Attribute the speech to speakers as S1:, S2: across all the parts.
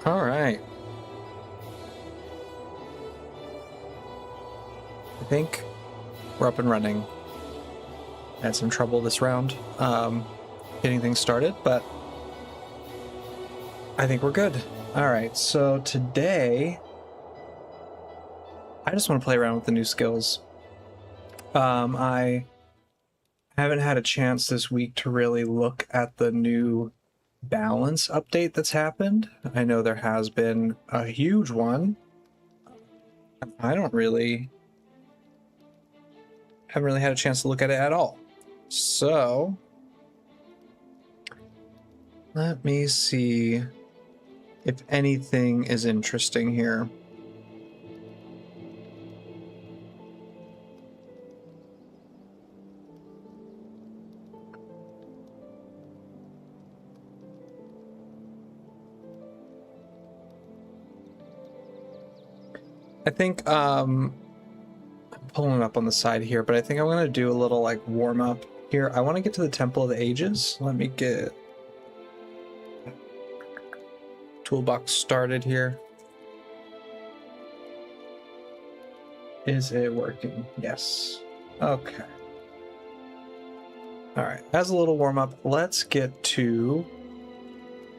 S1: All right. I think we're up and running. Had some trouble this round getting things started, but I think we're good. All right, so today I just want to play around with the new skills. I haven't had a chance this week to really look at the new balance update that's happened. I know there has been a huge one. I haven't really had a chance to look at it at all. So let me see if anything is interesting here. I think I'm pulling it up on the side here, but I think I'm going to do a little like warm up here. I want to get to the Temple of the Ages. Let me get toolbox started here. Is it working? Yes. Okay. All right. As a little warm up, let's get to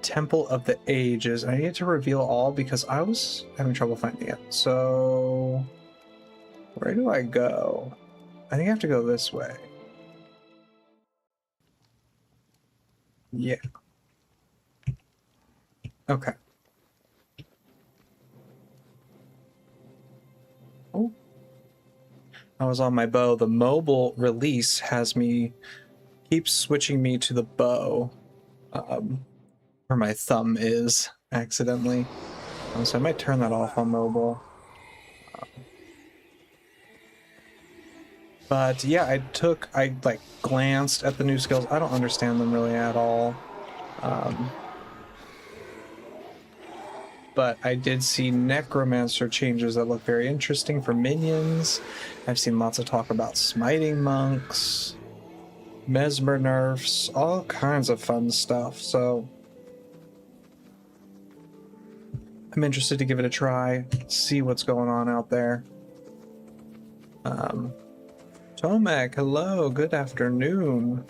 S1: Temple of the Ages. I need to reveal all because I was having trouble finding it. So where do I go? I think I have to go this way. Yeah. Okay. Oh. I was on my bow. The mobile release has me keeps switching me to the bow. Where my thumb is accidentally. So I might turn that off on mobile. But yeah, I like glanced at the new skills. I don't understand them really at all. But I did see necromancer changes that look very interesting for minions. I've seen lots of talk about smiting monks, mesmer nerfs, all kinds of fun stuff. So I'm interested to give it a try, see what's going on out there. Tomek, hello, good afternoon.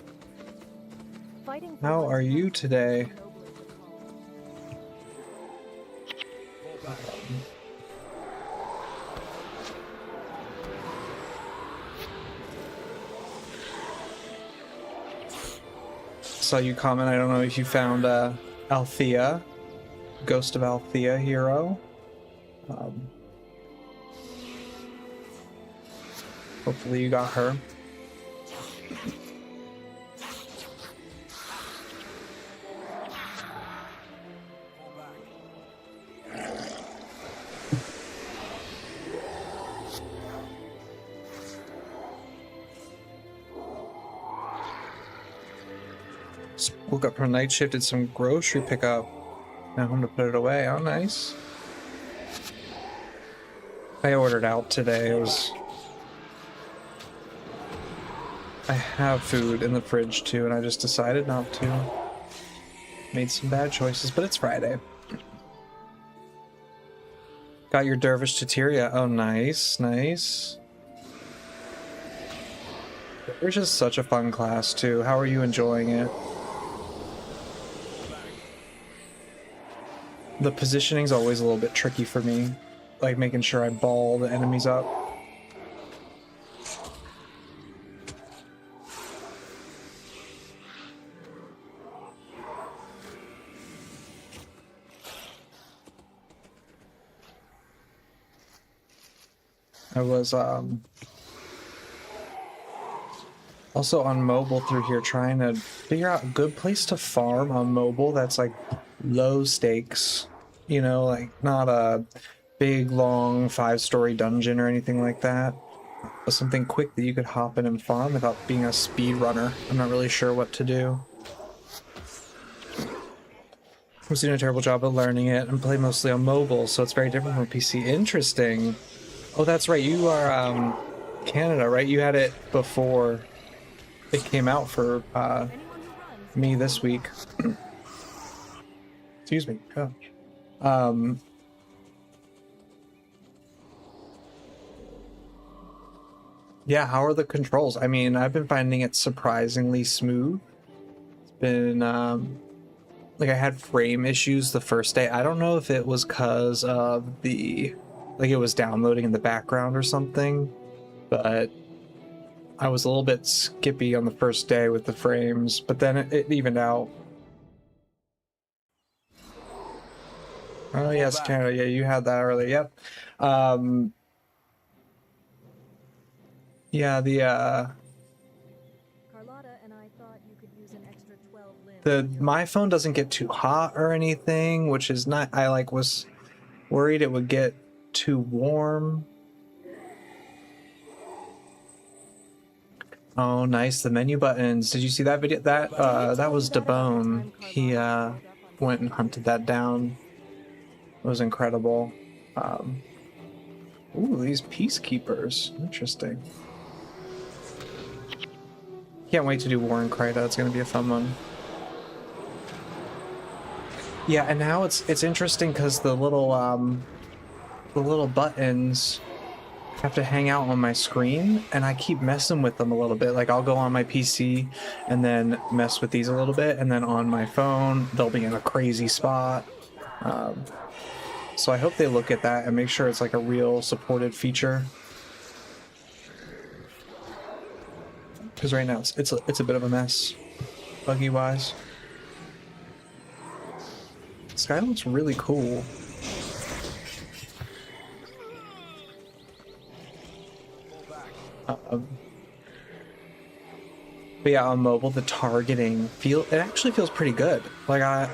S1: How are you today? Saw you comment, I don't know if you found Althea, Ghost of Althea hero. Hopefully you got her. Woke up from night shift, did some grocery pickup. Now home to put it away. Oh, nice. I ordered out today. I have food in the fridge too, and I just decided not to. Made some bad choices, but it's Friday. Got your Dervish Teteria. Oh, nice, nice. Dervish is such a fun class too. How are you enjoying it? The positioning's always a little bit tricky for me, like making sure I ball the enemies up. I was also on mobile through here trying to figure out a good place to farm on mobile that's like low stakes, you know, like not a big long 5-story dungeon or anything like that, but something quick that you could hop in and farm without being a speed runner. I'm not really sure what to do. I'm doing a terrible job of learning it and play mostly on mobile, so it's very different from PC. Interesting. Oh, that's right, you are Canada, right? You had it before it came out for me this week. Excuse me. Oh. Yeah, how are the controls? I mean, I've been finding it surprisingly smooth. It's been, like I had frame issues the first day. I don't know if it was because of the, like it was downloading in the background or something, but I was a little bit skippy on the first day with the frames, but then it evened out. Oh yes, Canada, yeah, you had that earlier, yep. Yeah,
S2: Carlotta and I thought you could use an extra 12 limbs.
S1: my phone doesn't get too hot or anything, which is not, I like was worried it would get too warm. Oh, nice, the menu buttons. Did you see that video? That was Debone. He went and hunted that down. It was incredible. Ooh, these peacekeepers. Interesting. Can't wait to do War in Krita. It's gonna be a fun one. Yeah, and now it's interesting because the little buttons have to hang out on my screen, and I keep messing with them a little bit. Like I'll go on my PC and then mess with these a little bit, and then on my phone they'll be in a crazy spot. So I hope they look at that and make sure it's like a real supported feature. Because right now it's a bit of a mess, buggy wise. This guy looks really cool. But yeah, on mobile, the targeting it actually feels pretty good. Like I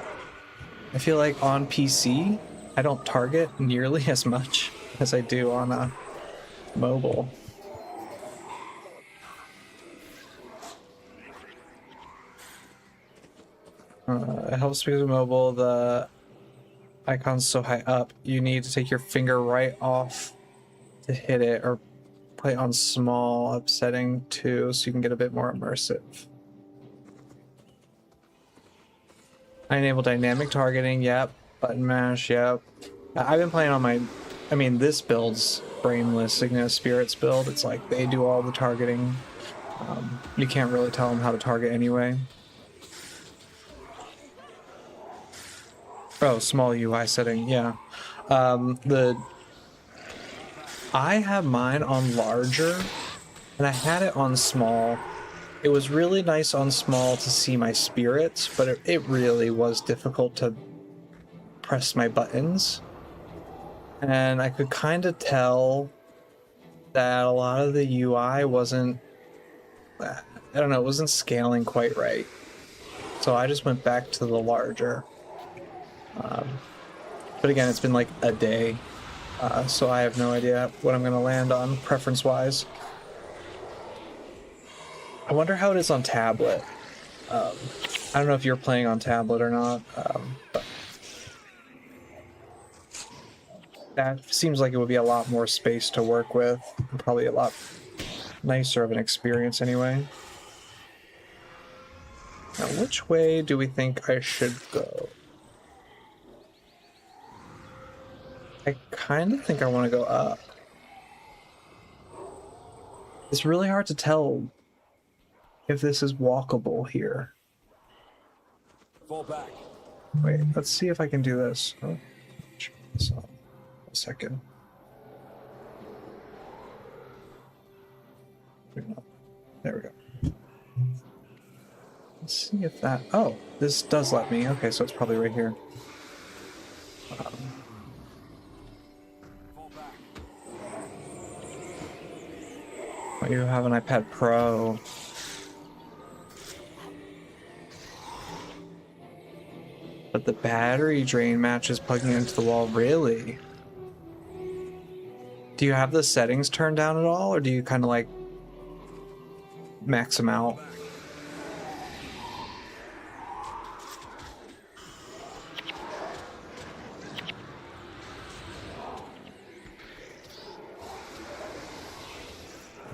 S1: feel like on PC, I don't target nearly as much as I do on mobile. It helps because of mobile, the icon's so high up, you need to take your finger right off to hit it, or play on small upsetting too, so you can get a bit more immersive. I enable dynamic targeting, yep. Button mash, yep. I've been playing on my, I mean, this build's brainless Ignis Spirits build. It's like they do all the targeting. You can't really tell them how to target anyway. Oh, small UI setting, yeah. I have mine on larger, and I had it on small. It was really nice on small to see my spirits, but it really was difficult to press my buttons. And I could kind of tell that a lot of the UI wasn't, I don't know, it wasn't scaling quite right. So I just went back to the larger. But again, it's been like a day, so I have no idea what I'm going to land on preference-wise. I wonder how it is on tablet. I don't know if you're playing on tablet or not, but that seems like it would be a lot more space to work with, and probably a lot nicer of an experience anyway. Now, which way do we think I should go? I kind of think I want to go up. It's really hard to tell if this is walkable here.
S3: Fall back.
S1: Wait, let's see if I can do this. Oh, turn this on. A second. There we go. Let's see if that... Oh, this does let me. Okay, so it's probably right here. You have an iPad Pro. But the battery drain matches plugging into the wall, really? Do you have the settings turned down at all, or do you kind of like max them out?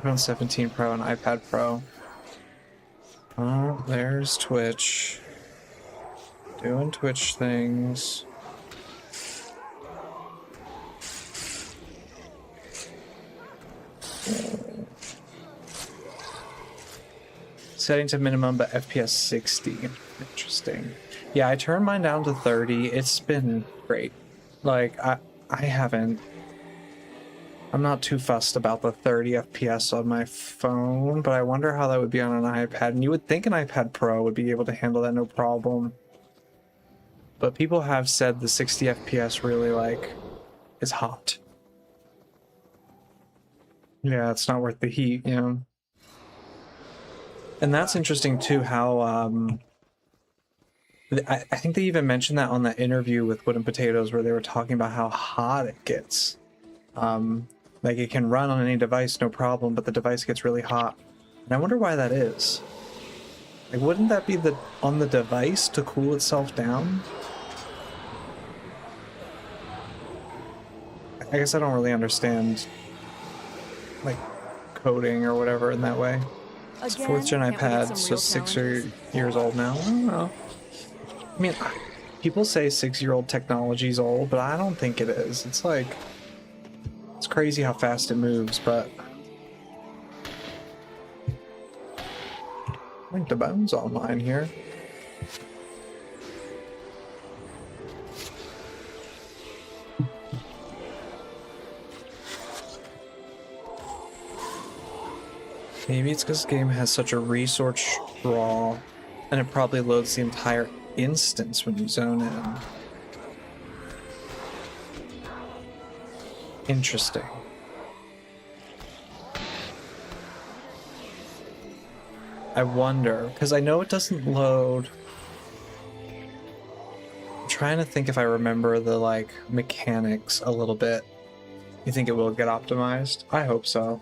S1: iPhone 17 Pro and iPad Pro. Oh, there's Twitch. Doing Twitch things. Setting to minimum, but FPS 60. Interesting. Yeah, I turned mine down to 30. It's been great. Like, I haven't... I'm not too fussed about the 30 FPS on my phone, but I wonder how that would be on an iPad. And you would think an iPad Pro would be able to handle that no problem. But people have said the 60 FPS really, like, is hot. Yeah, it's not worth the heat, you know? And that's interesting, too, how, I think they even mentioned that on that interview with Wooden Potatoes where they were talking about how hot it gets. Like, it can run on any device, no problem, but the device gets really hot. And I wonder why that is. Like, wouldn't that be on the device to cool itself down? I guess I don't really understand, like, coding or whatever in that way. It's
S2: Again,
S1: 4th gen
S2: can't we get
S1: iPad,
S2: some
S1: so
S2: real
S1: 6
S2: challenges?
S1: years old now. I don't know. I mean, people say 6-year-old technology's old, but I don't think it is. It's like, it's crazy how fast it moves, but I think the bone's online here. Maybe it's because this game has such a resource draw, and it probably loads the entire instance when you zone in. Interesting. I wonder, because I know it doesn't load. I'm trying to think if I remember the, like, mechanics a little bit. You think it will get optimized? I hope so.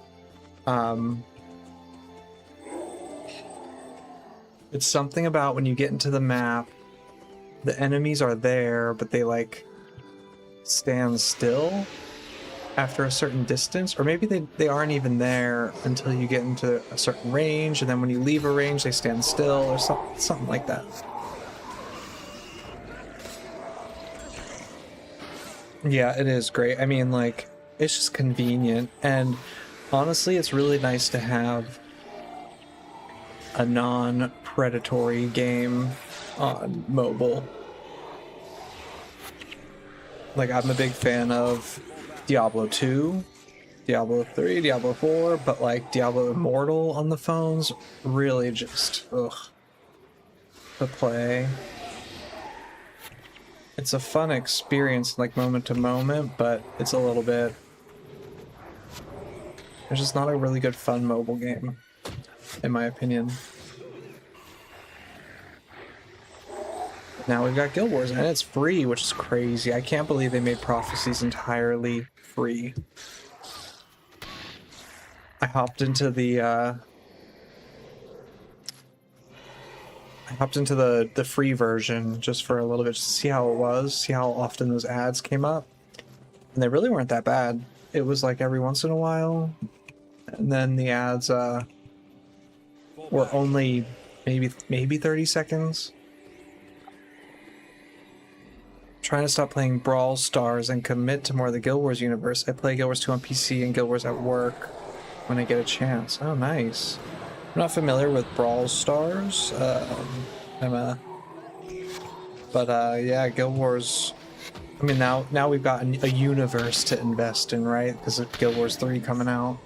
S1: It's something about when you get into the map, the enemies are there, but they, like, stand still after a certain distance, or maybe they aren't even there until you get into a certain range, and then when you leave a range they stand still, or something like that. Yeah, it is great. I mean, like, it's just convenient, and honestly it's really nice to have a non-predatory game on mobile. Like, I'm a big fan of Diablo 2, Diablo 3, Diablo 4, but like Diablo Immortal on the phones, really just, ugh, to play. It's a fun experience, like, moment to moment, but it's a little bit... It's just not a really good fun mobile game, in my opinion. Now we've got Guild Wars, and it's free, which is crazy. I can't believe they made Prophecies entirely free. I hopped into the free version just for a little bit, just to see how it was, see how often those ads came up. And they really weren't that bad. It was like every once in a while, and then the ads were only maybe 30 seconds. Trying to stop playing Brawl Stars and commit to more of the Guild Wars universe. I play Guild Wars 2 on PC and Guild Wars at work when I get a chance. Oh, nice. I'm not familiar with Brawl Stars. Yeah, Guild Wars. I mean, now we've got a universe to invest in, right? Because of Guild Wars 3 coming out.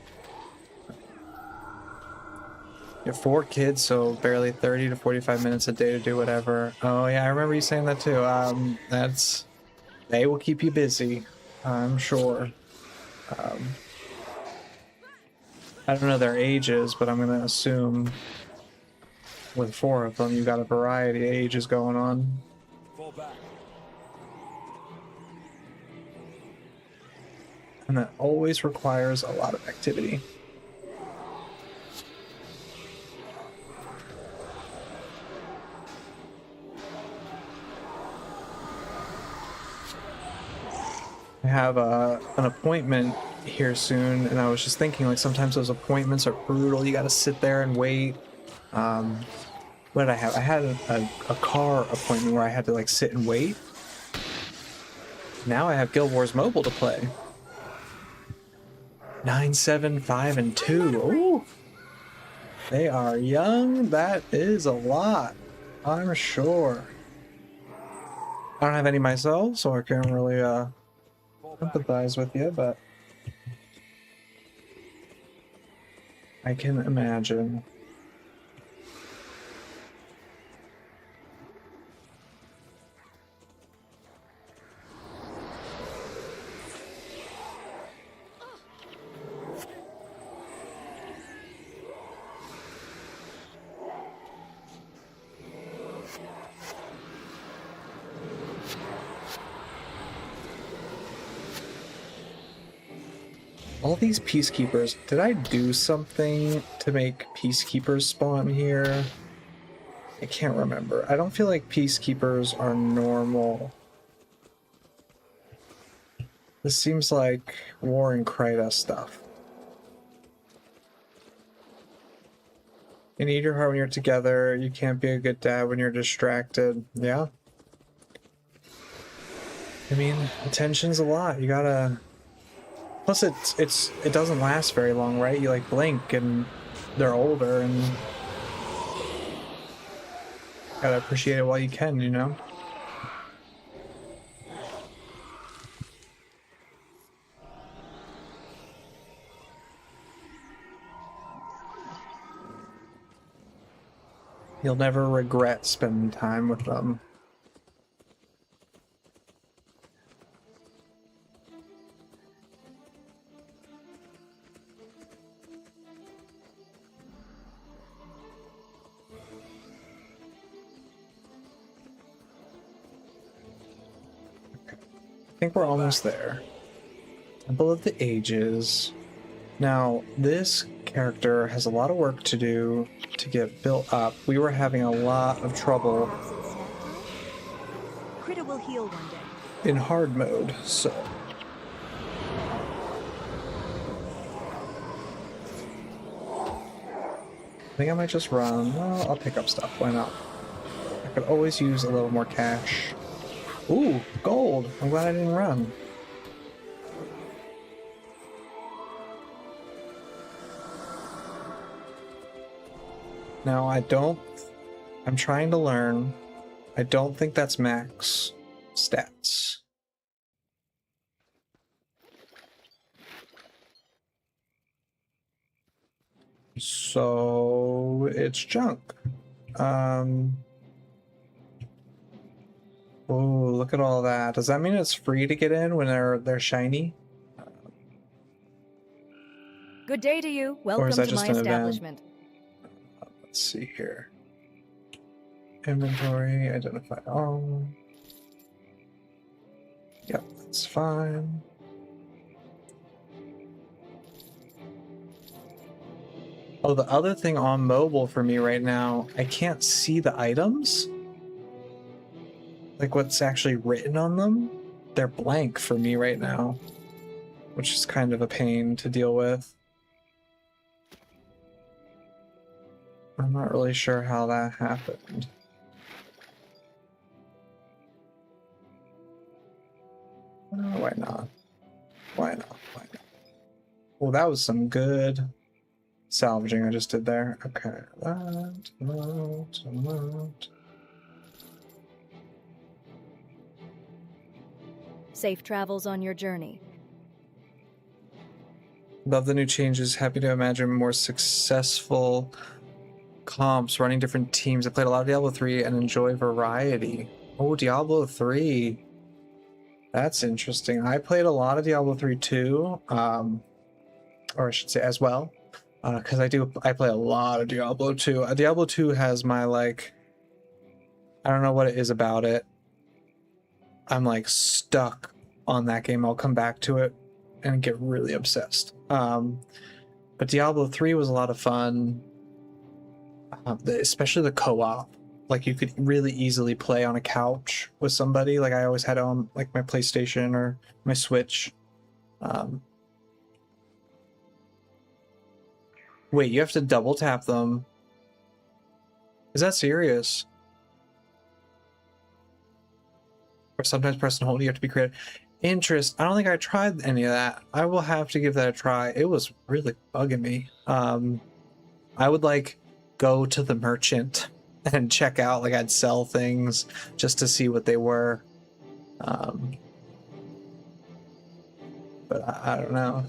S1: You have 4 kids, so barely 30 to 45 minutes a day to do whatever. Oh yeah, I remember you saying that too. They will keep you busy, I'm sure. I don't know their ages, but I'm gonna assume with 4 of them, you got a variety of ages going on.
S3: Fall back.
S1: And that always requires a lot of activity. I have an appointment here soon, and I was just thinking, like, sometimes those appointments are brutal. You got to sit there and wait. What did I have? I had a car appointment where I had to, like, sit and wait. Now I have Guild Wars Mobile to play. 9, 7, 5, and 2. Ooh. They are young. That is a lot. I'm sure. I don't have any myself, so I can't really
S3: Fall back.
S1: empathize with you, but I can imagine. All these peacekeepers, did I do something to make peacekeepers spawn here? I can't remember. I don't feel like peacekeepers are normal. This seems like War and Kratos stuff. You need your heart when you're together. You can't be a good dad when you're distracted. Yeah. I mean, attention's a lot. You gotta... Plus, it doesn't last very long, right? You like blink and they're older, and gotta appreciate it while you can, you know? You'll never regret spending time with them. I think we're almost there. Temple of the Ages. Now, this character has a lot of work to do to get built up. We were having a lot of trouble
S2: Perhaps it's snack time? Critter will heal one day.
S1: in hard mode, so... I think I might just run. Well, I'll pick up stuff. Why not? I could always use a little more cash. Ooh, gold! I'm glad I didn't run. Now, I'm trying to learn. I don't think that's max stats. So, it's junk. Oh, look at all that. Does that mean it's free to get in when they're shiny?
S2: Good day to you.
S1: is
S2: Welcome
S1: that
S2: to
S1: just
S2: my
S1: an event?
S2: establishment.
S1: Let's see here. Inventory, identify all. Yep, that's fine. Oh, the other thing on mobile for me right now, I can't see the items. Like what's actually written on them. They're blank for me right now, which is kind of a pain to deal with. I'm not really sure how that happened. Why not? Why not? Why not? Well, that was some good salvaging I just did there. Okay. That.
S2: Safe travels on your journey.
S1: Love the new changes. Happy to imagine more successful comps running different teams. I played a lot of Diablo 3 and enjoy variety. Oh, Diablo 3. That's interesting. I played a lot of Diablo 3 too, or I should say as well, because I play a lot of Diablo 2. Diablo 2 has my, like, I don't know what it is about it. I'm like stuck on that game. I'll come back to it and get really obsessed. But Diablo 3 was a lot of fun, especially the co-op. Like you could really easily play on a couch with somebody. Like I always had it on like my PlayStation or my Switch. Wait, you have to double tap them. Is that serious? Or sometimes press and hold, you have to be creative. Interest. I don't think I tried any of that. I will have to give that a try. It was really bugging me. I would like go to the merchant and check out, like I'd sell things just to see what they were. But I don't know.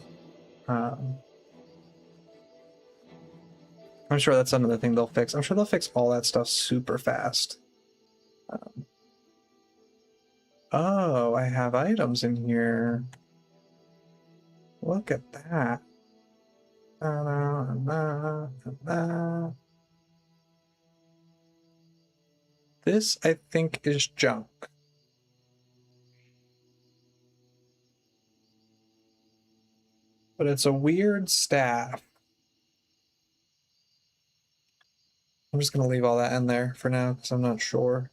S1: I'm sure that's another thing they'll fix. I'm sure they'll fix all that stuff super fast. Oh, I have items in here. Look at that. This, I think, is junk. But it's a weird staff. I'm just going to leave all that in there for now because I'm not sure.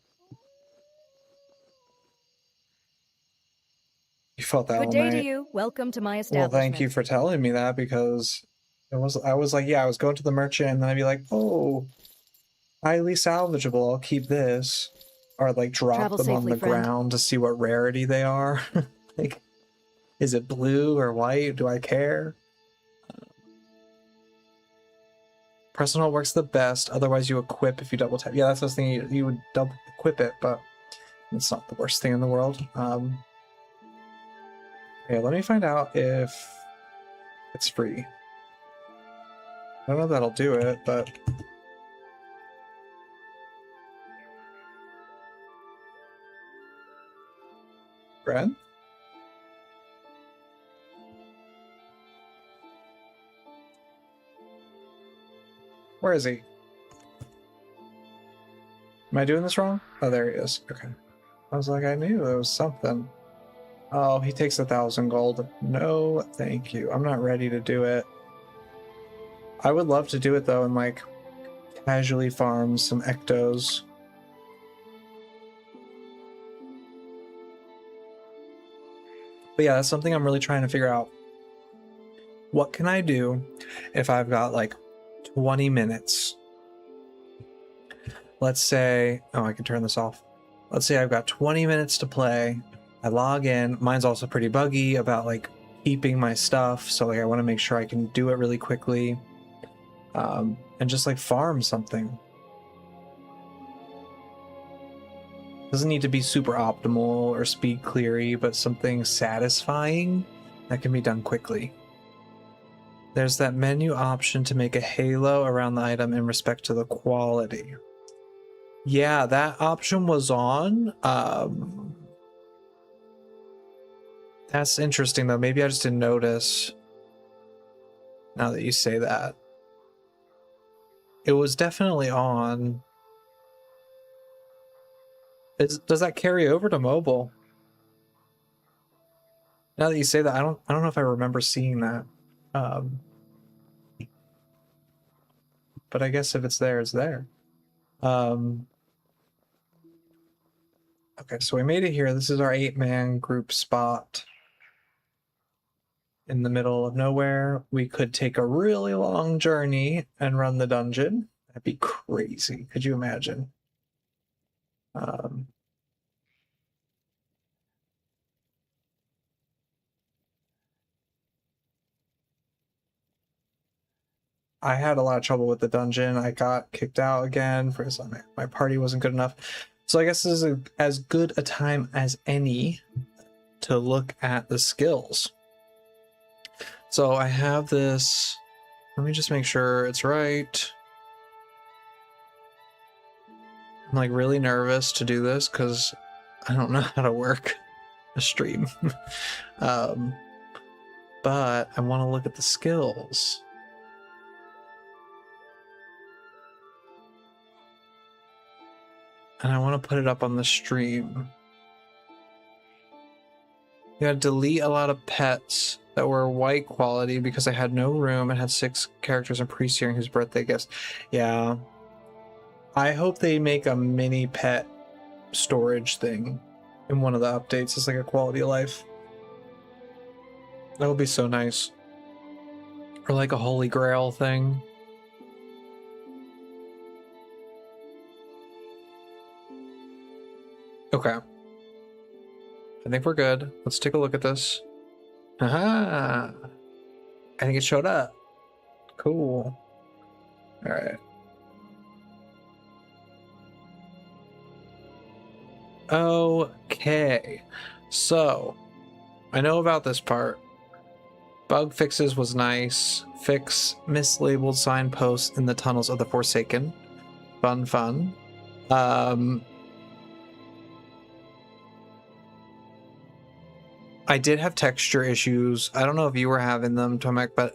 S1: You felt that
S2: Good
S1: one,
S2: day
S1: right?
S2: to you. Welcome to my
S1: Well,
S2: establishment.
S1: thank you for telling me that because I was like, yeah, I was going to the merchant and then I'd be like, oh, highly salvageable. I'll keep this. Or I'd like drop
S2: Travel
S1: them on
S2: safely,
S1: the
S2: friend.
S1: ground to see what rarity they are. Like, is it blue or white? Do I care? Press and hold works the best. Otherwise, you equip if you double tap. Yeah, that's the thing. You would double equip it, but it's not the worst thing in the world. Okay, let me find out if it's free. I don't know if that'll do it, but Brent? Where is he? Am I doing this wrong? Oh, there he is. Okay. I was like, I knew there was something. Oh, he takes 1,000 gold. No, thank you. I'm not ready to do it. I would love to do it though and like casually farm some ectos. But yeah, that's something I'm really trying to figure out. What can I do if I've got like 20 minutes? Let's say, oh, I can turn this off. Let's say I've got 20 minutes to play. I log in. Mine's also pretty buggy about like keeping my stuff. So like I want to make sure I can do it really quickly. And just like farm something. Doesn't need to be super optimal or speed cleary, but something satisfying that can be done quickly. There's that menu option to make a halo around the item in respect to the quality. Yeah, that option was on. That's interesting though. Maybe I just didn't notice. Now that you say that. It was definitely on. Does that carry over to mobile? Now that you say that, I don't know if I remember seeing that. But I guess if it's there, it's there. Okay, so we made it here. This is our 8-man group spot. In the middle of nowhere. We could take a really long journey and run the dungeon. That'd be crazy. Could you imagine? I had a lot of trouble with the dungeon. I got kicked out again because my party wasn't good enough. So I guess this is as good a time as any to look at the skills. So I have this. Let me just make sure it's right. I'm like really nervous to do this because I don't know how to work a stream. But I want to look at the skills. And I want to put it up on the stream. You gotta delete a lot of pets that were white quality because I had no room and had 6 characters and priests hearing whose birthday gifts. Yeah. I hope they make a mini pet storage thing in one of the updates. It's like a quality of life. That would be so nice. Or like a holy grail thing. Okay. I think we're good. Let's take a look at this. Aha! I think it showed up. Cool. All right. Okay. So, I know about this part. Bug fixes was nice. Fix mislabeled signposts in the tunnels of the Forsaken. Fun, fun. I did have texture issues. I don't know if you were having them, Tomek, but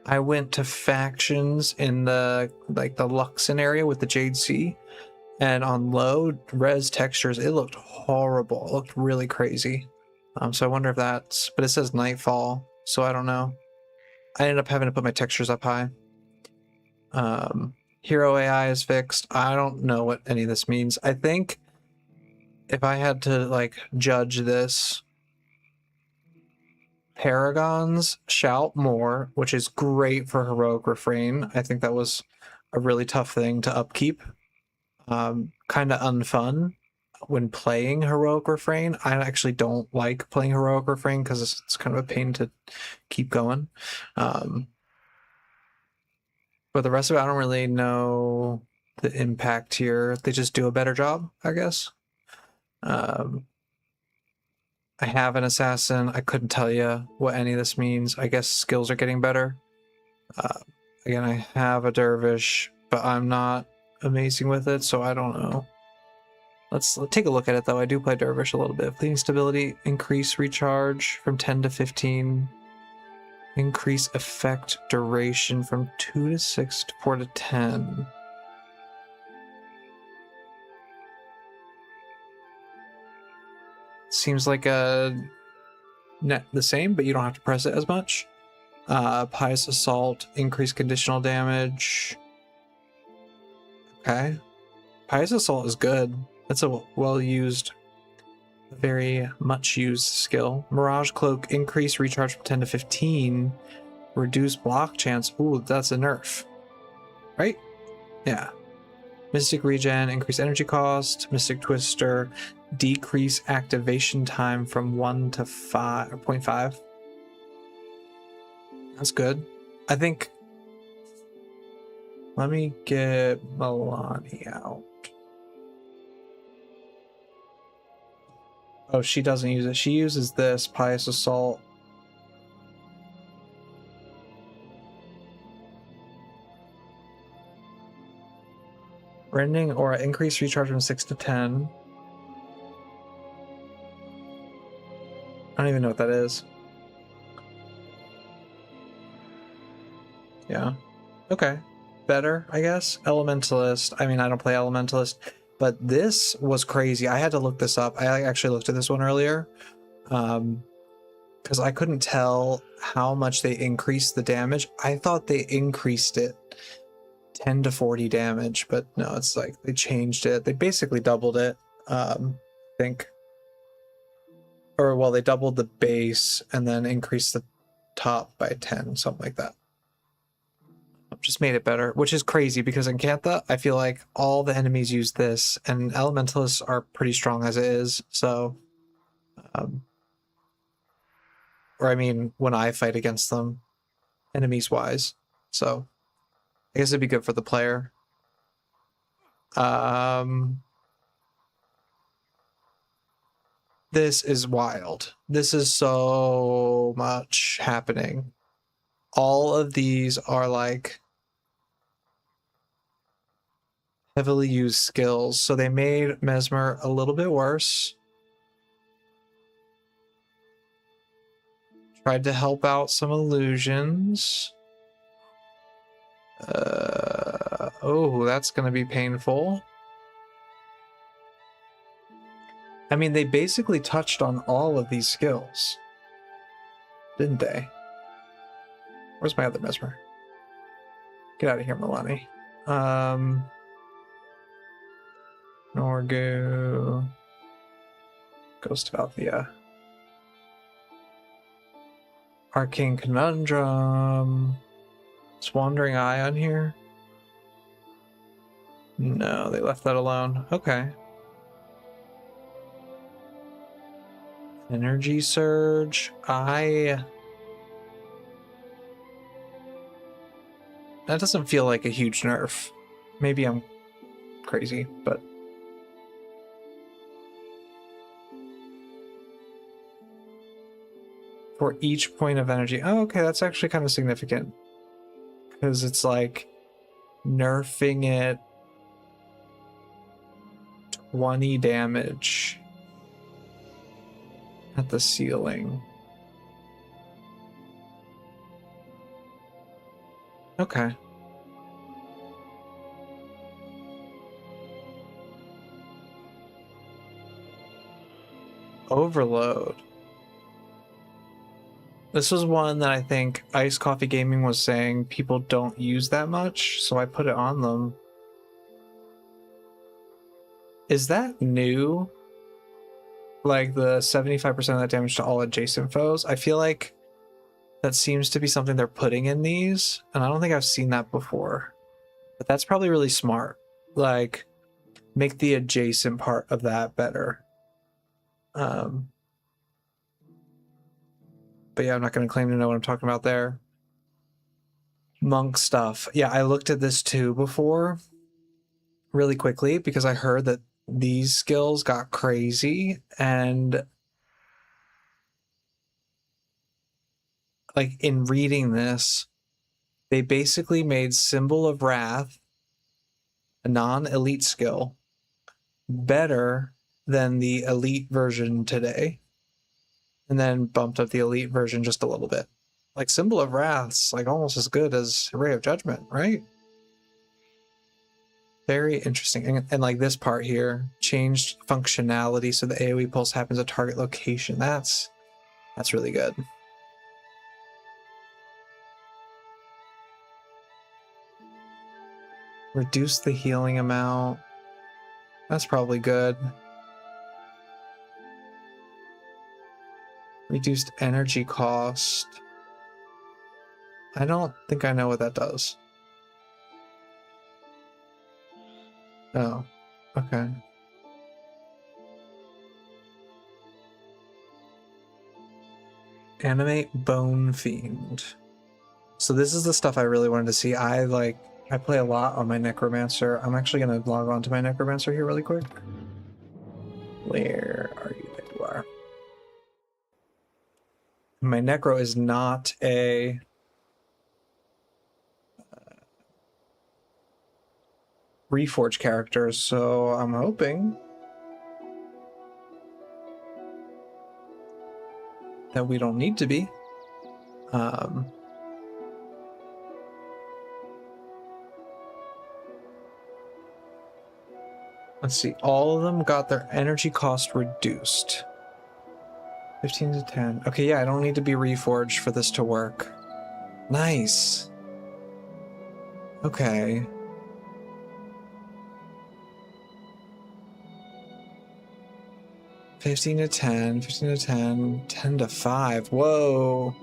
S1: I went to factions in the Luxon area with the Jade Sea, and on low res textures, it looked horrible. It looked really crazy. So I wonder if that's, but it says Nightfall, so I don't know. I ended up having to put my textures up high. Hero AI is fixed. I don't know what any of this means. I think if I had to like judge this, Paragons shout more, which is great for heroic refrain. I think that was a really tough thing to upkeep. Kind of unfun when playing heroic refrain. I actually don't like playing heroic refrain because it's kind of a pain to keep going. But the rest of it, I don't really know the impact here. They just do a better job, I guess. I have an assassin. I couldn't tell you what any of this means. I guess skills are getting better. Again, I have a dervish, but I'm not amazing with it, so I don't know. Let's take a look at it, though. I do play dervish a little bit. Fleeting stability, increase recharge from 10 to 15. Increase effect duration from 2 to 6 to 4 to 10. Seems like a net the same, but you don't have to press it as much. Pious Assault, increase conditional damage. Okay. Pious Assault is good. That's a well-used, very much-used skill. Mirage Cloak, increase recharge from 10 to 15. Reduce block chance. Ooh, that's a nerf. Right? Yeah. Mystic Regen, increase energy cost. Mystic Twister, decrease activation time from 1 to 5, or 0.5. That's good. I think... Let me get Milani out. Oh, she doesn't use it. She uses this, Pious Assault. Rending or increase recharge from 6 to 10. I don't even know what that is. Yeah. Okay. Better, I guess. Elementalist. I mean, I don't play Elementalist, but this was crazy. I had to look this up. I actually looked at this one earlier. Because I couldn't tell how much they increased the damage. I thought they increased it 10 to 40 damage, but no, it's like they changed it. They basically doubled it, I think. Or, well, they doubled the base and then increased the top by 10, something like that. Just made it better, which is crazy because in Cantha, I feel like all the enemies use this, and Elementalists are pretty strong as it is, so... or I mean, when I fight against them, enemies-wise. So, I guess it'd be good for the player. This is wild. This is so much happening. All of these are like heavily used skills. So they made Mesmer a little bit worse. Tried to help out some illusions. Oh, that's going to be painful. I mean, they basically touched on all of these skills, didn't they? Where's my other Mesmer? Get out of here, Milani. Norgu. Ghost of Althea. Arcane Conundrum. Is Wandering Eye on here? No, they left that alone. Okay. Energy surge. That doesn't feel like a huge nerf. Maybe I'm crazy, but for each point of energy. Oh, okay, that's actually kind of significant. Because it's like nerfing it 20 damage at the ceiling. Okay. Overload. This was one that I think Ice Coffee Gaming was saying people don't use that much, so I put it on them. Is that new? Like the 75% of that damage to all adjacent foes? I feel like that seems to be something they're putting in these, and I don't think I've seen that before. But that's probably really smart. Like, make the adjacent part of that better. But yeah, I'm not going to claim to know what I'm talking about there. Monk stuff. Yeah, I looked at this too before, really quickly, because I heard that these skills got crazy, and like in reading this, they basically made Symbol of Wrath, a non-elite skill, better than the elite version today, and then bumped up the elite version just a little bit. Like Symbol of Wrath's like almost as good as Ray of Judgment, right? Very interesting. And like this part here, changed functionality so the AoE pulse happens at target location. That's really good. Reduce the healing amount. That's probably good. Reduced energy cost. I don't think I know what that does. Oh, okay. Animate Bone Fiend. So this is the stuff I really wanted to see. I play a lot on my Necromancer. I'm actually going to log on to my Necromancer here really quick. Where are you? There you are. My Necro is not a Reforged character, so I'm hoping that we don't need to be. Let's see, all of them got their energy cost reduced. 15 to 10. Okay, yeah, I don't need to be reforged for this to work. Nice. Okay. $15 to 10, 15 to 10, 10 to 5. Whoa.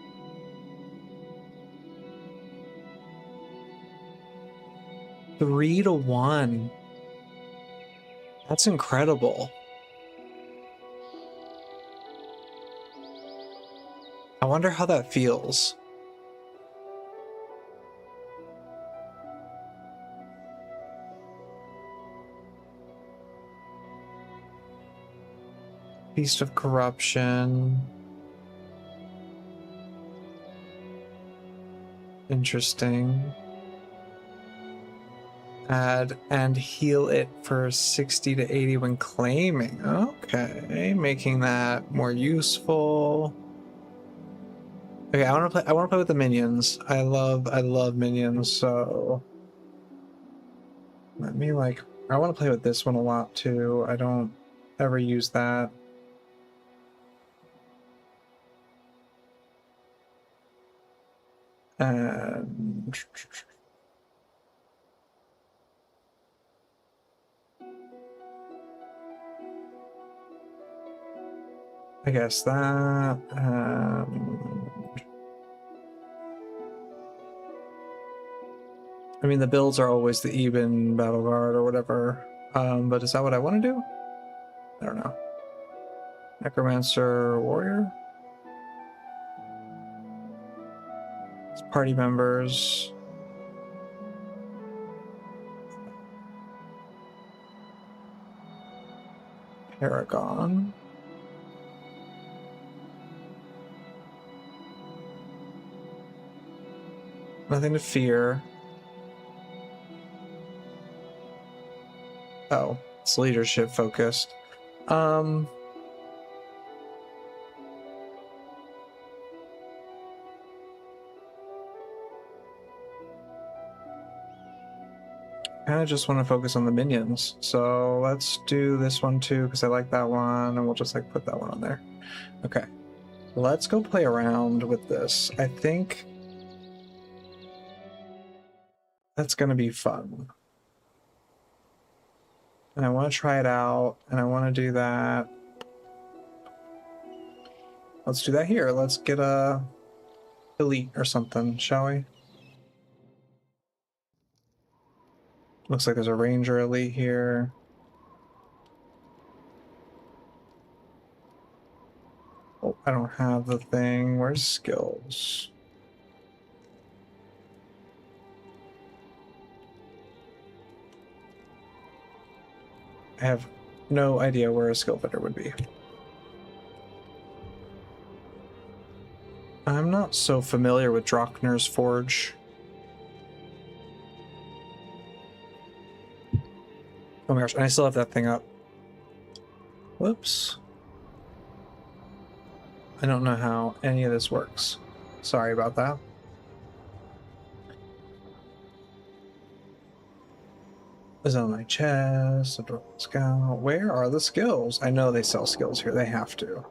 S1: $3 to 1. That's incredible. I wonder how that feels. Beast of Corruption. Interesting. Add and heal it for 60 to 80 when claiming. Okay, making that more useful. Okay, I want to play with the minions. I love minions, so let me I want to play with this one a lot too. I don't ever use that. And I guess that. I mean, the builds are always the Eben Battle Guard or whatever. But is that what I want to do? I don't know. Necromancer warrior. It's party members. Paragon. Nothing to fear. Oh, it's leadership focused. Kind of just want to focus on the minions. So let's do this one too, because I like that one, and we'll just like put that one on there. Okay. Let's go play around with this. I think that's going to be fun. And I want to try it out, and I want to do that. Let's do that here. Let's get a elite or something, shall we? Looks like there's a ranger elite here. Oh, I don't have the thing. Where's skills? I have no idea where a skill finder would be. I'm not so familiar with Drockner's Forge. Oh my gosh, and I still have that thing up. Whoops. I don't know how any of this works. Sorry about that. Is on my chest, a scout. Where are the skills? I know they sell skills here. They have to.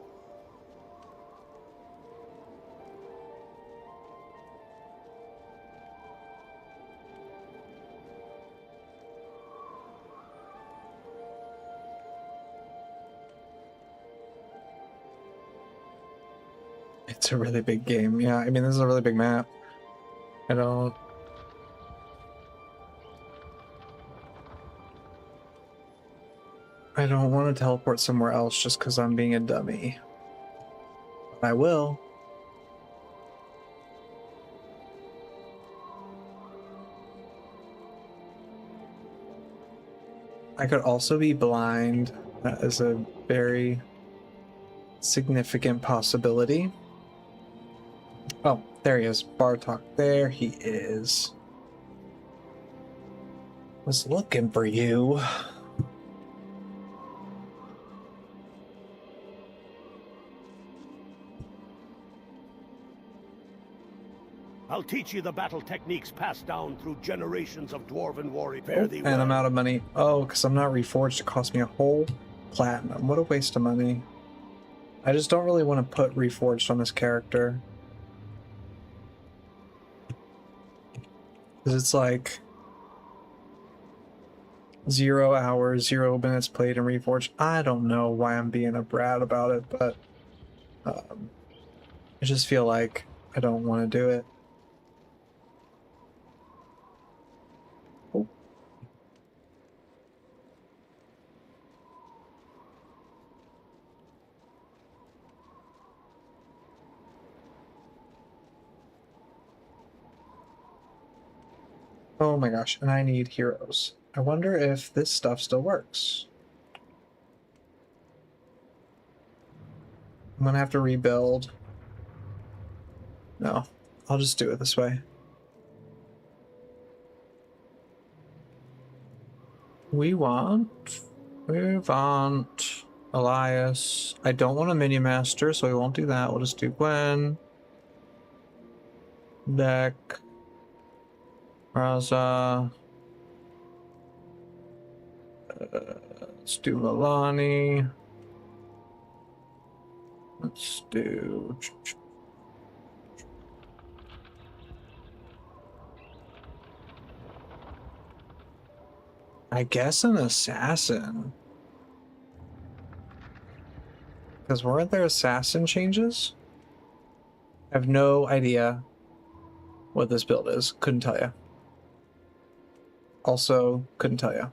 S1: It's a really big game. Yeah, I mean, this is a really big map. I don't want to teleport somewhere else just because I'm being a dummy. But I will. I could also be blind. That is a very significant possibility. Oh, there he is. Bartok. There he is. Was looking for you.
S4: I'll teach you the battle techniques passed down through generations of dwarven warrior. Fare thee
S1: And
S4: well.
S1: I'm out of money. Oh, because I'm not reforged. It cost me a whole platinum. What a waste of money. I just don't really want to put reforged on this character. Because it's like 0 hours, 0 minutes played in reforged. I don't know why I'm being a brat about it, but I just feel like I don't want to do it. Oh. Oh my gosh, and I need heroes. I wonder if this stuff still works. I'm gonna have to rebuild. No, I'll just do it this way. We want Elias. I don't want a mini master, so we won't do that. We'll just do Gwen. Deck. Raza. Let's do Milani. Let's do... I guess an assassin. Because weren't there assassin changes? I have no idea what this build is. Couldn't tell you. Also, couldn't tell you.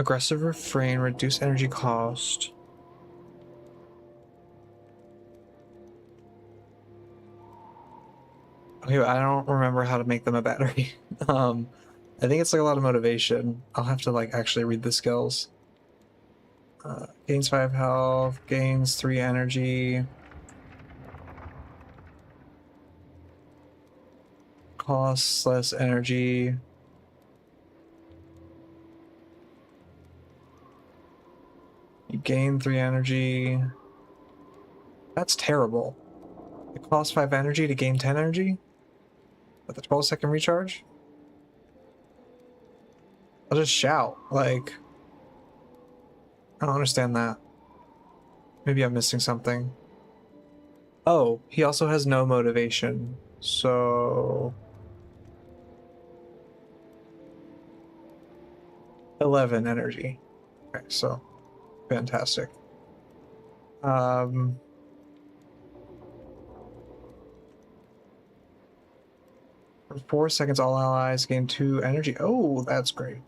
S1: Aggressive refrain, reduce energy cost. Okay, I don't remember how to make them a battery. I think it's like a lot of motivation. I'll have to like actually read the skills. Gains 5 health, gains 3 energy. Costs less energy. You gain 3 energy. That's terrible. It costs 5 energy to gain 10 energy? With a 12-second recharge? I'll just shout. Like, I don't understand that. Maybe I'm missing something. Oh, he also has no motivation. So 11 energy. Okay, so fantastic. For 4 seconds, all allies gain 2 energy. Oh, that's great.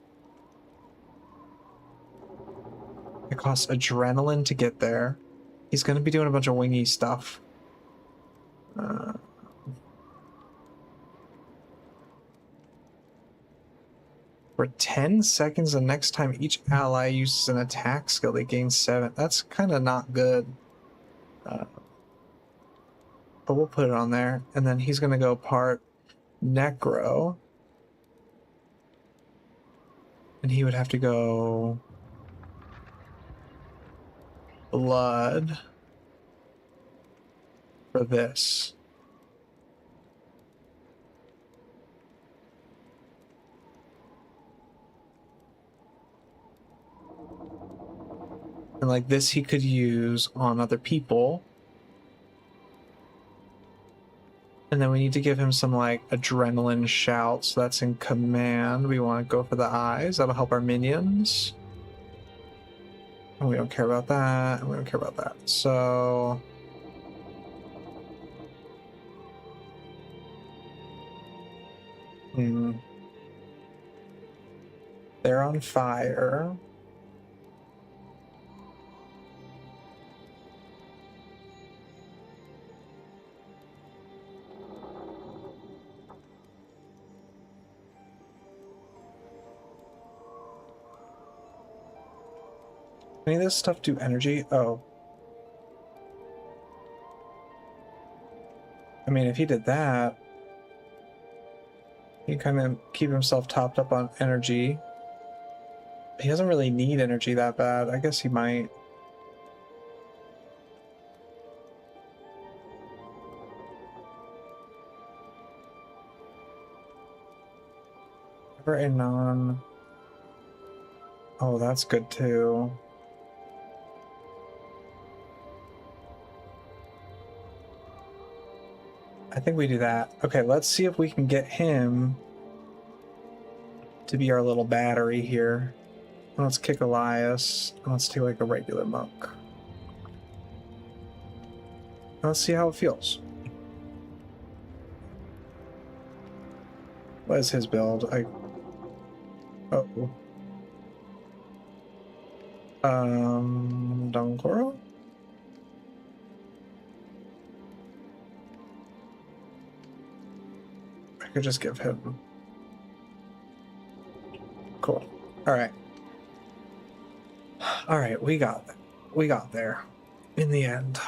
S1: It costs adrenaline to get there. He's going to be doing a bunch of wingy stuff. For 10 seconds, the next time each ally uses an attack skill, they gain 7. That's kind of not good. But we'll put it on there. And then he's going to go part Necro. And he would have to go Blood for this. And like this he could use on other people. And then we need to give him some like adrenaline shouts. So that's in command. We want to go for the eyes. That'll help our minions. And we don't care about that. And we don't care about that. So they're on fire. Any of this stuff do energy? Oh. I mean, if he did that, he kind of keep himself topped up on energy. He doesn't really need energy that bad. I guess he might. Ever a non. Oh, that's good too. I think we do that. Okay, let's see if we can get him to be our little battery here. Let's kick Elias. Let's take like a regular monk. Let's see how it feels. What is his build? Oh. Dongoro? I could just give him. Cool. Alright. Alright, we got there. In the end.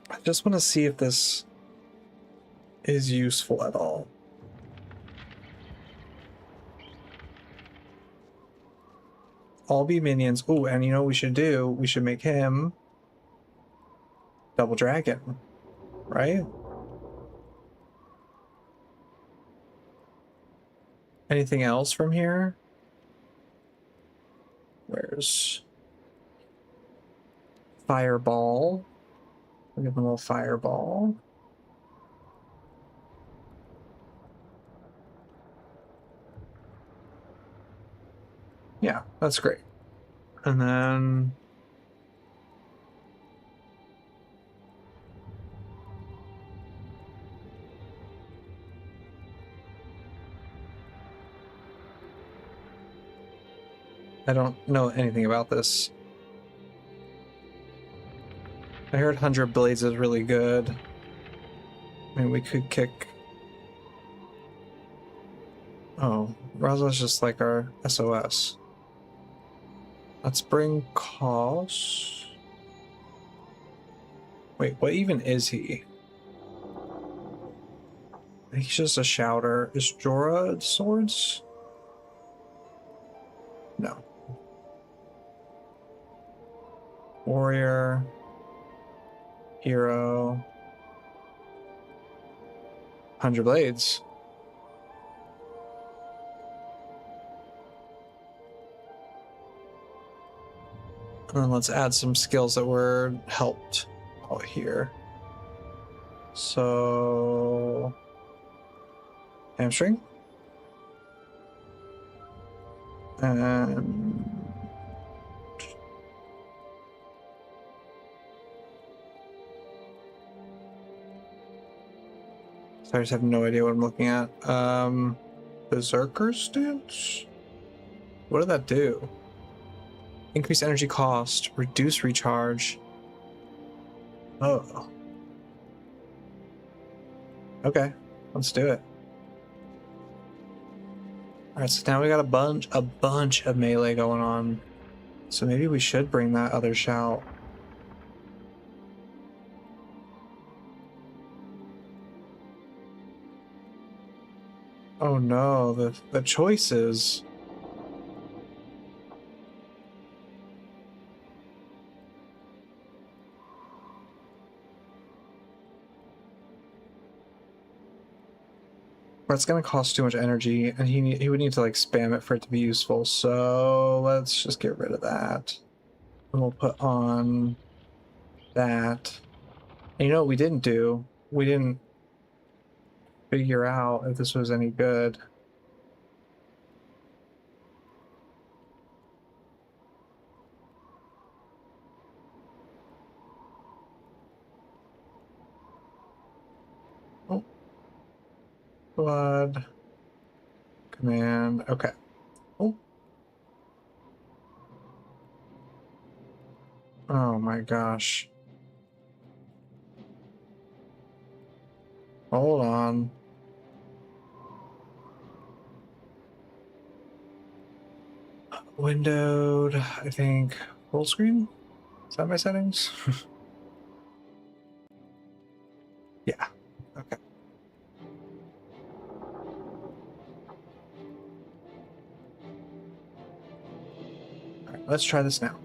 S1: I just want to see if this is useful at all. All be minions. Oh, and you know what we should do? We should make him double dragon, right? Anything else from here? Where's fireball? We'll give him a little fireball. Yeah, that's great. And then I don't know anything about this. I heard 100 Blades is really good. I mean, we could kick... Oh, Raza's just like our SOS. Let's bring Kos. Wait, what even is he? He's just a shouter. Is Jorah swords? No. Warrior. Hero. 100 Blades. And then let's add some skills that were helped out here. So... Hamstring. And... So I just have no idea what I'm looking at. Berserker stance? What did that do? Increase energy cost, reduce recharge. Oh. Okay, let's do it. Alright, so now we got a bunch of melee going on. So maybe we should bring that other shout. Oh no, the choices. But it's gonna cost too much energy, and he would need to like spam it for it to be useful. So let's just get rid of that. And we'll put on that. And you know what we didn't do? We didn't figure out if this was any good. Oh. Blood. Command. Okay. Oh. Oh my gosh. Hold on. Windowed, I think, full screen? Is that my settings? Yeah, okay. All right, let's try this now.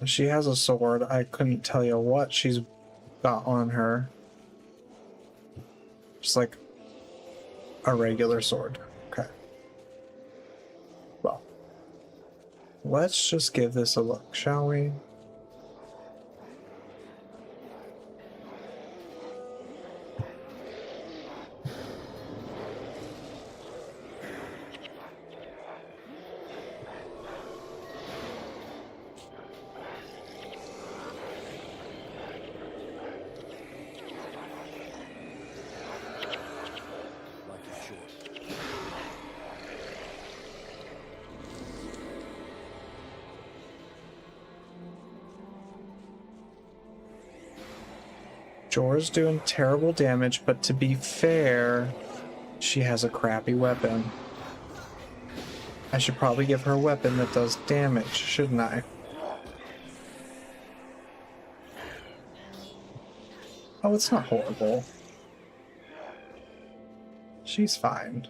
S1: She has a sword. I couldn't tell you what she's got on her. Just like a regular sword. Okay. Well, let's just give this a look, shall we? Jorah's doing terrible damage, but to be fair, she has a crappy weapon. I should probably give her a weapon that does damage, shouldn't I? Oh, it's not horrible. She's fine.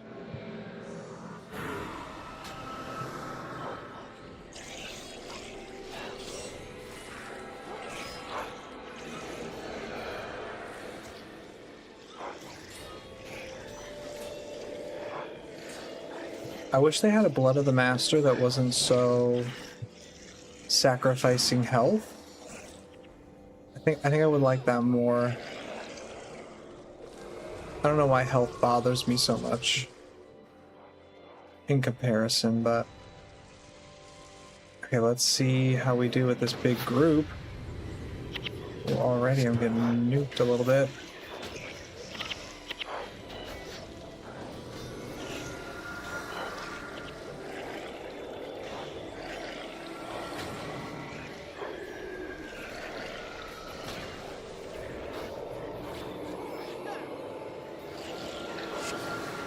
S1: I wish they had a Blood of the Master that wasn't so sacrificing health. I think I would like that more. I don't know why health bothers me so much in comparison, but Okay, let's see how we do with this big group. Well, already I'm getting nuked a little bit.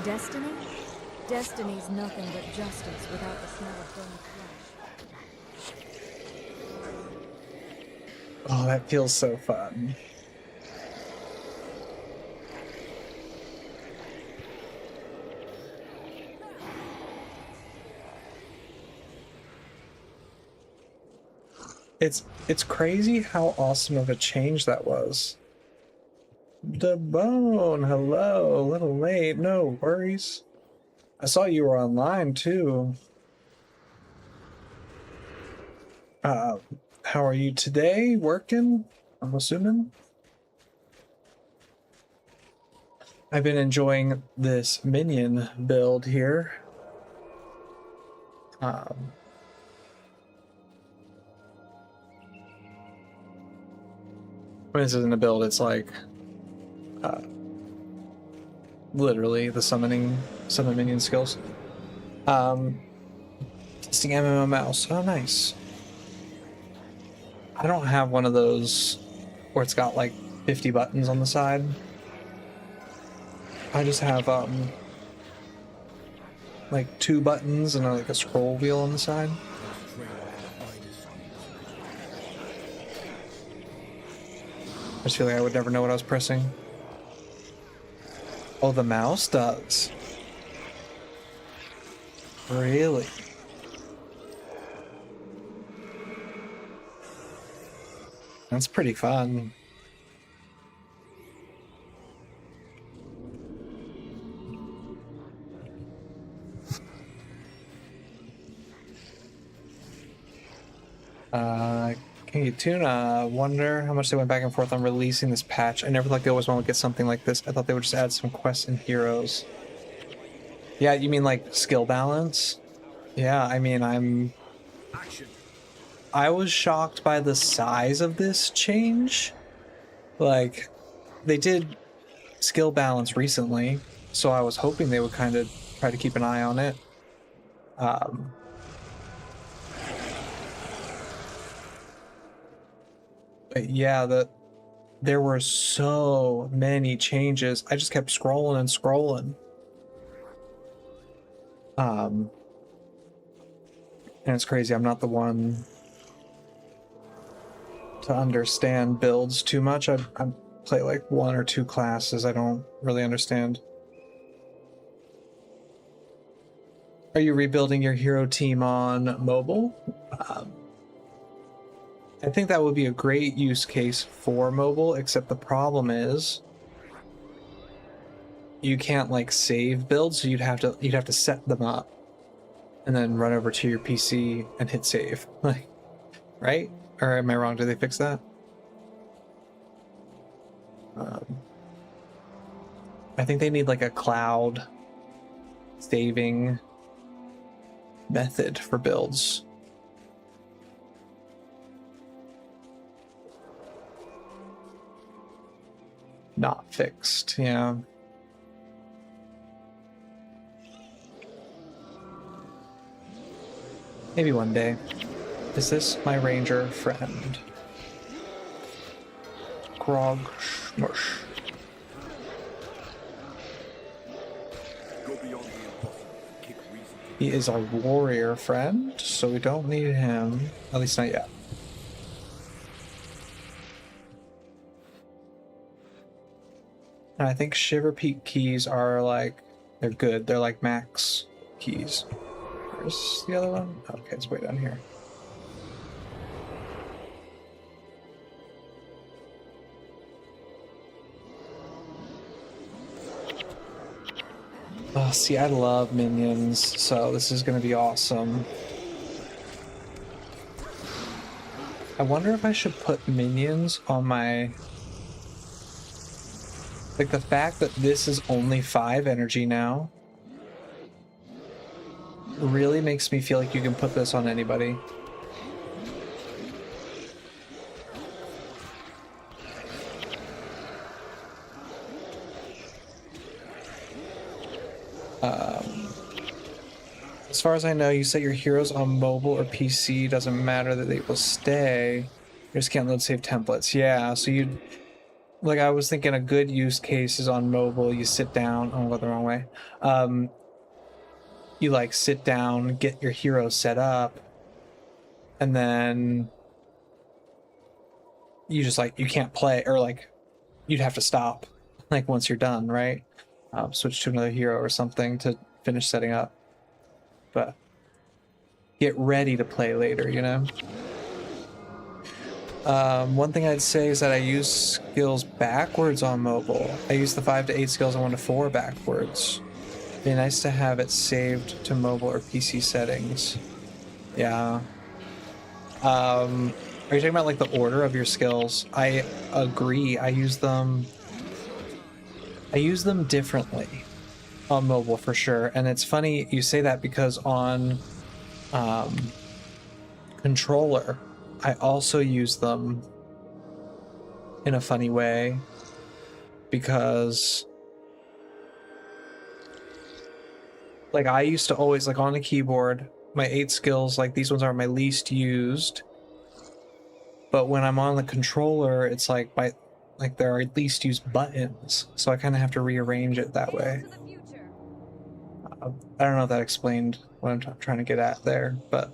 S2: Destiny? Destiny's nothing but justice without the smell of burnt flesh.
S1: Oh, that feels so fun. It's crazy how awesome of a change that was. The bone, hello, a little late, no worries. I saw you were online too. How are you today? Working? I'm assuming. I've been enjoying this minion build here. When this isn't a build, it's like literally the summon minion skills. Testing MMO mouse. Oh, nice. I don't have one of those where it's got like 50 buttons on the side. I just have like 2 buttons and like a scroll wheel on the side. I just feel like I would never know what I was pressing. Oh, the mouse does. Really? That's pretty fun. Can you tune? Wonder how much they went back and forth on releasing this patch. I never thought Guild Wars 1 would get something like this. I thought they would just add some quests and heroes. Yeah, you mean like skill balance? Yeah, I mean, I was shocked by the size of this change. Like, they did skill balance recently, so I was hoping they would kind of try to keep an eye on it. But yeah, there were so many changes. I just kept scrolling and scrolling. And it's crazy. I'm not the one to understand builds too much. I play like 1 or 2 classes. I don't really understand. Are you rebuilding your hero team on mobile? I think that would be a great use case for mobile, except the problem is you can't like save builds, so you'd have to set them up and then run over to your PC and hit save. Like, right? Or am I wrong? Did they fix that? I think they need like a cloud saving method for builds. Not fixed, yeah. Maybe one day. Is this my ranger friend? Grog Smush.
S3: Go beyond the impossible. Kick reason.
S1: He is our warrior friend, so we don't need him. At least not yet. And I think Shiver Peak keys are like, they're good. They're like max keys. Where's the other one? Okay, it's way down here. Oh, see, I love minions, so this is going to be awesome. I wonder if I should put minions on my... Like, the fact that this is only 5 energy now really makes me feel like you can put this on anybody. As far as I know, you set your heroes on mobile or PC. Doesn't matter that they will stay. You just can't load save templates. Yeah, so you like I was thinking a good use case is on mobile. You sit down. Oh, I went the wrong way. You like sit down, get your hero set up, and then you just like you can't play, or like you'd have to stop like once you're done, right? Switch to another hero or something to finish setting up, but get ready to play later, you know. One thing I'd say is that I use skills backwards on mobile. I use the 5 to 8 skills on 1 to 4 backwards. Be nice to have it saved to mobile or PC settings. Yeah. Are you talking about like the order of your skills? I agree. I use them differently on mobile for sure. And it's funny you say that because on controller, I also use them in a funny way because like I used to always like on the keyboard, my 8 skills, like these ones are my least used. But when I'm on the controller, it's like there are least used buttons. So I kind of have to rearrange it that way. I don't know if that explained what I'm trying to get at there, but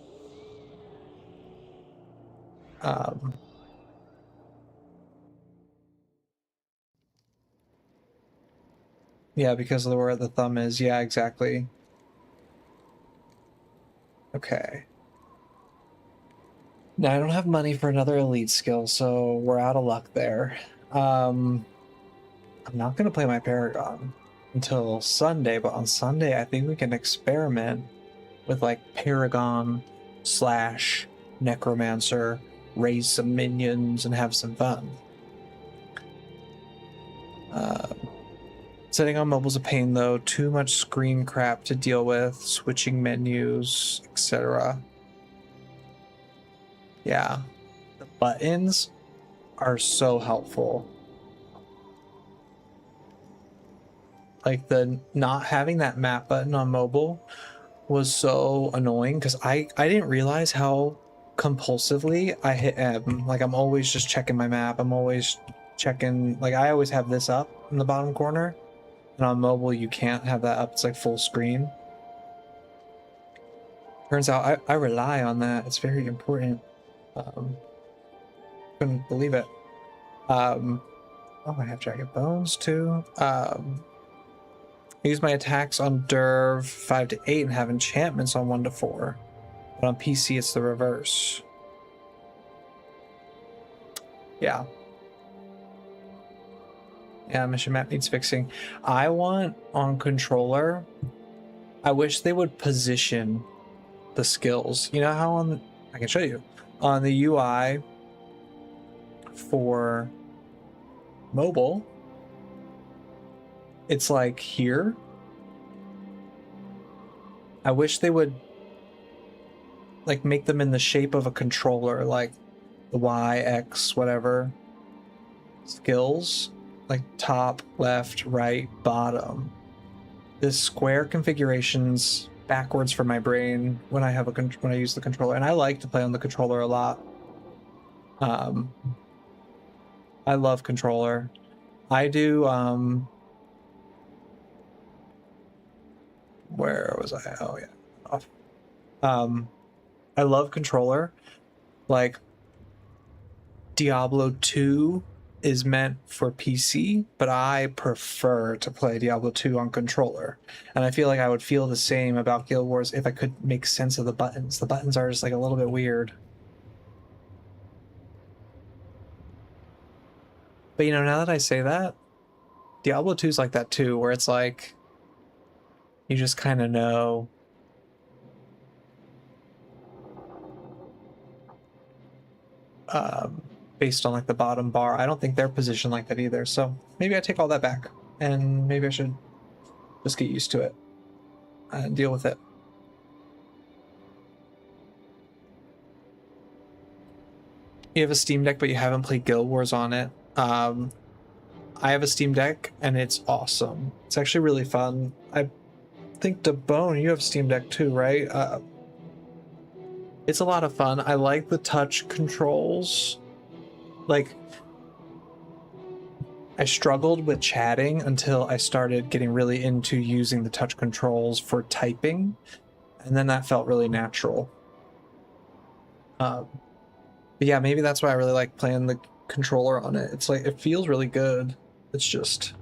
S1: yeah, because of where the thumb is. Yeah, exactly. Okay. Now I don't have money for another elite skill, so we're out of luck there. I'm not gonna play my Paragon until Sunday, but on Sunday I think we can experiment with like Paragon / Necromancer, raise some minions and have some fun. Setting on mobile's a pain though, too much screen crap to deal with, switching menus, etc. Yeah, the buttons are so helpful. Like the not having that map button on mobile was so annoying because I didn't realize how compulsively I hit M. Like I'm always just checking my map. I'm always checking, like I always have this up in the bottom corner. And on mobile, you can't have that up. It's like full screen. Turns out I rely on that. It's very important. Couldn't believe it. Oh, I have Jagged Bones too. I use my attacks on Derv 5 to 8 and have enchantments on 1 to 4. But on PC, it's the reverse. Yeah. Yeah, mission map needs fixing. I want on controller, I wish they would position the skills. You know how on, I can show you, on the UI for mobile, it's like here. I wish they would like make them in the shape of a controller, like the Y, X, whatever skills. Like top, left, right, bottom. This square configuration's backwards for my brain when I have when I use the controller, and I like to play on the controller a lot. I love controller. I do. Where was I? Oh yeah, off. I love controller. Like Diablo 2 is meant for PC, but I prefer to play Diablo 2 on controller. And I feel like I would feel the same about Guild Wars if I could make sense of the buttons. The buttons are just like a little bit weird. But you know, now that I say that, Diablo 2 is like that too, where it's like, you just kind of know. Based on like the bottom bar. I don't think they're positioned like that either. So maybe I take all that back and maybe I should just get used to it and deal with it. You have a Steam Deck, but you haven't played Guild Wars on it. I have a Steam Deck and it's awesome. It's actually really fun. think DeBone, you have Steam Deck too, right? It's a lot of fun. I like the touch controls. Like, I struggled with chatting until I started getting really into using the touch controls for typing, and then that felt really natural. But yeah, maybe that's why I really like playing the controller on it. It's like, it feels really good. It's just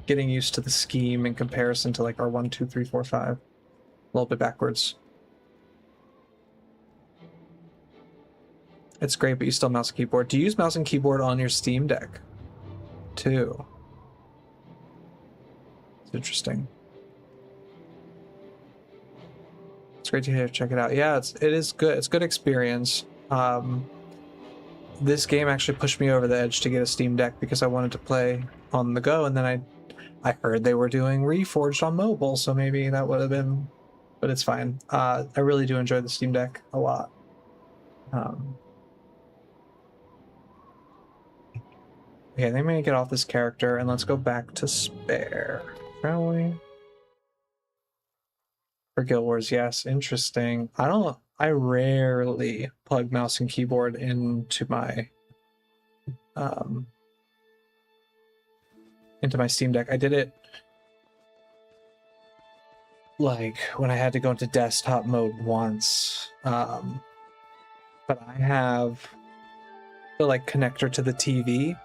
S1: getting used to the scheme in comparison to like our 1, 2, 3, 4, 5. A little bit backwards. It's great, but you still mouse and keyboard. Do you use mouse and keyboard on your Steam Deck too? It's interesting. It's great to hear. Check it out. Yeah, it is good. It's good experience. This game actually pushed me over the edge to get a Steam Deck because I wanted to play on the go, and then I heard they were doing Reforged on mobile, so maybe that would have been, but it's fine. I really do enjoy the Steam Deck a lot. Okay, let me get off this character and let's go back to Spare, shall we? For Guild Wars, yes, interesting. I rarely plug mouse and keyboard into my Steam Deck. I did it like when I had to go into desktop mode once. But I have the like connector to the TV,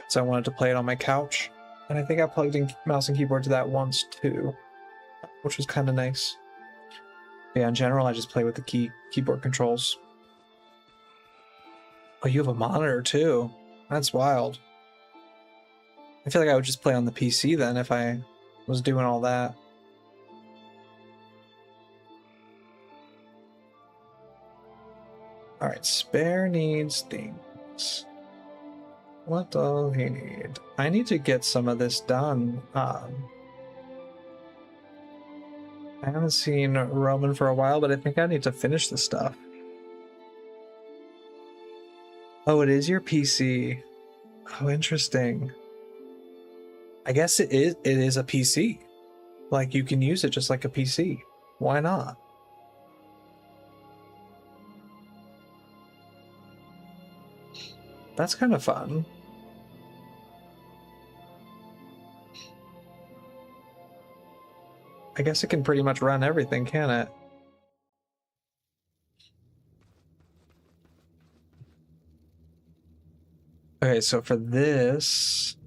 S1: so I wanted to play it on my couch. And I think I plugged in mouse and keyboard to that once too, which was kind of nice. Yeah, in general, I just play with the keyboard controls. Oh, you have a monitor too. That's wild. I feel like I would just play on the PC then if I was doing all that. Alright, Spare needs things. What does he need? I need to get some of this done. I haven't seen Roman for a while, but I think I need to finish this stuff. Oh, it is your PC. Oh, interesting. I guess it is a PC. Like, you can use it just like a PC. Why not? That's kind of fun. I guess it can pretty much run everything, can it? Okay, so for this...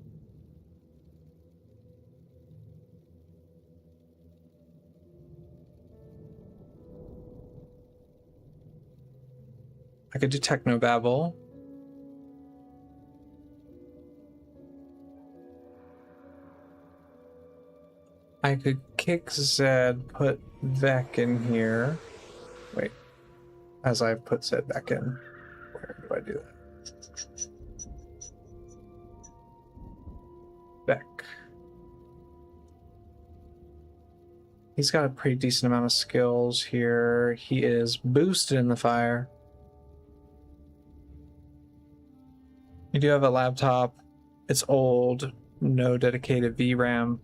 S1: I could do Technobabble. I could kick Zed, put Vec in here. Wait, as I put Zed back in. Where do I do that? Vec. He's got a pretty decent amount of skills here. He is boosted in the fire. You do have a laptop. It's old. No dedicated VRAM.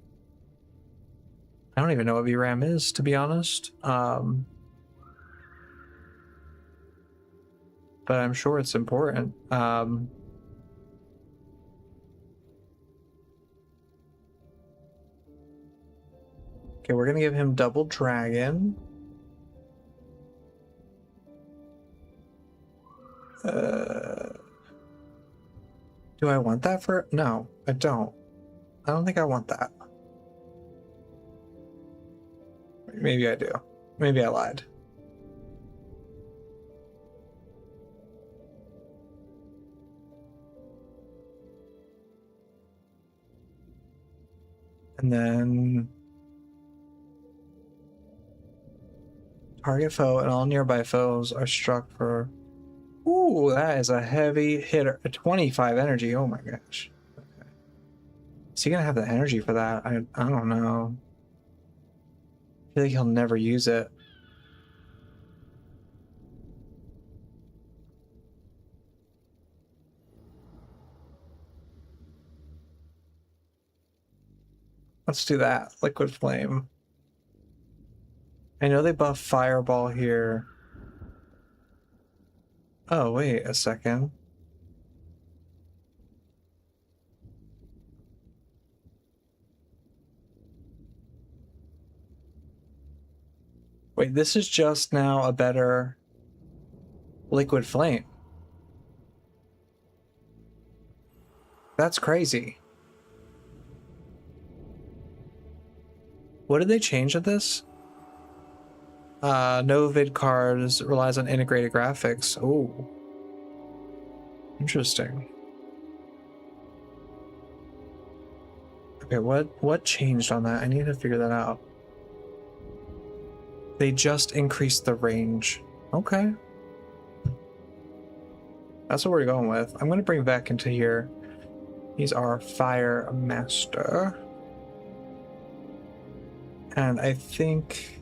S1: I don't even know what VRAM is, to be honest. But I'm sure it's important. Okay, we're gonna give him Double Dragon. Do I want that for... No, I don't. I don't think I want that. Maybe I do. Maybe I lied. And then... Target foe and all nearby foes are struck for... Ooh, that is a heavy hitter. 25 energy. Oh my gosh. Okay. Is he gonna have the energy for that? I don't know. I feel like he'll never use it. Let's do that. Liquid Flame. I know they buff Fireball here. Oh, wait a second. Wait, this is just now a better Liquid Flame. That's crazy. What did they change at this? No vid cards relies on integrated graphics. Oh, interesting. Okay, what changed on that? I need to figure that out. They just increased the range. Okay. That's what we're going with. I'm gonna bring Vec into here. He's our Fire Master. And I think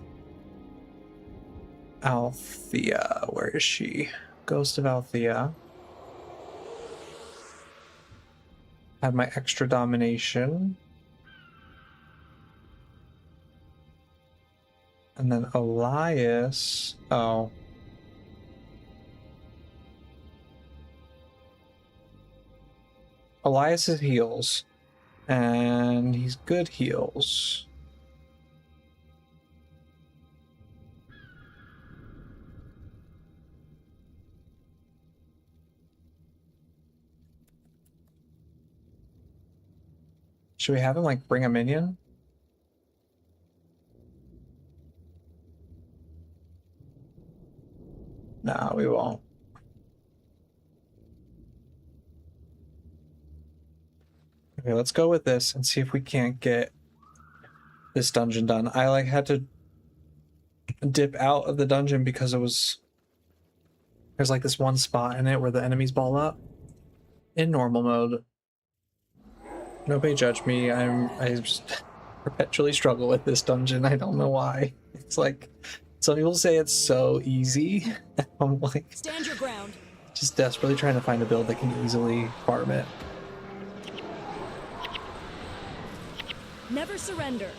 S1: Althea, where is she? Ghost of Althea. Have my extra domination. And then Elias. Oh. Elias is heals. And he's good heals. Should we have him like bring a minion? No, we won't. Okay, let's go with this and see if we can't get this dungeon done. I like had to dip out of the dungeon because there's like this one spot in it where the enemies ball up in normal mode. Nobody judge me. I just perpetually struggle with this dungeon. I don't know why. It's like some people say it's so easy. I'm like,
S2: Stand your ground.
S1: just desperately trying to find a build that can easily farm it.
S2: Never surrender.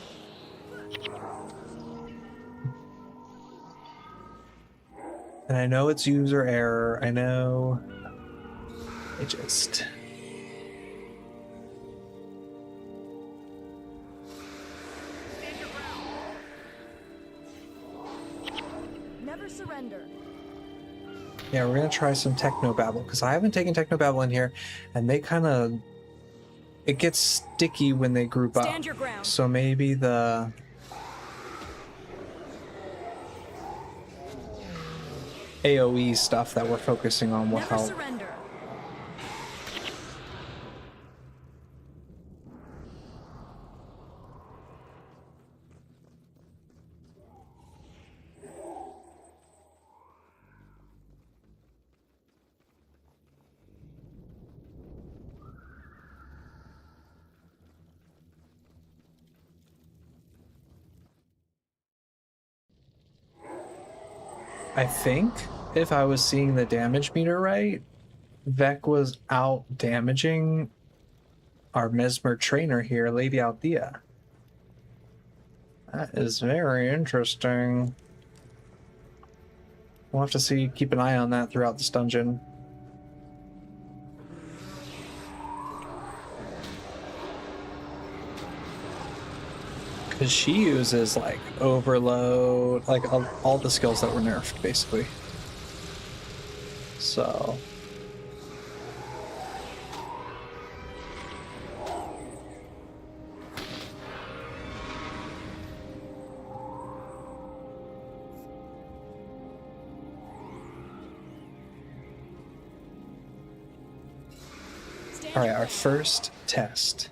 S1: And I know it's user error. I know. I just.
S2: Never surrender.
S1: Yeah, we're gonna try some Technobabble because I haven't taken Technobabble in here, and they kind of. It gets sticky when they group up.
S2: Stand your ground.
S1: So maybe the. AoE stuff that we're focusing on will
S2: Never
S1: help.
S2: surrender.
S1: I think if I was seeing the damage meter right, Vec was out damaging our Mesmer trainer here, Lady Althea. That is very interesting. We'll have to keep an eye on that throughout this dungeon. Because she uses like overload, like all the skills that were nerfed, basically. So. All right, our first test.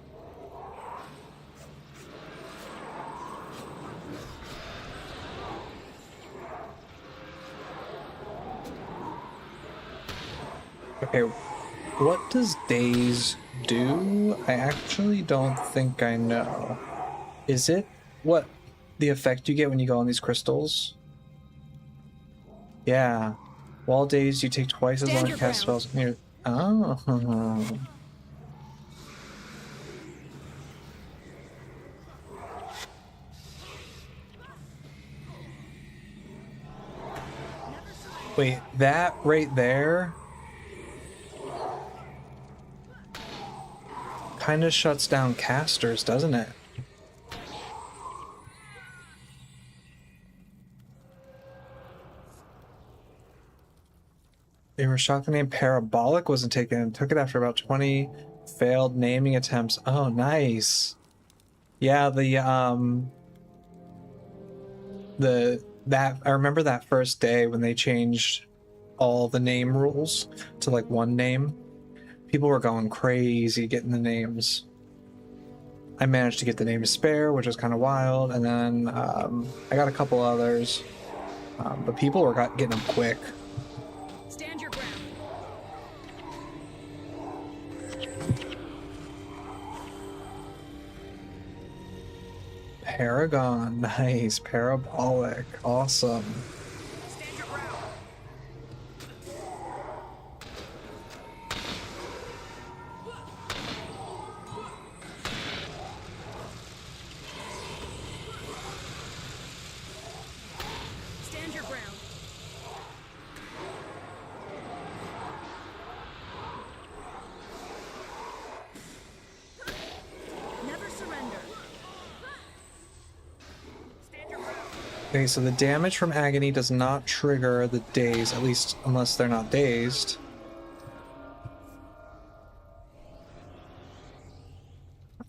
S1: Okay, what does daze do? I actually don't think I know. Is it what the effect you get when you go on these crystals? Yeah. While dazed, you take twice as long to cast spells near. Oh. Wait, that right there kind of shuts down casters, doesn't it? They were shocked the name Parabolic wasn't taken. Took it after about 20 failed naming attempts. Oh, nice. Yeah, that I remember that first day when they changed all the name rules to like one name. People were going crazy getting the names. I managed to get the name Spare, which was kind of wild, and then I got a couple others, but people were getting them quick.
S2: Stand your ground.
S1: Paragon, nice. Parabolic, awesome.
S2: Stand your ground. Stand your ground. Never surrender. Stand your ground.
S1: Okay, so the damage from Agony does not trigger the daze, at least unless they're not dazed.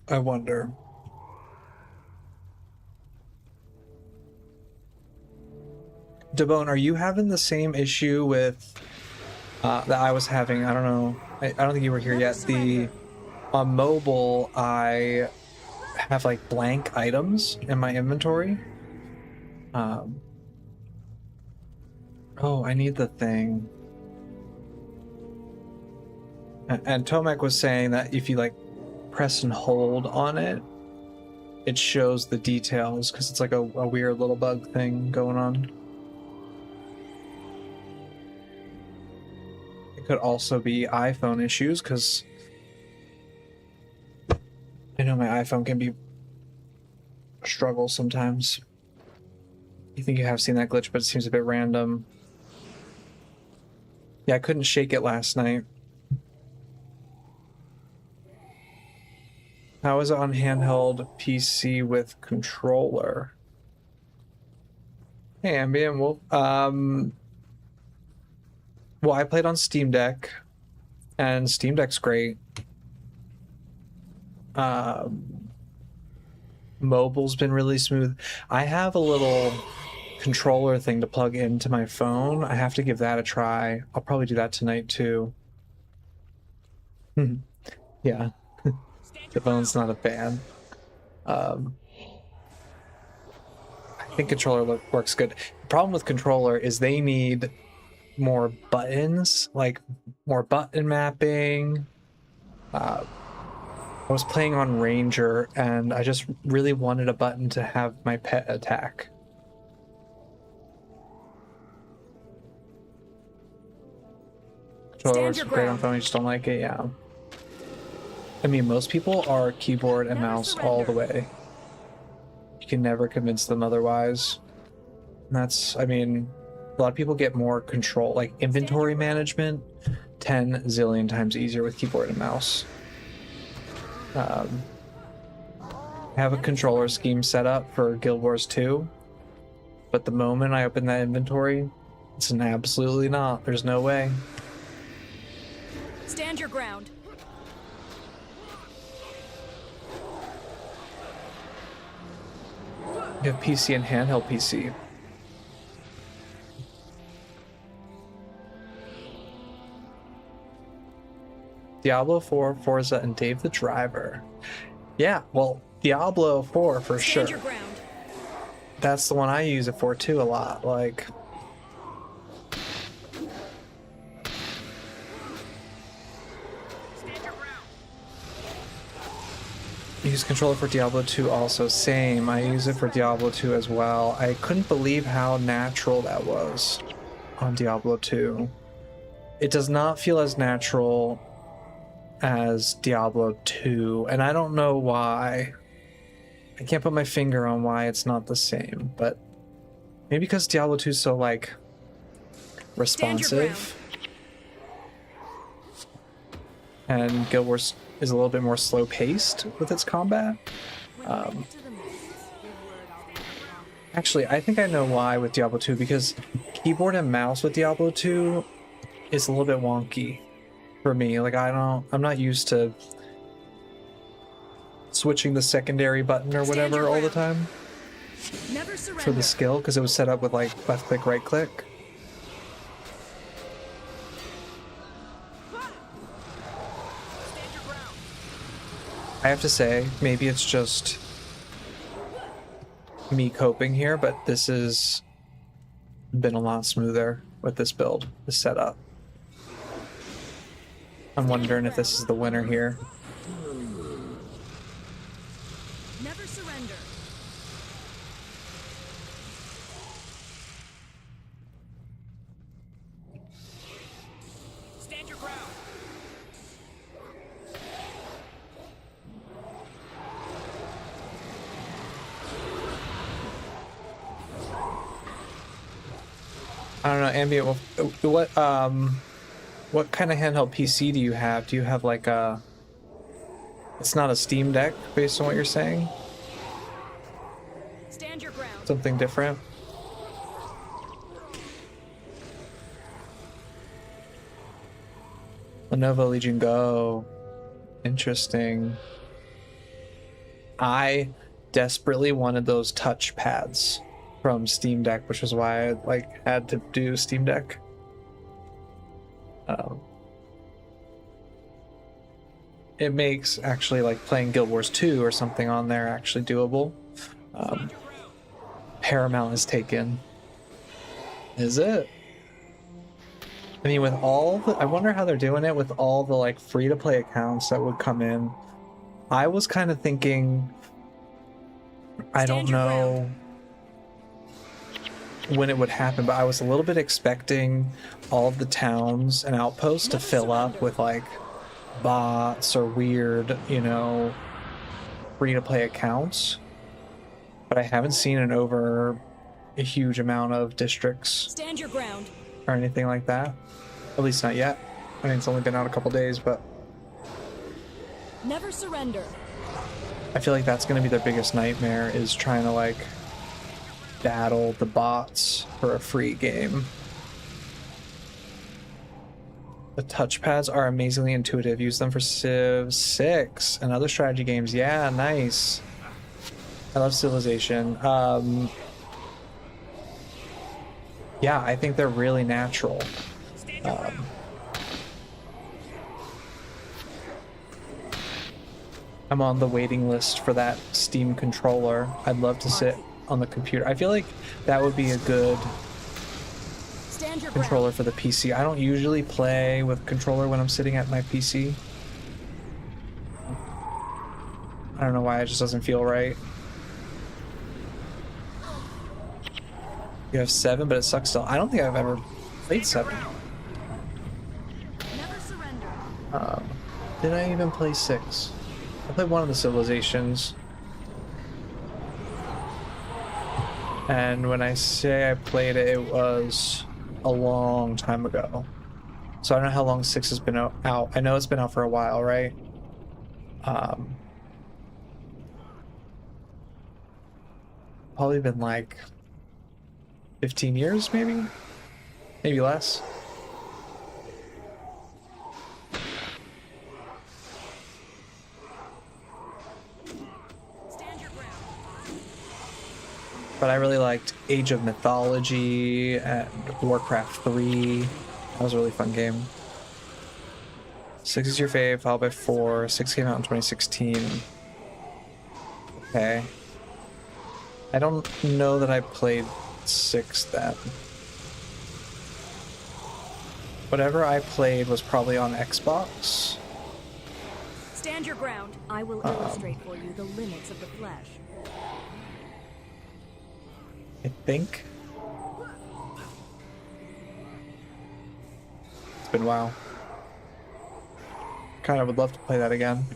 S1: I wonder. Debone, are you having the same issue with that I was having? I don't know. I don't think you were here yet. On mobile, I have like blank items in my inventory. Oh, I need the thing. And Tomek was saying that if you like press and hold on it, it shows the details because it's like a weird little bug thing going on. It could also be iPhone issues because I know my iPhone can be a struggle sometimes. You think you have seen that glitch, but it seems a bit random. Yeah, I couldn't shake it last night. How is it on handheld PC with controller? Hey, Ambient. Well, I played on Steam Deck, and Steam Deck's great. Mobile's been really smooth. I have a little controller thing to plug into my phone. I have to give that a try. I'll probably do that tonight too. Yeah. The phone's not a fan. I think controller works good. The problem with controller is they need more buttons, like more button mapping. I was playing on Ranger and I just really wanted a button to have my pet attack. Controller works great on phone, you just don't like it, yeah. I mean, most people are keyboard and mouse all the way. You can never convince them otherwise. And that's, I mean, a lot of people get more control, like inventory management, 10 zillion times easier with keyboard and mouse. I have a controller scheme set up for Guild Wars 2, but the moment I open that inventory, it's an absolutely not. There's no way.
S2: Stand your ground.
S1: You have PC and handheld PC. Diablo 4, Forza, and Dave the Driver. Yeah, well, Diablo 4 for sure.
S2: Stand your ground.
S1: That's the one I use it for too a lot. Like,
S2: Stand your ground.
S1: use controller for Diablo 2 also. Same. I use it for Diablo 2 as well. I couldn't believe how natural that was on Diablo 2. It does not feel as natural as Diablo 2, and I don't know why. I can't put my finger on why it's not the same, but maybe because Diablo 2 is so like responsive. And Guild Wars is a little bit more slow paced with its combat. Actually, I think I know why with Diablo 2, because keyboard and mouse with Diablo 2 is a little bit wonky for me. Like I'm not used to switching the secondary button or whatever all the time for the skill, because it was set up with like left click, right click. I have to say, maybe it's just me coping here, but this has been a lot smoother with this build, this setup. I'm wondering if this is the winner here.
S2: Never surrender.
S5: Stand your ground.
S1: I don't know, Ambient, what kind of handheld PC do you have? Do you have like a... It's not a Steam Deck, based on what you're saying?
S2: Stand your ground.
S1: Something different? Lenovo Legion Go. Interesting. I desperately wanted those touch pads from Steam Deck, which is why I like had to do Steam Deck. It makes actually like playing Guild Wars 2 or something on there actually doable. Paramount is taken. Is it? I mean, with all the, I wonder how they're doing it with all the like free-to-play accounts that would come in. I was kind of thinking, I don't know when it would happen, but I was a little bit expecting all of the towns and outposts to fill up with like bots or weird, you know, free-to-play accounts. But I haven't seen it over a huge amount of districts.
S2: Stand your ground.
S1: Or anything like that. At least not yet. I mean, it's only been out a couple days, but
S2: Never surrender.
S1: I feel like that's going to be their biggest nightmare, is trying to like battle the bots for a free game. The touchpads are amazingly intuitive. Use them for Civ 6 and other strategy games. Yeah, nice. I love Civilization. Yeah, I think they're really natural. I'm on the waiting list for that Steam controller. I'd love to sit on the computer. I feel like that would be a good
S2: Stand your
S1: controller for the PC. I don't usually play with controller when I'm sitting at my PC. I don't know why, it just doesn't feel right. You have 7, but it sucks still. I don't think I've ever played 7.
S2: Never surrender.
S1: Did I even play 6? I played one of the Civilizations. And when I say I played it, it was a long time ago. So I don't know how long 6 has been out. I know it's been out for a while, right? Probably been like 15 years, maybe? Maybe less.
S2: Stand your ground.
S1: But I really liked Age of Mythology and Warcraft 3. That was a really fun game. 6 is your fave, followed by 4. 6 came out in 2016. Okay. I don't know that I played 6 then. Whatever I played was probably on Xbox.
S2: Stand your ground. I will illustrate for you the limits of the flesh.
S1: I think. It's been a while. Kind of would love to play that again.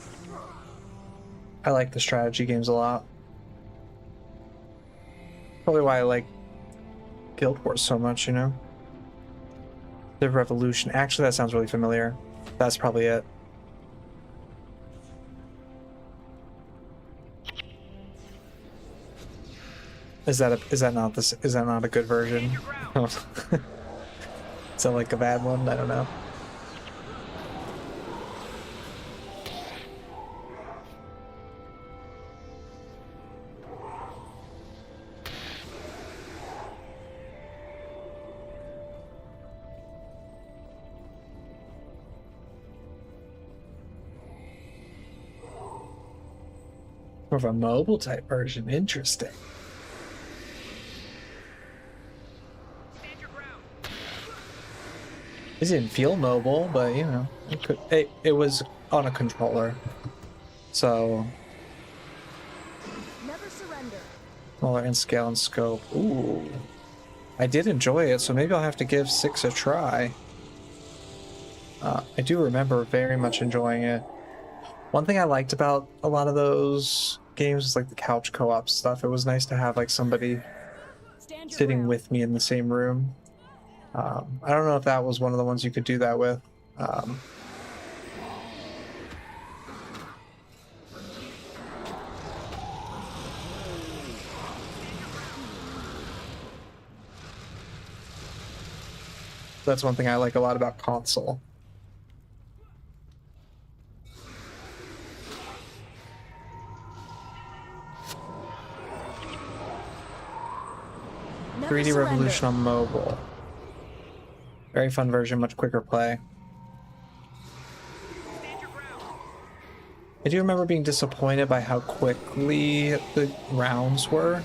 S1: I like the strategy games a lot. Probably why I like Guild Wars so much, you know? The Revolution. Actually, that sounds really familiar. That's probably it. Is that not a good version? Oh. Is that like a bad one? I don't know. More of a mobile type version. Interesting. It didn't feel mobile, but you know, it was on a controller. So
S2: Never surrender.
S1: smaller in scale and scope. Ooh. I did enjoy it, so maybe I'll have to give 6 a try. I do remember very much enjoying it. One thing I liked about a lot of those games was like the couch co-op stuff. It was nice to have like somebody
S2: Stand your
S1: sitting
S2: ground.
S1: with me in the same room. I don't know if that was one of the ones you could do that with. That's one thing I like a lot about console.
S2: Never
S1: 3D
S2: surrender.
S1: Revolution on mobile. Very fun version, much quicker play. I do remember being disappointed by how quickly the rounds were.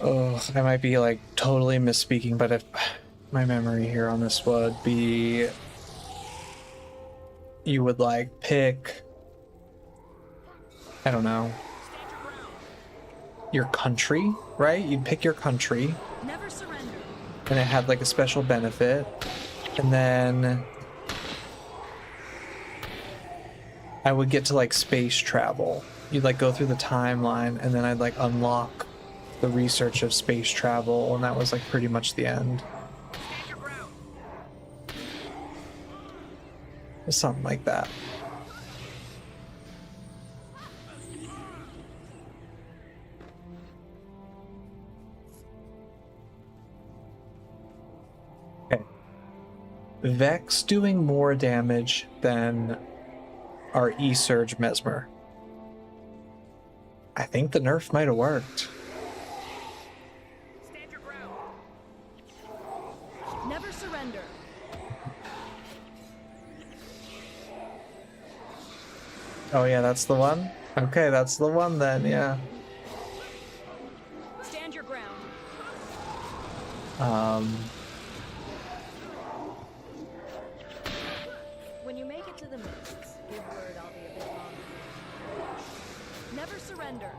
S1: Ugh, I might be like totally misspeaking, but if my memory here on this would be, you would like pick, I don't know, your country, right? You'd pick your country,
S2: Never surrender.
S1: and it had like a special benefit, and then I would get to like space travel. You'd like go through the timeline, and then I'd like unlock the research of space travel, and that was like pretty much the end. Something like that. Okay. Vex doing more damage than our E-Surge Mesmer. I think the nerf might have worked.
S2: Never surrender.
S1: Oh yeah, that's the one? Okay, that's the one then, yeah.
S2: Stand your ground. When you make it to the mists, give word I'll be a bit longer. Never surrender.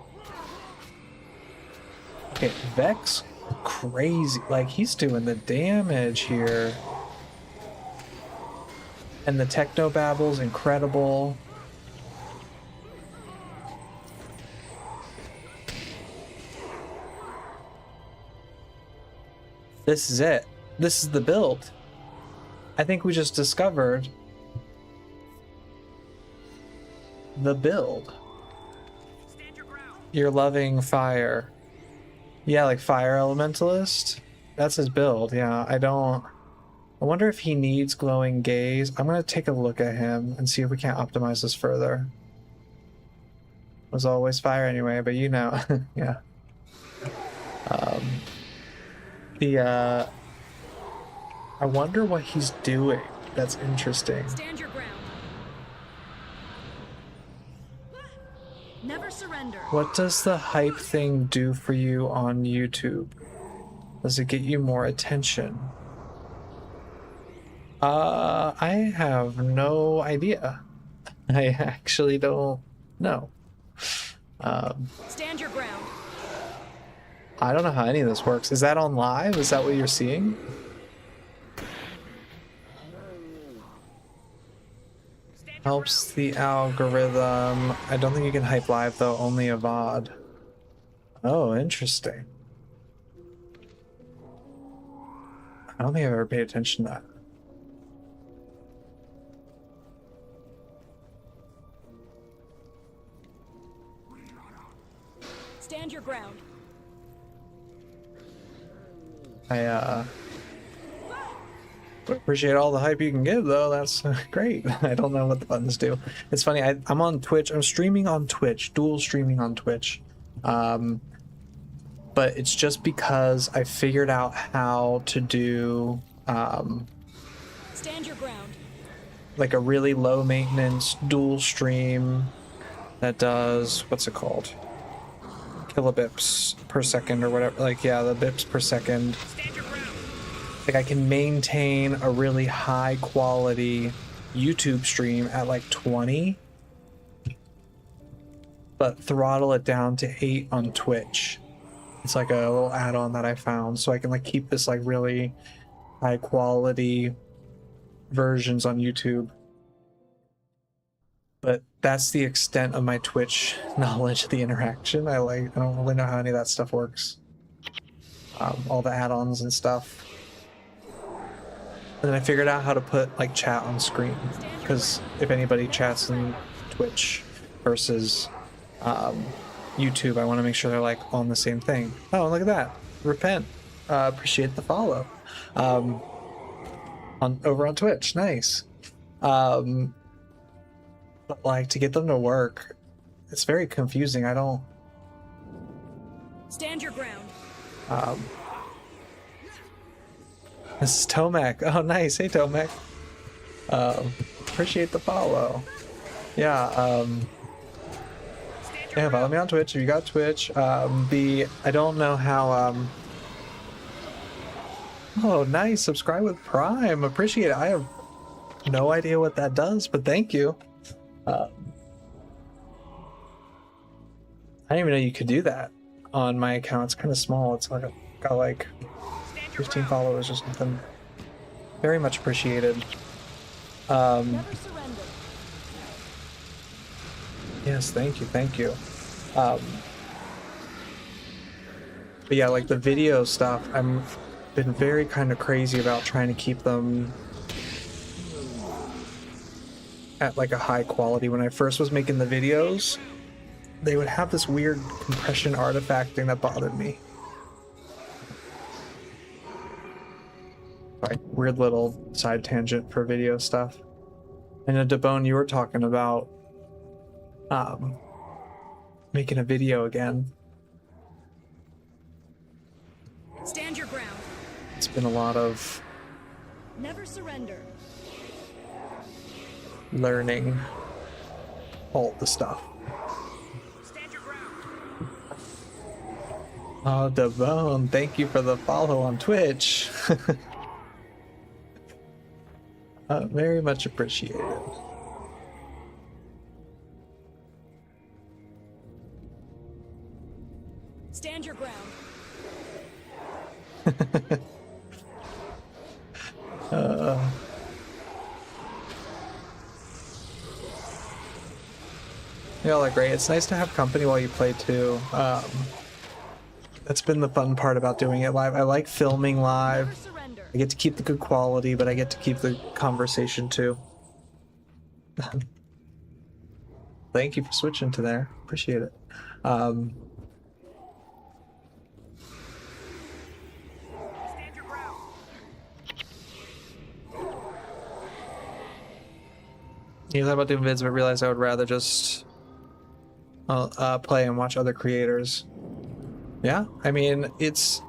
S1: Okay, Vex, crazy. Like, he's doing the damage here. And the Technobabble's incredible. This is it. This is the build. I think we just discovered the build. You're loving fire. Yeah, like Fire Elementalist. That's his build, yeah. I wonder if he needs Glowing Gaze. I'm gonna take a look at him and see if we can't optimize this further. Was always fire anyway, but you know, yeah. I wonder what he's doing. That's interesting.
S2: Stand your ground. Never surrender.
S1: What does the hype thing do for you on YouTube? Does it get you more attention? I have no idea. I actually don't know.
S2: Stand your ground.
S1: I don't know how any of this works. Is that on live? Is that what you're seeing? Helps the algorithm. I don't think you can hype live though, only a VOD. Oh, interesting. I don't think I've ever paid attention to that.
S2: Stand your ground.
S1: I appreciate all the hype you can give, though. That's great. I don't know what the buttons do. It's funny. I'm on Twitch. I'm streaming on Twitch. Dual streaming on Twitch. But it's just because I figured out how to do
S2: Stand your ground.
S1: like a really low maintenance dual stream that does, what's it called? Kilobits per second or whatever. Like, yeah, the bips per second. Like, I can maintain a really high quality YouTube stream at like 20, but throttle it down to 8 on Twitch. It's like a little add-on that I found, so I can like keep this like really high quality versions on YouTube. But that's the extent of my Twitch knowledge of the interaction. I don't really know how any of that stuff works. All the add-ons and stuff. And then I figured out how to put like chat on screen, because if anybody chats in Twitch versus YouTube, I want to make sure they're like on the same thing. Oh, look at that. Repent. Appreciate the follow. Over on Twitch. Nice. But like, to get them to work, it's very confusing. I don't...
S2: Stand your ground.
S1: This is Tomac. Oh, nice. Hey, Tomac. Appreciate the follow. Yeah, yeah, follow me on Twitch if you got Twitch. I don't know how, Oh, nice. Subscribe with Prime. Appreciate it. I have no idea what that does, but thank you. I didn't even know you could do that on my account. It's kind of small. It's like got like 15 followers or something. Very much appreciated.
S2: Never surrender.
S1: Yes, thank you, thank you. But yeah, like the video stuff, I'm been very kind of crazy about trying to keep them at like a high quality. When I first was making the videos, they would have this weird compression artifact thing that bothered me. Like, weird little side tangent for video stuff. And Debone, you were talking about making a video again.
S2: Stand your ground.
S1: It's been a lot of
S2: Never surrender.
S1: learning all the stuff.
S2: Stand your ground.
S1: Oh, Debone, thank you for the follow on Twitch. Very much appreciated.
S2: Stand your ground. Y'all are great. It's nice to have company while you play too. That's been the fun part about doing it live. I like filming live. Never surrender.
S1: I get to keep the good quality, but I get to keep the conversation too. Thank you for switching to there. Appreciate it.
S2: Stand your ground.
S1: You thought about doing vids, but realized I would rather just play and watch other creators. Yeah, I mean, it's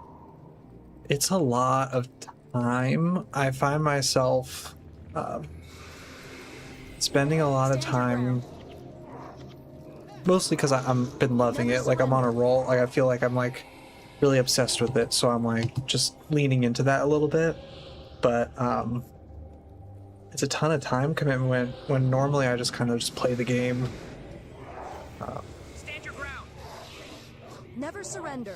S1: a lot of time. I find myself spending a lot of time, mostly because I've been loving it. Like, I'm on a roll. Like, I feel like I'm like really obsessed with it, so I'm like just leaning into that a little bit. But it's a ton of time commitment when normally I just kind of just play the game.
S2: Stand your ground. Never surrender.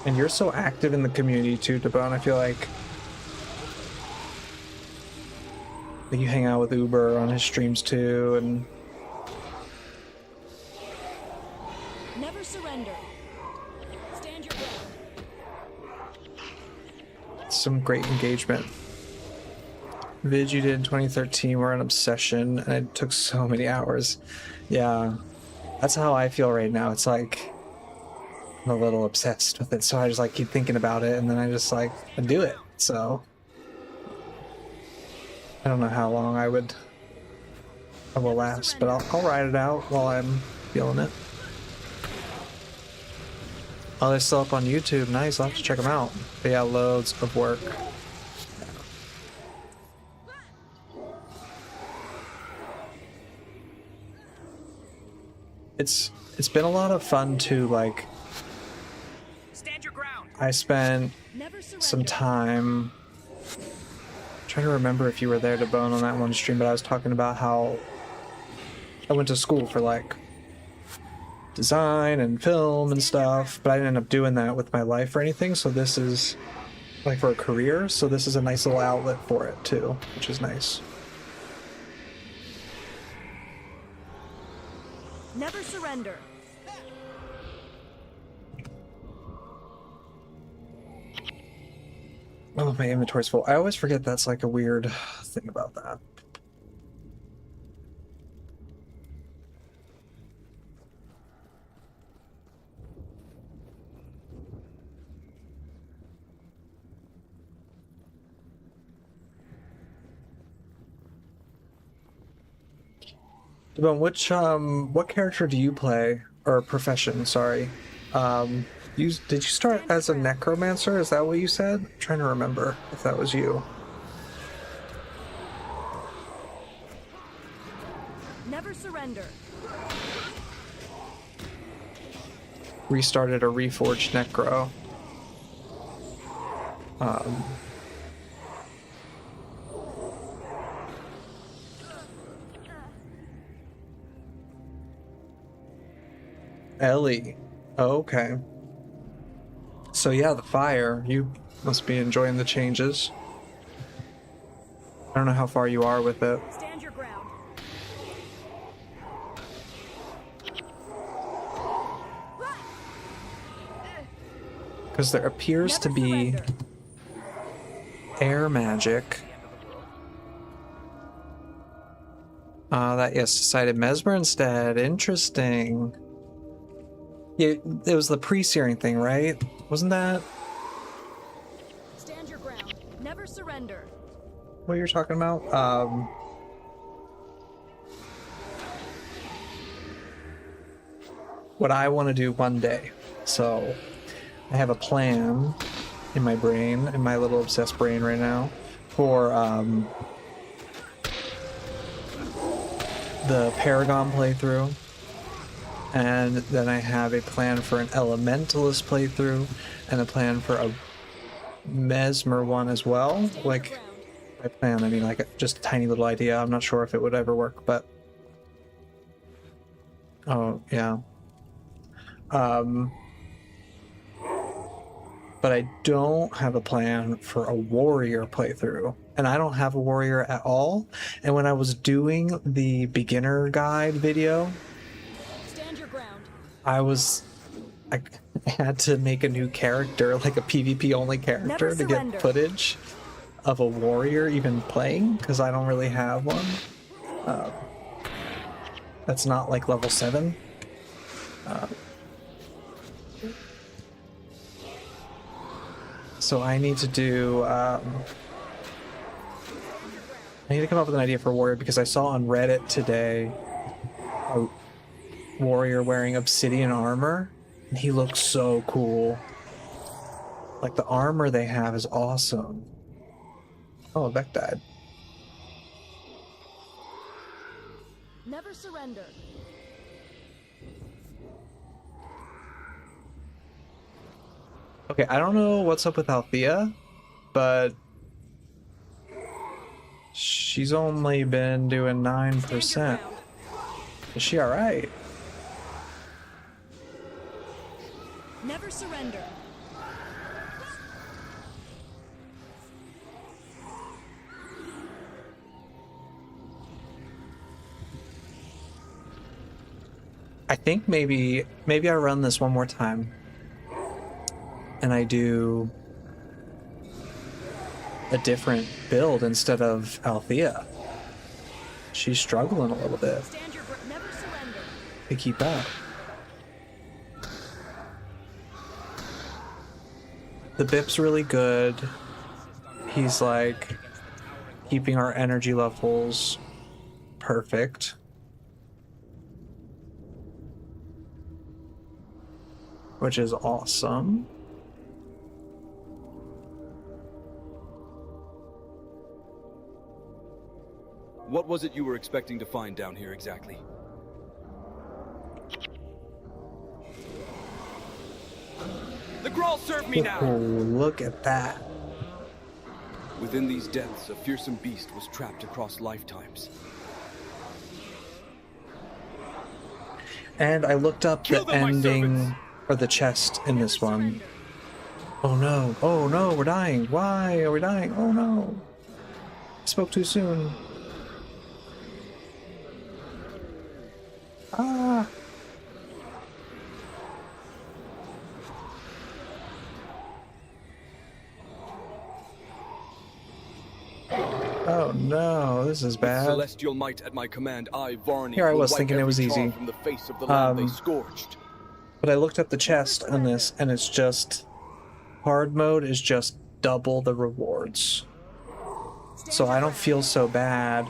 S1: And you're so active in the community too, Debone. I feel like you hang out with Uber on his streams too, and
S2: Never surrender. Stand your ground. some great engagement. Vid you did in 2013 were an obsession, and it took so many hours. Yeah, that's how I feel right now. It's like I'm a little obsessed with it, so I just like keep thinking about it, and then I just like do it. So I don't know how long I will last, but I'll ride it out while I'm feeling it. Oh, they're still up on YouTube. Nice, I'll have to check them out. But yeah, loads of work. It's been a lot of fun too. Like,
S5: Stand your ground.
S2: I spent some time trying to remember if you were there to bone on that one stream, but I was talking about how I went to school for like design and film and stuff, but I didn't end up doing that with my life or anything. So this is like for a career. So this is a nice little outlet for it too, which is nice.
S6: Never surrender.
S2: Oh, my inventory's full. I always forget that's like a weird thing about that. Devon, what character do you play, or profession? Sorry, did you start as a necromancer? Is that what you said? I'm trying to remember if that was you.
S6: Never surrender.
S2: Restarted a reforged necro. Ellie. Oh, okay. So yeah, the fire. You must be enjoying the changes. I don't know how far you are with it.
S6: Stand your ground.
S2: Because there appears to
S6: Never
S2: be
S6: surrender.
S2: air magic. That yes, decided Mesmer instead. Interesting. Yeah, it was the pre-searing thing, right? Wasn't that
S6: Stand your ground. Never surrender.
S2: what you're talking about? What I want to do one day. So I have a plan in my brain, in my little obsessed brain right now, for the Paragon playthrough. And then I have a plan for an Elementalist playthrough, and a plan for a Mesmer one as well. Like, by plan, I mean like just a tiny little idea. I'm not sure if it would ever work, but... Oh, yeah. But I don't have a plan for a warrior playthrough. And I don't have a warrior at all. And when I was doing the beginner guide video,
S6: Stand your ground.
S2: I had to make a new character, like a PvP only character,
S6: Never
S2: to
S6: surrender.
S2: get footage of a warrior even playing, because I don't really have one. That's not like level 7. So I need to do... I need to come up with an idea for warrior, because I saw on Reddit today a warrior wearing obsidian armor, and he looks so cool. Like, the armor they have is awesome. Oh, Vec died.
S6: Never surrender.
S2: Okay, I don't know what's up with Althea, but she's only been doing 9%.
S6: Stand your ground.
S2: Is she alright?
S6: Never surrender.
S2: I think maybe I run this one more time, and I do a different build instead of Althea. She's struggling a little bit
S6: Stand your ground. Never surrender.
S2: to keep up. The Bip's really good. He's like keeping our energy levels perfect. Which is awesome.
S3: What was it you were expecting to find down here exactly? The Grawl serve me now!
S2: Oh, look at that.
S3: Within these depths, a fearsome beast was trapped across lifetimes.
S2: And I looked up
S3: Kill
S2: the
S3: them, my
S2: ending
S3: servants!
S2: or the chest in this one.
S6: Surrender.
S2: Oh no. Oh no, we're dying. Why are we dying? Oh no. Spoke too soon. Ah. Oh no, this is
S3: With
S2: bad.
S3: celestial might at my command, I, Varney,
S2: Here I
S3: will
S2: was
S3: wipe
S2: thinking it
S3: every
S2: was
S3: charm
S2: easy.
S3: from the face of the land they
S2: Um,
S3: scourged.
S2: But I looked up the chest on this and it's just hard mode is just double the rewards. So I don't feel so bad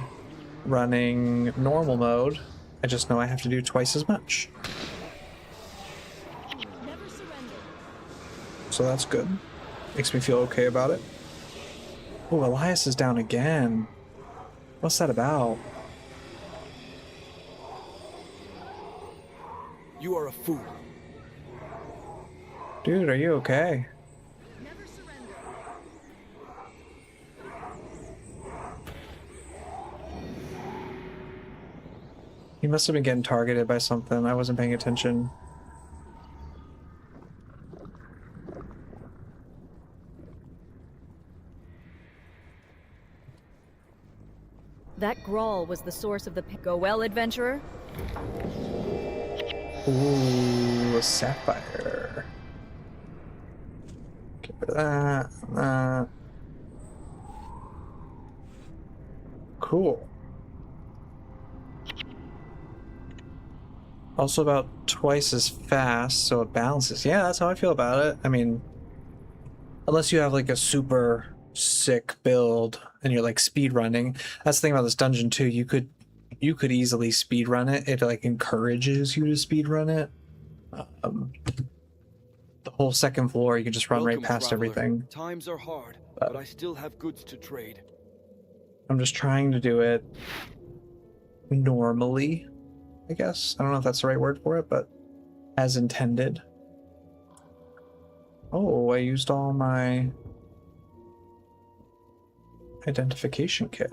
S2: running normal mode. I just know I have to do twice as much.
S6: Never surrender.
S2: So that's good. Makes me feel okay about it. Oh, Elias is down again. What's that about?
S3: You are a fool.
S2: Dude, are you okay?
S6: Never surrender.
S2: He must have been getting targeted by something. I wasn't paying attention.
S7: That Grawl was the source of the Go well, adventurer?
S2: Ooh, a sapphire. Get rid of that. Cool. Also about twice as fast, so it balances. Yeah, that's how I feel about it. I mean, unless you have like a super sick build and you're like speed running. That's the thing about this dungeon too. You could easily speed run it. It like encourages you to speed run it. The whole second floor, you can just run
S3: Welcome,
S2: right past
S3: traveler.
S2: everything.
S3: Times are hard, but I still have goods to trade.
S2: I'm just trying to do it normally, I guess. I don't know if that's the right word for it, but as intended. Oh, I used all my identification kit.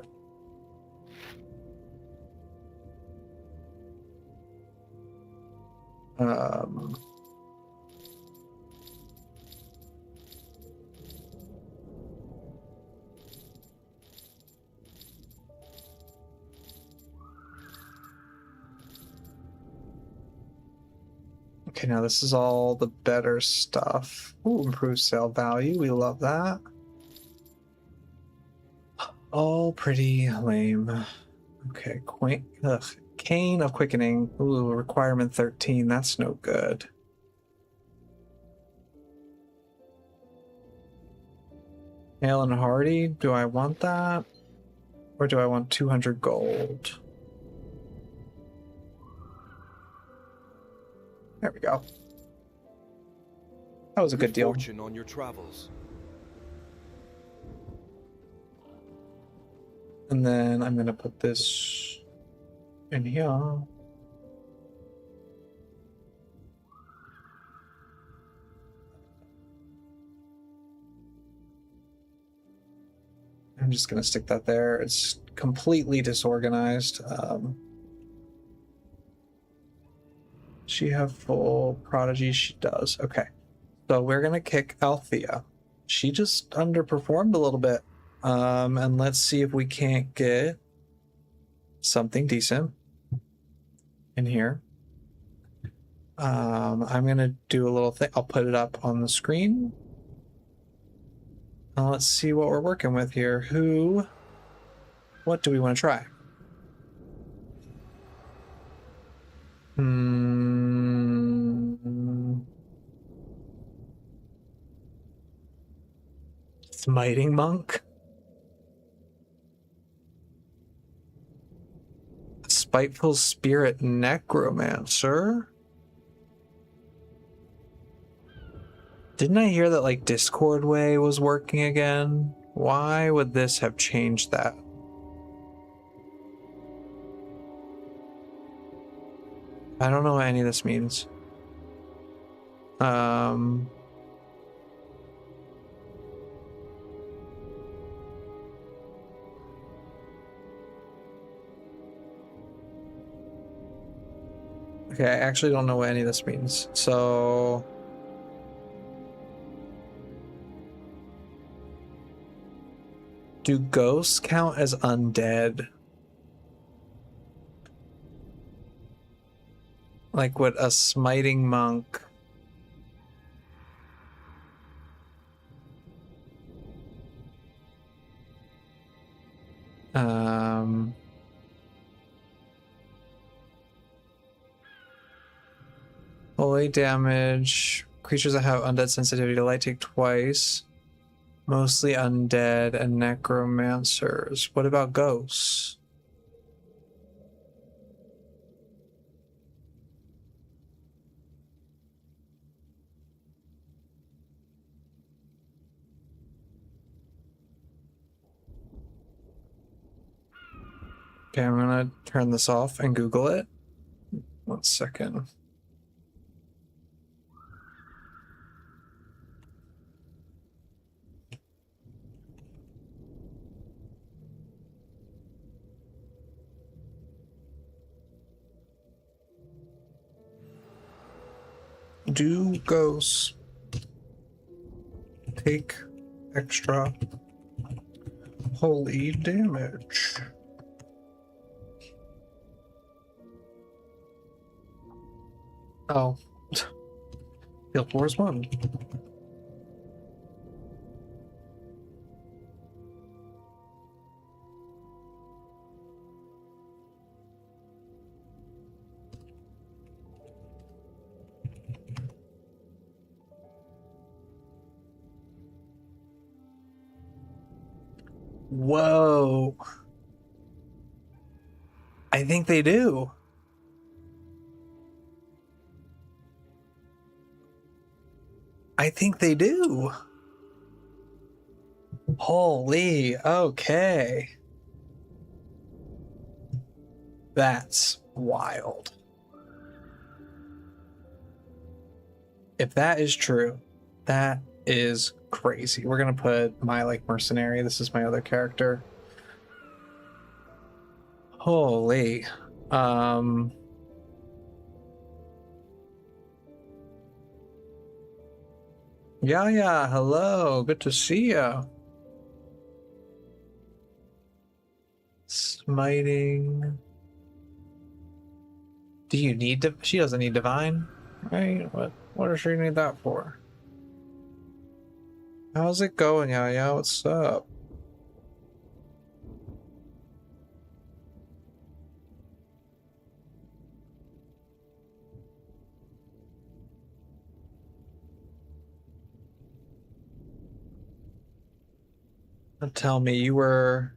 S2: Okay, now this is all the better stuff. Ooh, improved sale value. We love that. All pretty lame. Okay, Cane of Quickening. Ooh, requirement 13. That's no good. Hale and Hardy. Do I want that? Or do I want 200 gold? There we go. That was a good deal.
S3: Fortune on your travels.
S2: And then I'm going to put this in here. I'm just going to stick that there. It's completely disorganized. She have full prodigy? She does. Okay. So we're going to kick Althea. She just underperformed a little bit. And let's see if we can't get something decent in here. I'm going to do a little thing. I'll put it up on the screen. Now let's see what we're working with here. What do we want to try? Smiting Monk? Spiteful Spirit Necromancer? Didn't I hear that like Discord Way was working again? Why would this have changed that? I don't know what any of this means. Okay, I actually don't know what any of this means. So do ghosts count as undead? Like would a smiting monk holy damage, creatures that have undead sensitivity to light take twice, mostly undead and necromancers. What about ghosts? Okay, I'm gonna turn this off and Google it. 1 second. Do ghosts take extra holy damage? Oh. Guild Wars 1. Whoa. I think they do. I think they do. Holy, okay. That's wild. If that is true, that is crazy. We're gonna put my like mercenary. This is my other character. Holy. Yeah, hello. Good to see ya. Smiting. Do you need she doesn't need divine, right? What does she need that for? How's it going, Yaya? What's up? Tell me, you were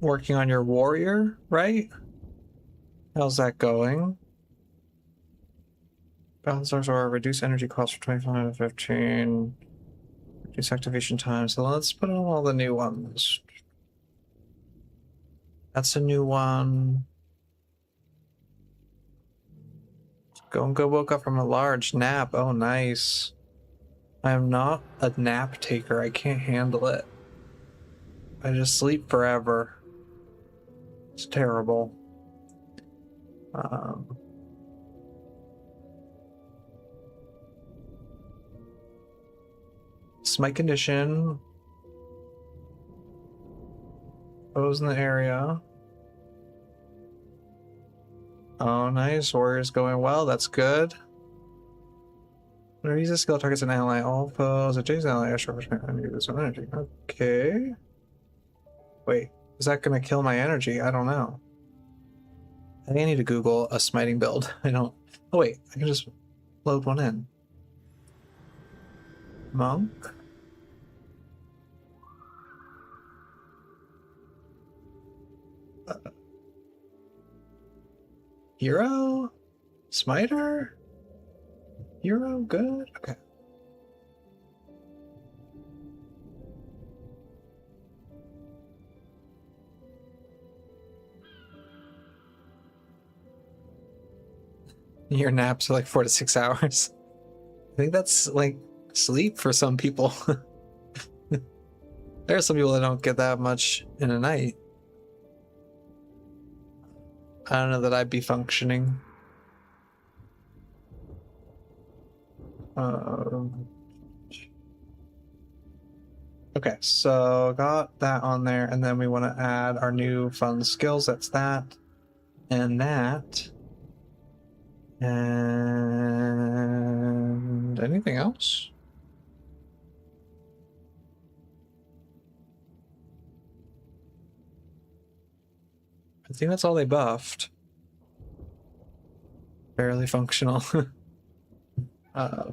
S2: working on your warrior, right? How's that going? Balancers or reduce energy cost for 25 to 15. Reduce activation time. So let's put on all the new ones. That's a new one. Gonga woke up from a large nap. Oh, nice. I am not a nap taker. I can't handle it. I just sleep forever. It's terrible. Smite condition. Foes in the area. Oh, nice. Warrior's going well. That's good. When use this skill targets an ally, all foes adjacent ally are short energy with some energy. Okay. Wait, is that gonna kill my energy? I don't know. I think I need to Google a smiting build. I don't. Oh wait, I can just load one in. Monk. Hero? Smiter? Hero? Good? Okay. Your naps are like 4 to 6 hours. I think that's like sleep for some people. There are some people that don't get that much in a night. I don't know that I'd be functioning. Okay, so got that on there, and then we want to add our new fun skills. That's that, and that, and anything else? I think that's all they buffed. Barely functional. I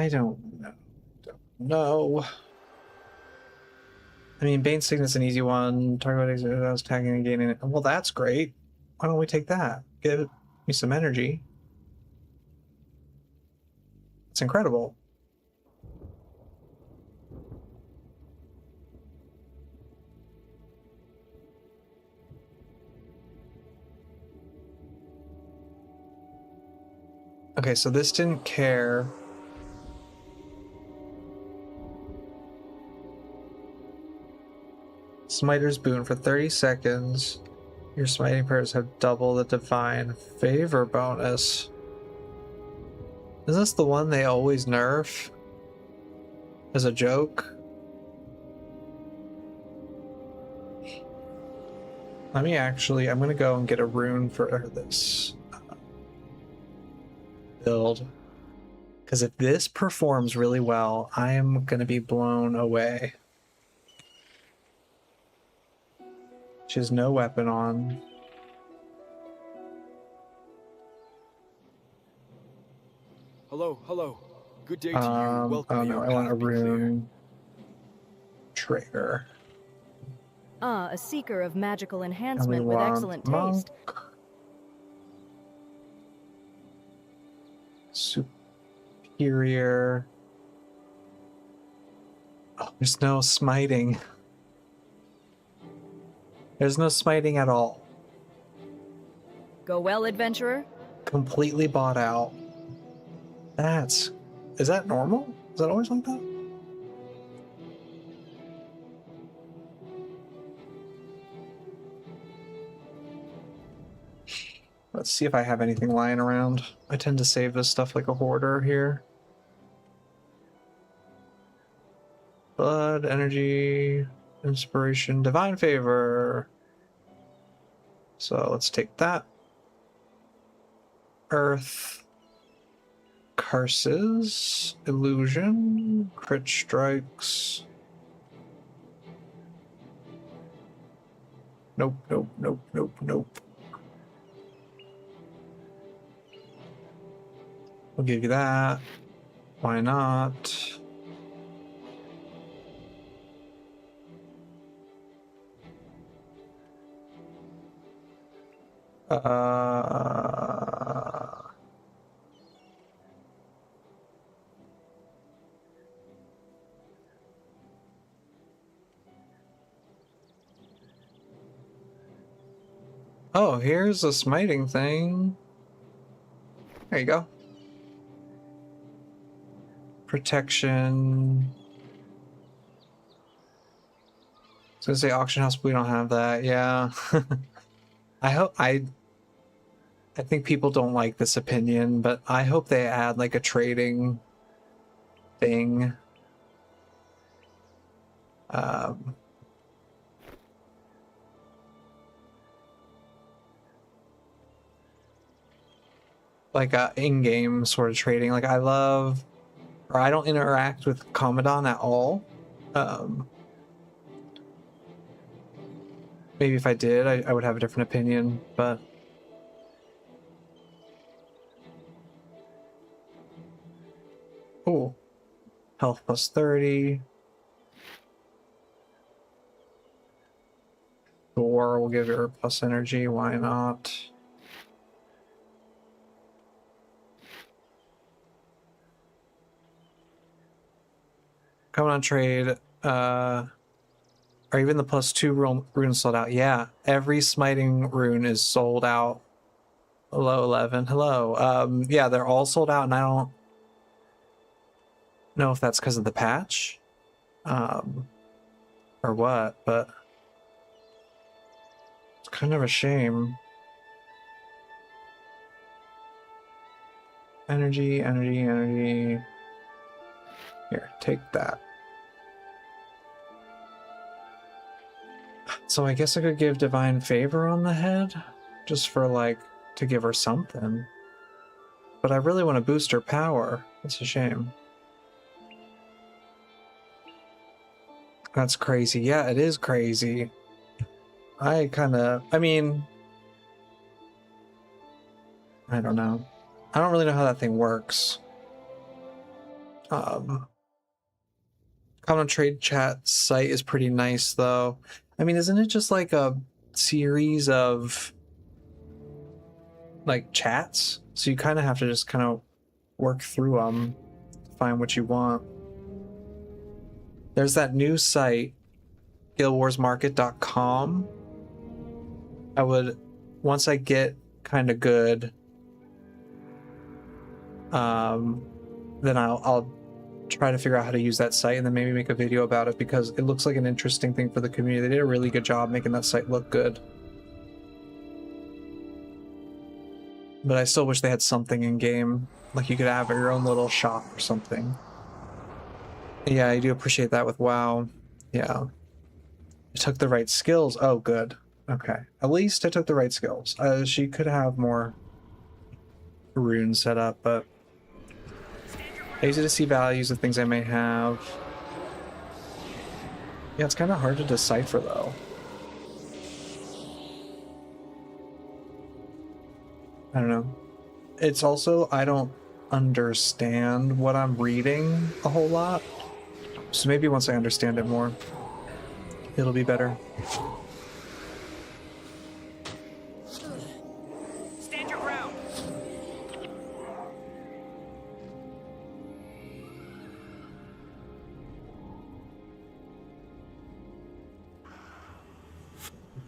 S2: don't know. I mean, Bane Sickness is an easy one. Target I was tagging and gaining it. Well, that's great. Why don't we take that? Give me some energy. It's incredible. Okay, so this didn't care. Smiter's Boon for 30 seconds. Your smiting prayers have double the divine favor bonus. Is this the one they always nerf? As a joke? Let me actually, I'm gonna go and get a rune for this build. Because if this performs really well, I am gonna be blown away. She has no weapon on.
S3: Hello, hello. Good day to you. Welcome
S2: Oh
S3: to
S2: no,
S3: your
S2: I want a
S3: path be clear.
S2: rune. Trigger.
S7: Ah, a seeker of magical
S2: And we
S7: enhancement with
S2: want
S7: excellent
S2: monk.
S7: taste.
S2: Superior. Oh, there's no smiting. There's no smiting at all.
S7: Go well, adventurer.
S2: Completely bought out. That's... Is that normal? Is that always like that? Let's see if I have anything lying around. I tend to save this stuff like a hoarder here. Blood, energy, inspiration, divine favor. So let's take that. Earth. Curses. Illusion. Crit strikes. Nope, nope, nope, nope, nope. We'll give you that. Why not? Oh, here's a smiting thing. There you go. Protection. I was gonna say auction house, but we don't have that. Yeah. I think people don't like this opinion, but I hope they add like a trading thing. like in-game sort of trading. Like I love, or I don't interact with Commandant at all. Maybe if I did, I would have a different opinion, but oh, health plus 30. Or we'll give her plus energy, why not? Coming on trade, or even the plus 2 rune sold out. Yeah, every smiting rune is sold out. Hello, 11. Hello. Yeah, they're all sold out, and I don't know if that's because of the patch, or what, but it's kind of a shame. Energy, energy, energy. Here, take that. So I guess I could give Divine Favor on the head, just for like, to give her something. But I really want to boost her power. That's a shame. That's crazy. Yeah, it is crazy. I mean, I don't know. I don't really know how that thing works. Common Trade Chat site is pretty nice, though. I mean, isn't it just like a series of like chats? So you kind of have to just kind of work through them to find what you want. There's that new site, guildwarsmarket.com. I would, once I get kind of good, then I'll try to figure out how to use that site and then maybe make a video about it, because it looks like an interesting thing for the community. They did a really good job making that site look good. But I still wish they had something in game, like you could have your own little shop or something. Yeah, I do appreciate that with WoW. Yeah. I took the right skills. Oh, good. Okay. At least I took the right skills. She could have more runes set up, but I use it to see values of things I may have. Yeah, it's kind of hard to decipher, though. I don't know. It's also, I don't understand what I'm reading a whole lot. So maybe once I understand it more, it'll be better.
S5: Stand your ground.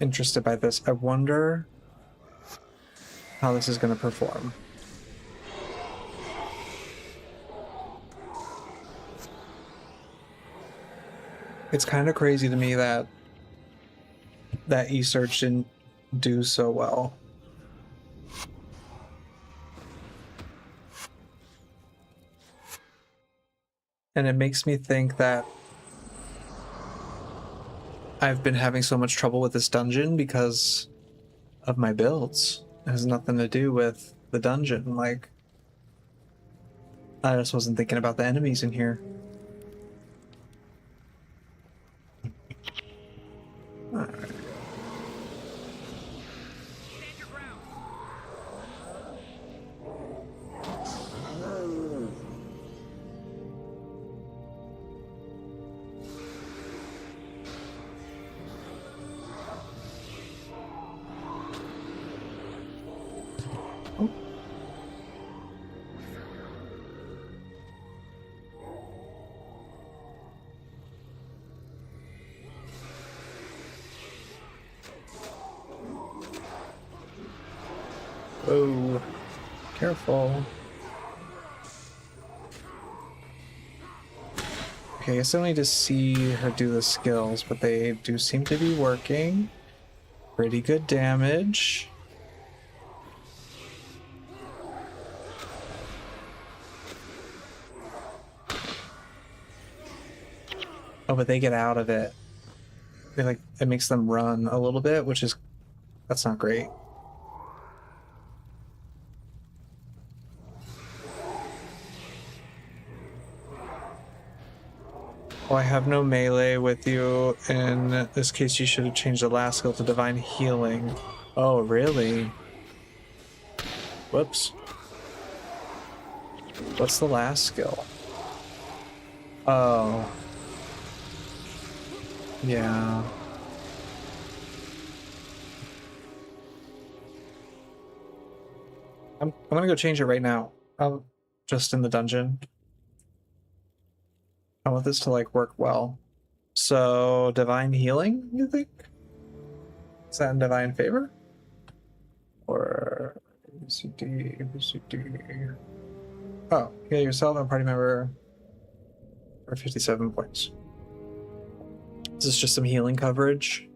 S2: Interested by this. I wonder how this is going to perform. It's kind of crazy to me that E-Search didn't do so well. And it makes me think that I've been having so much trouble with this dungeon because of my builds. It has nothing to do with the dungeon. Like, I just wasn't thinking about the enemies in here. Alright.
S5: Stand your ground.
S2: Whoa. Careful. Okay, I guess I don't need to see her do the skills, but they do seem to be working. Pretty good damage. Oh, but they get out of it. They like, it makes them run a little bit, which is, that's not great. Oh, I have no melee with you. In this case, you should have changed the last skill to Divine Healing. Oh, really? Whoops. What's the last skill? Oh. Yeah. I'm gonna go change it right now. Just in the dungeon. I want this to like work well. So Divine Healing, you think? Is that in Divine Favor? Or ABCD, ABCD. Oh, heal yourself and party member for 57 points. Is this just some healing coverage?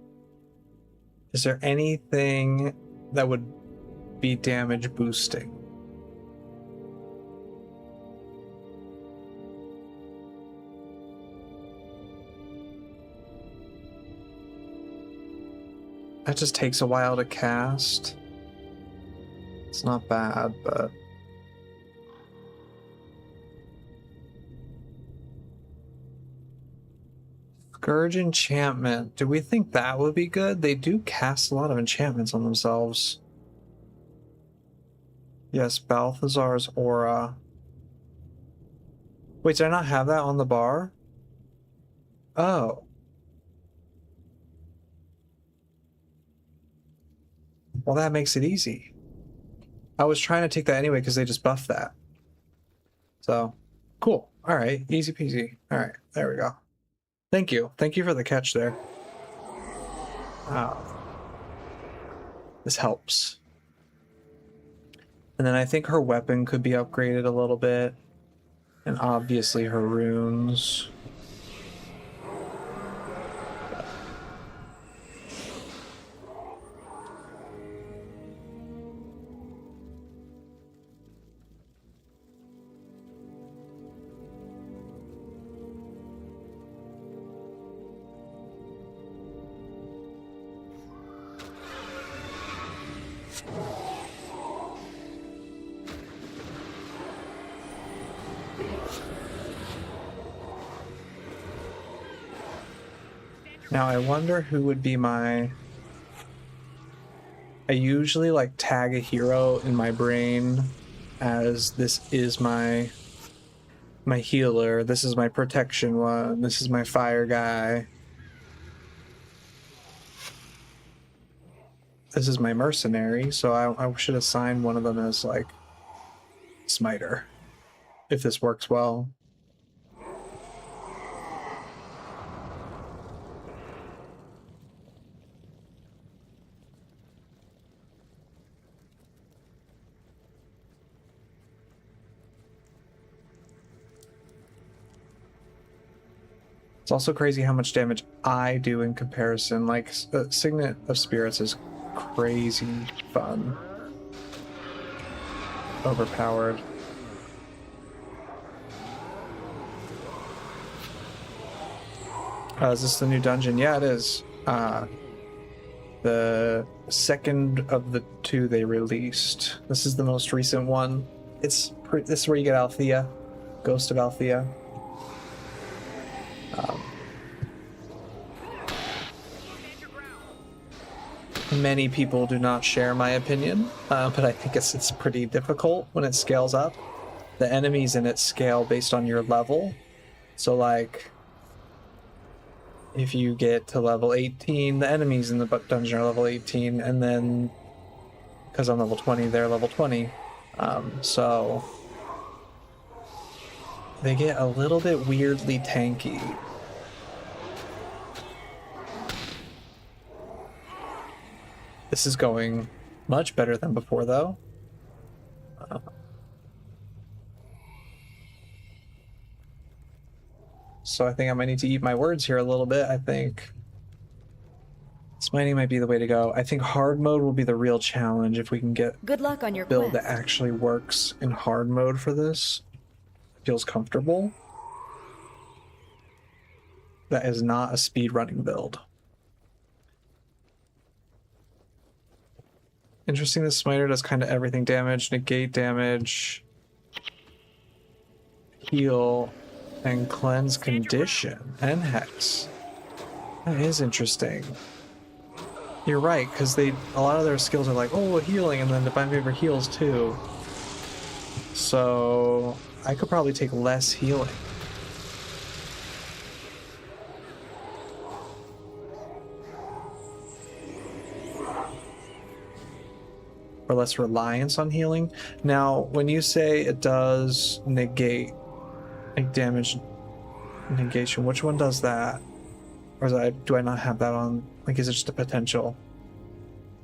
S2: Is there anything that would be damage boosting? That just takes a while to cast. It's not bad, but... Scourge enchantment. Do we think that would be good? They do cast a lot of enchantments on themselves. Yes, Balthazar's aura. Wait, did I not have that on the bar? Oh. Well, that makes it easy. I was trying to take that anyway because they just buffed that. So, cool. All right, easy peasy. All right, there we go. Thank you. Thank you for the catch there. Wow. This helps. And then I think her weapon could be upgraded a little bit. And obviously her runes. Now I wonder who would be my... I usually like tag a hero in my brain as this is my healer, this is my protection one, this is my fire guy, this is my mercenary, so I should assign one of them as like smiter if this works well. It's also crazy how much damage I do in comparison. Like, Signet of Spirits is crazy fun. Overpowered. Is this the new dungeon? Yeah, it is. The second of the two they released. This is the most recent one. This is where you get Althea. Ghost of Althea. Many people do not share my opinion, but I think it's pretty difficult when it scales up. The enemies in it scale based on your level. So like, if you get to level 18, the enemies in the dungeon are level 18, and then, because I'm level 20, they're level 20. So they get a little bit weirdly tanky. This is going much better than before, though. So I think I might need to eat my words here a little bit. I think smiting might be the way to go. I think hard mode will be the real challenge if we can get
S7: Good luck on your
S2: a build
S7: quest.
S2: that actually works in hard mode for this. Feels comfortable. That is not a speed running build. Interesting, the smiter does kind of everything. Damage, negate damage, heal, And cleanse condition and hex. That is interesting. You're right, because a lot of their skills are like, oh, healing, and then Divine Favor heals too. So I could probably take less healing. Or less reliance on healing. Now, when you say it does negate, like damage negation, which one does that? Or do I not have that on? Like, is it just a potential?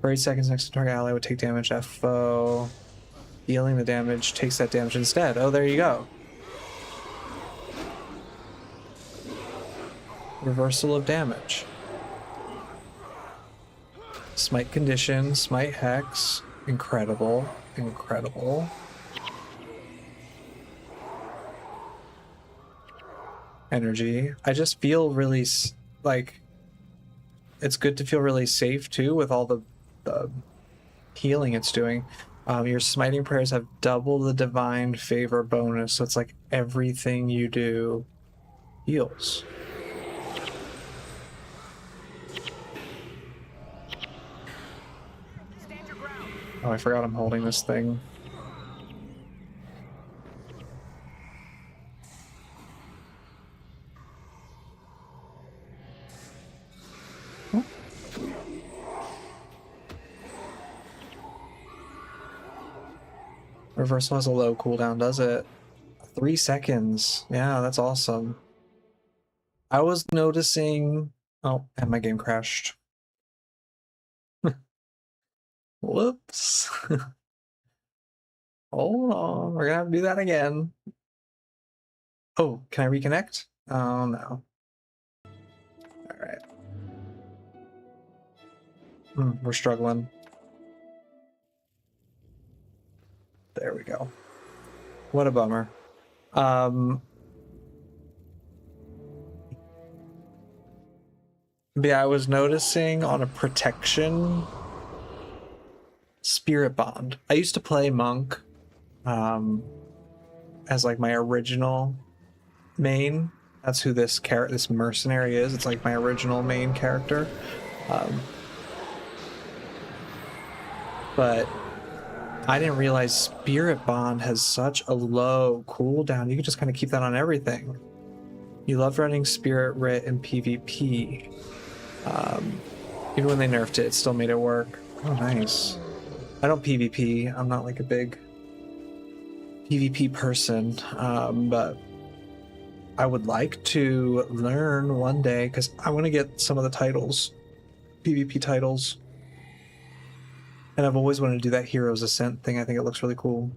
S2: For 8 seconds next to target ally would take damage at foe. Healing the damage takes that damage instead. Oh, there you go. Reversal of damage. Smite condition, smite hex. Incredible. Incredible. Energy. I just feel really like it's good to feel really safe too with all the healing it's doing. Your smiting prayers have double the divine favor bonus, so it's like everything you do heals.
S5: Stand your ground.
S2: Oh, I forgot I'm holding this thing. Reversal has a low cooldown, does it? 3 seconds. Yeah, that's awesome. I was noticing... Oh, and my game crashed. Whoops. Hold on, we're gonna have to do that again. Oh, can I reconnect? Oh, no. Alright. We're struggling. There we go. What a bummer. But yeah, I was noticing on a protection spirit bond. I used to play monk as like my original main. That's who this mercenary is. It's like my original main character. But I didn't realize Spirit Bond has such a low cooldown. You can just kind of keep that on everything. You love running Spirit Writ in PvP. Even when they nerfed it, it still made it work. Oh, nice. I don't PvP. I'm not like a big PvP person, but I would like to learn one day because I want to get some of the titles, PvP titles. And I've always wanted to do that Heroes Ascent thing. I think it looks really cool.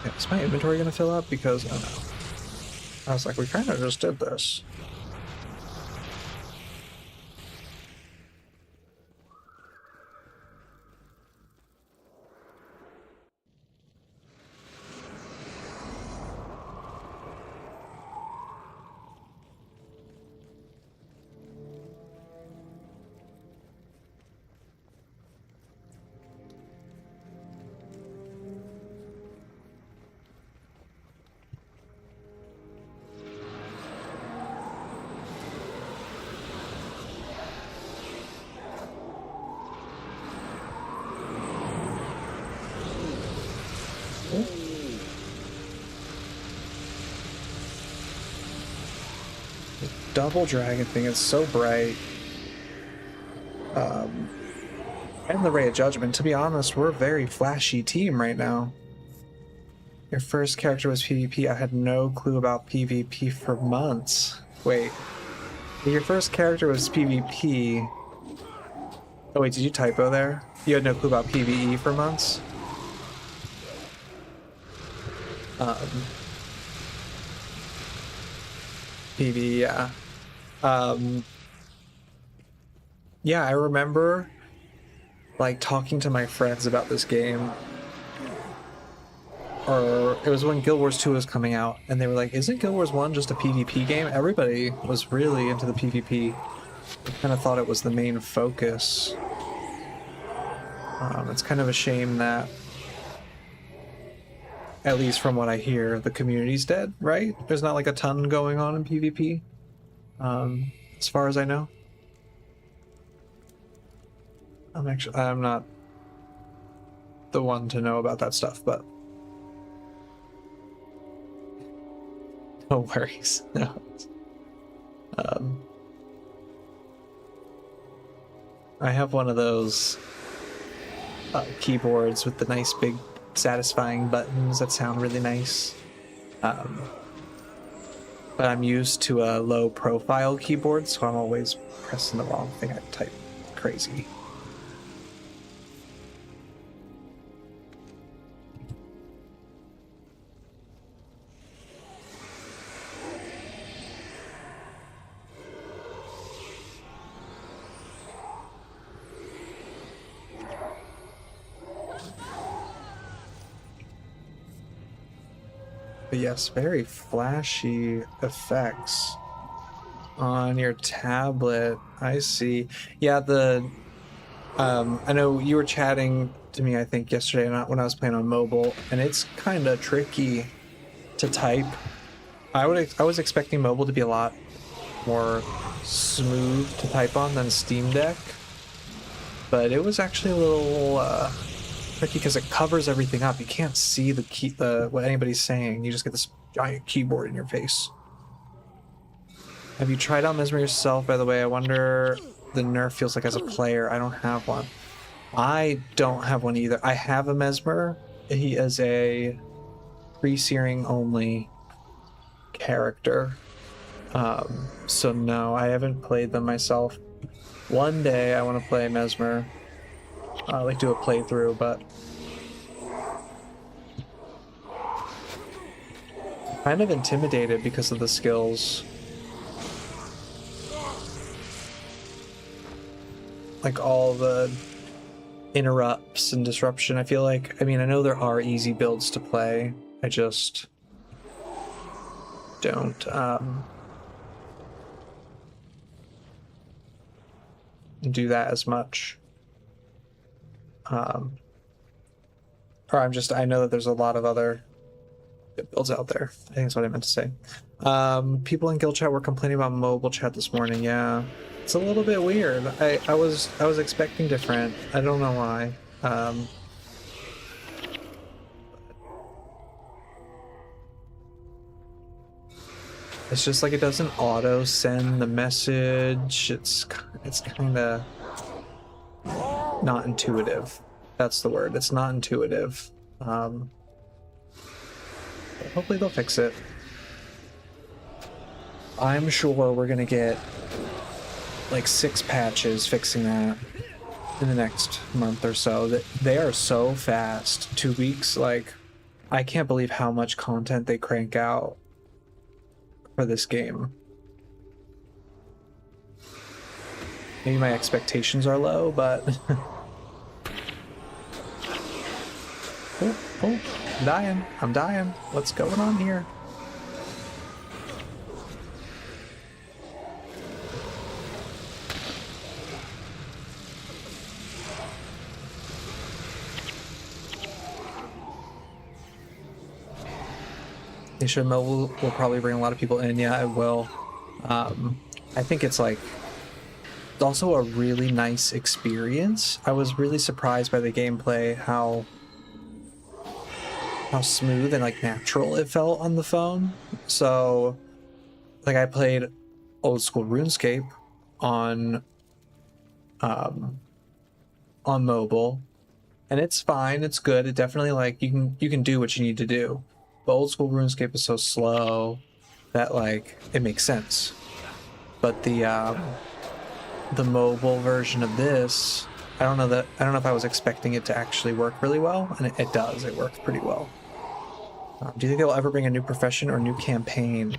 S2: Yeah, is my inventory going to fill up? Because, oh no. I was like, we kind of just did this. Double dragon thing is so bright. And the Ray of Judgment. To be honest, we're a very flashy team right now. Your first character was PvP. I had no clue about PvP for months. Wait. Your first character was PvP. Oh wait, did you typo there? You had no clue about PvE for months? PvE, yeah. Yeah, I remember like talking to my friends about this game or it was when Guild Wars 2 was coming out, and they were like, isn't Guild Wars 1 just a PvP game? Everybody was really into the PvP. I kind of thought it was the main focus. It's kind of a shame that, at least from what I hear, the community's dead, right? There's not like a ton going on in PvP, as far as I know. I'm not the one to know about that stuff, but no worries. No. I have one of those keyboards with the nice big satisfying buttons that sound really nice. But I'm used to a low profile keyboard, so I'm always pressing the wrong thing. I type crazy. But yes, very flashy effects on your tablet. I see. Yeah, I know you were chatting to me, I think, yesterday when I was playing on mobile, and it's kind of tricky to type. I was expecting mobile to be a lot more smooth to type on than Steam Deck, but it was actually a little tricky because it covers everything up. You can't see what anybody's saying. You just get this giant keyboard in your face. Have you tried out Mesmer yourself, by the way? I wonder the nerf feels like as a player. I don't have one. I don't have one either. I have a Mesmer. He is a free-searing only character. So no, I haven't played them myself. One day I want to play Mesmer. Like do a playthrough, but kind of intimidated because of the skills. Like all the interrupts and disruption. I feel like, I mean, I know there are easy builds to play. I just don't do that as much. Or I know that there's a lot of other builds out there. I think that's what I meant to say. People in guild chat were complaining about mobile chat this morning. Yeah, it's a little bit weird. I was expecting different. I don't know why. It's just like it doesn't auto send the message. It's kind of not intuitive. That's the word. It's not intuitive. But hopefully they'll fix it. I'm sure we're gonna get like 6 patches fixing that in the next month or so. That they are so fast. 2 weeks, like I can't believe how much content they crank out for this game. Maybe my expectations are low, but oh, I'm dying. What's going on here? Asia Mobile will probably bring a lot of people in. Yeah, it will. I think it's like also a really nice experience. I was really surprised by the gameplay, how smooth and like natural it felt on the phone. So like I played old school RuneScape on mobile, and it's fine, it's good. It definitely, like, you can do what you need to do. But old school RuneScape is so slow that like it makes sense. But the mobile version of this, I don't know if I was expecting it to actually work really well, and it does. It works pretty well. Do you think they'll ever bring a new profession or new campaign?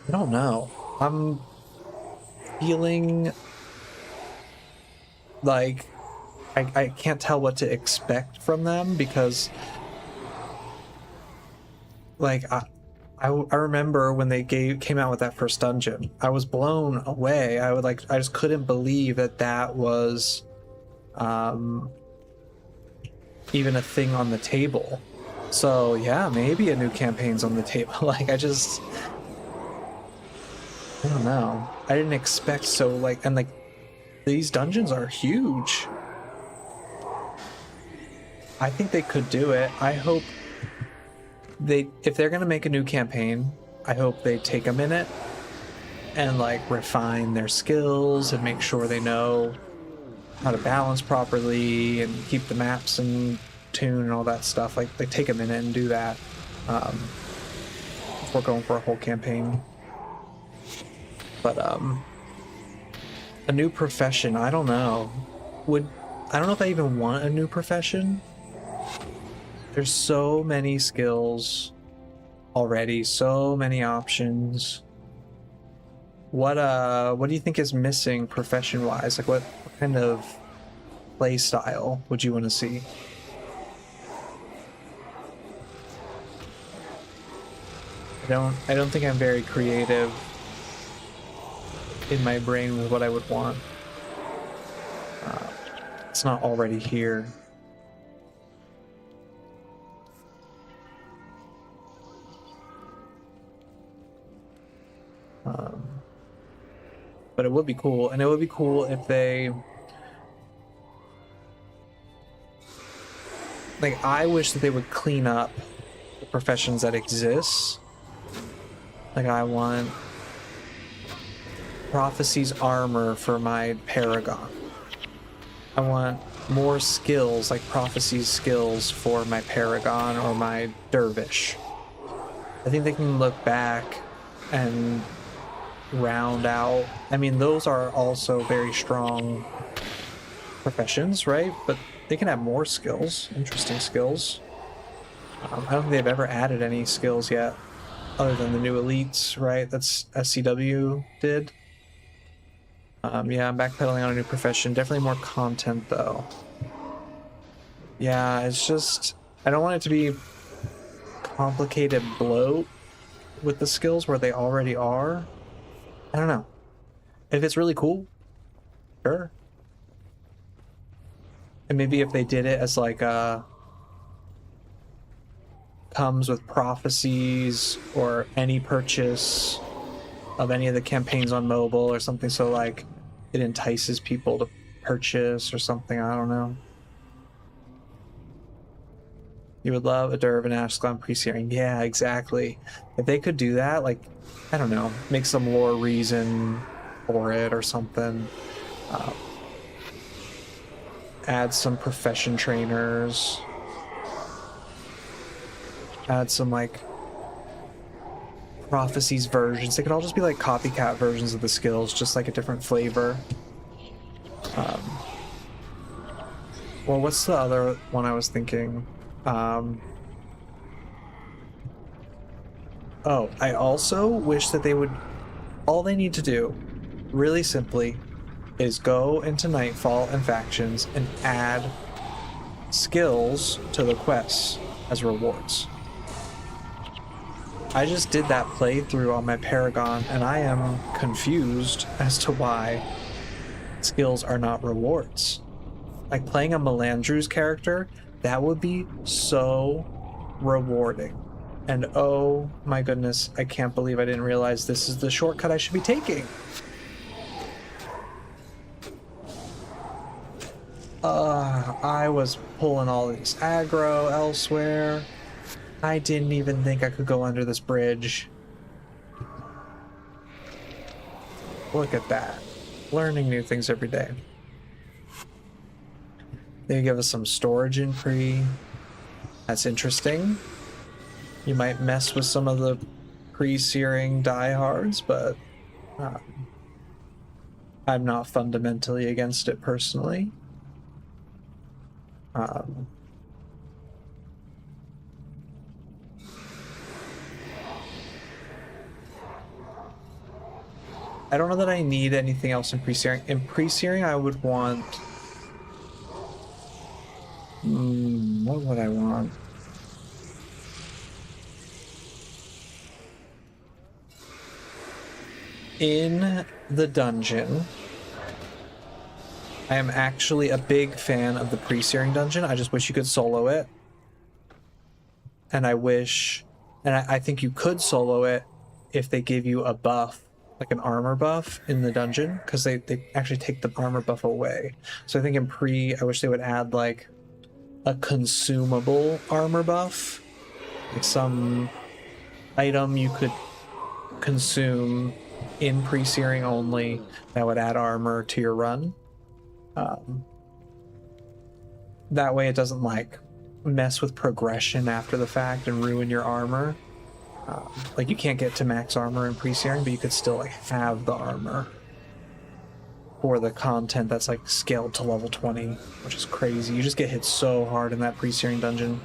S2: I don't know. I'm feeling like I can't tell what to expect from them, because Like I remember when they came out with that first dungeon, I was blown away. I just couldn't believe that was even a thing on the table. So yeah, maybe a new campaign's on the table. Like I don't know. I didn't expect so like, and like these dungeons are huge. I think they could do it. I hope if they're gonna make a new campaign, I hope they take a minute and like refine their skills and make sure they know how to balance properly and keep the maps in tune and all that stuff. Like they take a minute and do that before going for a whole campaign. But a new profession, I don't know. I don't know if I even want a new profession. There's so many skills already, so many options. What do you think is missing profession wise? Like what kind of play style would you want to see? I don't think I'm very creative in my brain with what I would want. It's not already here. But it would be cool, and it would be cool if they like, I wish that they would clean up the professions that exist. Like I want Prophecy's armor for my Paragon. I want more skills like Prophecy's skills for my Paragon or my Dervish. I think they can look back and round out. I mean, those are also very strong professions, right? But they can have more skills, interesting skills. I don't think they've ever added any skills yet, other than the new elites, right? That's SCW did. Yeah, I'm backpedaling on a new profession. Definitely more content, though. Yeah, it's just, I don't want it to be complicated bloat with the skills where they already are. I don't know. If it's really cool, sure. And maybe if they did it as like comes with prophecies or any purchase of any of the campaigns on mobile or something, so like it entices people to purchase or something. I don't know. You would love a Derv and Ashcalon pre-searing. Yeah, exactly. If they could do that, like, I don't know, make some lore reason for it or something. Add some profession trainers. Add some, like, prophecies versions. They could all just be, like, copycat versions of the skills, just, like, a different flavor. Well, what's the other one I was thinking? Oh, I also wish that they would, all they need to do, really simply, is go into Nightfall and Factions and add skills to the quests as rewards. I just did that playthrough on my Paragon, and I am confused as to why skills are not rewards. Like, playing a Melandru's character, that would be so rewarding. And oh my goodness, I can't believe I didn't realize this is the shortcut I should be taking. I was pulling all these aggro elsewhere. I didn't even think I could go under this bridge. Look at that. Learning new things every day. They give us some storage in pre. That's interesting. You might mess with some of the pre-searing diehards, but I'm not fundamentally against it personally. I don't know that I need anything else in pre-searing. In pre-searing, I would want... what would I want? in the dungeon, I am actually a big fan of the pre-searing dungeon. I just wish you could solo it. And I wish, and I think you could solo it if they give you a buff, like an armor buff in the dungeon, because they actually take the armor buff away. So I think in pre, I wish they would add like a consumable armor buff, like some item you could consume in pre-searing only that would add armor to your run. That way it doesn't like mess with progression after the fact and ruin your armor. Like you can't get to max armor in pre-searing, but you could still like have the armor for the content that's like scaled to level 20, which is crazy. You just get hit so hard in that pre-searing dungeon.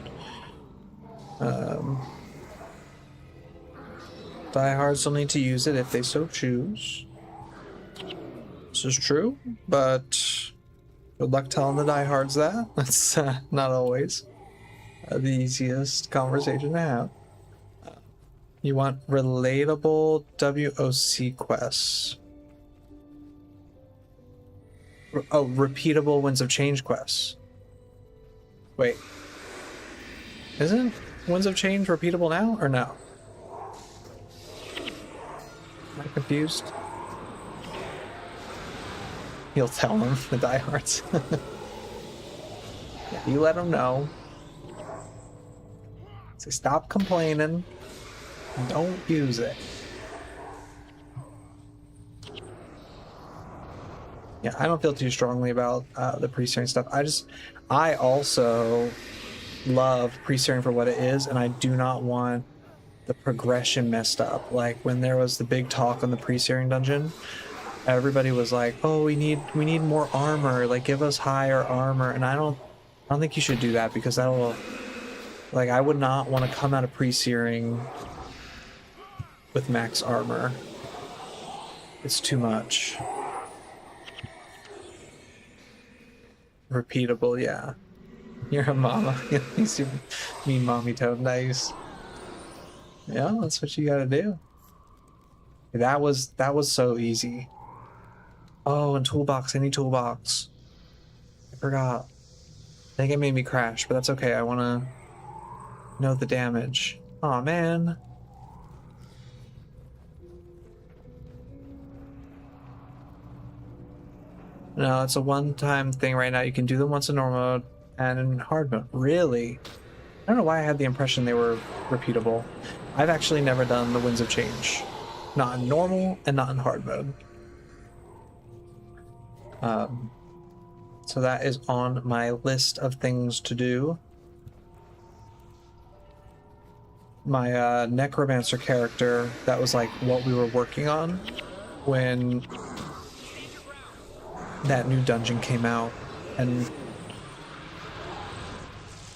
S2: Diehards will need to use it if they so choose. This is true, but good luck telling the diehards that. That's not always the easiest conversation to have. You want relatable WOC quests. Oh, repeatable Winds of Change quests. Wait. Isn't Winds of Change repeatable now, or no? Am I confused? You'll tell them, the diehards. Yeah, you let them know. Say, stop complaining. Don't use it. Yeah, I don't feel too strongly about the pre-searing stuff. I also love pre-searing for what it is, and I do not want the progression messed up. Like when there was the big talk on the pre-searing dungeon, everybody was like, "Oh, we need more armor. Like, give us higher armor." And I don't think you should do that, because that'll, like, I would not want to come out of pre-searing with max armor. It's too much. Repeatable, yeah. You're a mama. You mean mommy toad. Nice. Yeah, that's what you gotta do. That was so easy. Oh, and toolbox. I need toolbox. I forgot. I think it made me crash, but that's okay. I want to know the damage. Aw, man. No, it's a one-time thing right now. You can do them once in normal mode and in hard mode. Really? I don't know why I had the impression they were repeatable. I've actually never done the Winds of Change. Not in normal and not in hard mode. So that is on my list of things to do. My necromancer character, that was like what we were working on when that new dungeon came out and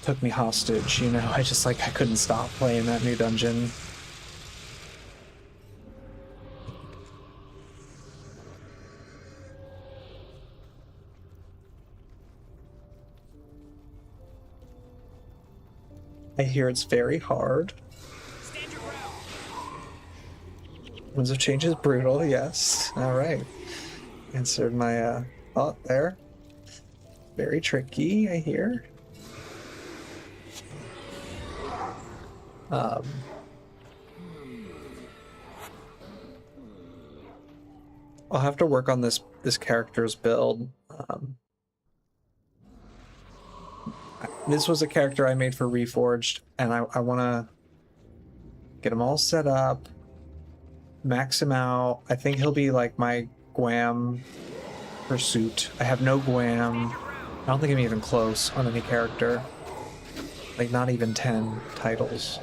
S2: took me hostage, you know. I couldn't stop playing that new dungeon. I hear it's very hard.
S5: Stand your ground.
S2: Winds of Change is brutal, yes. Alright. Answered my thought there. Very tricky, I hear. I'll have to work on this character's build. This was a character I made for Reforged, and I want to get him all set up, max him out. I think he'll be like my Guam pursuit. I have no Guam. I don't think I'm even close on any character. Like, not even 10 titles.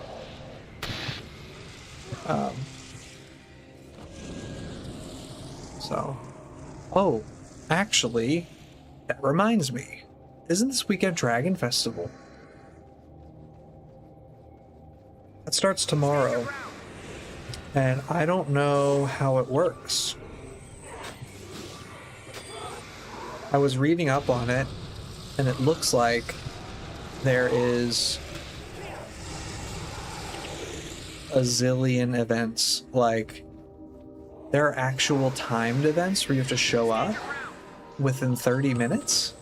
S2: Oh, actually, that reminds me. Isn't this weekend Dragon Festival? That starts tomorrow. And I don't know how it works. I was reading up on it, and it looks like there is a zillion events. Like, there are actual timed events where you have to show up within 30 minutes.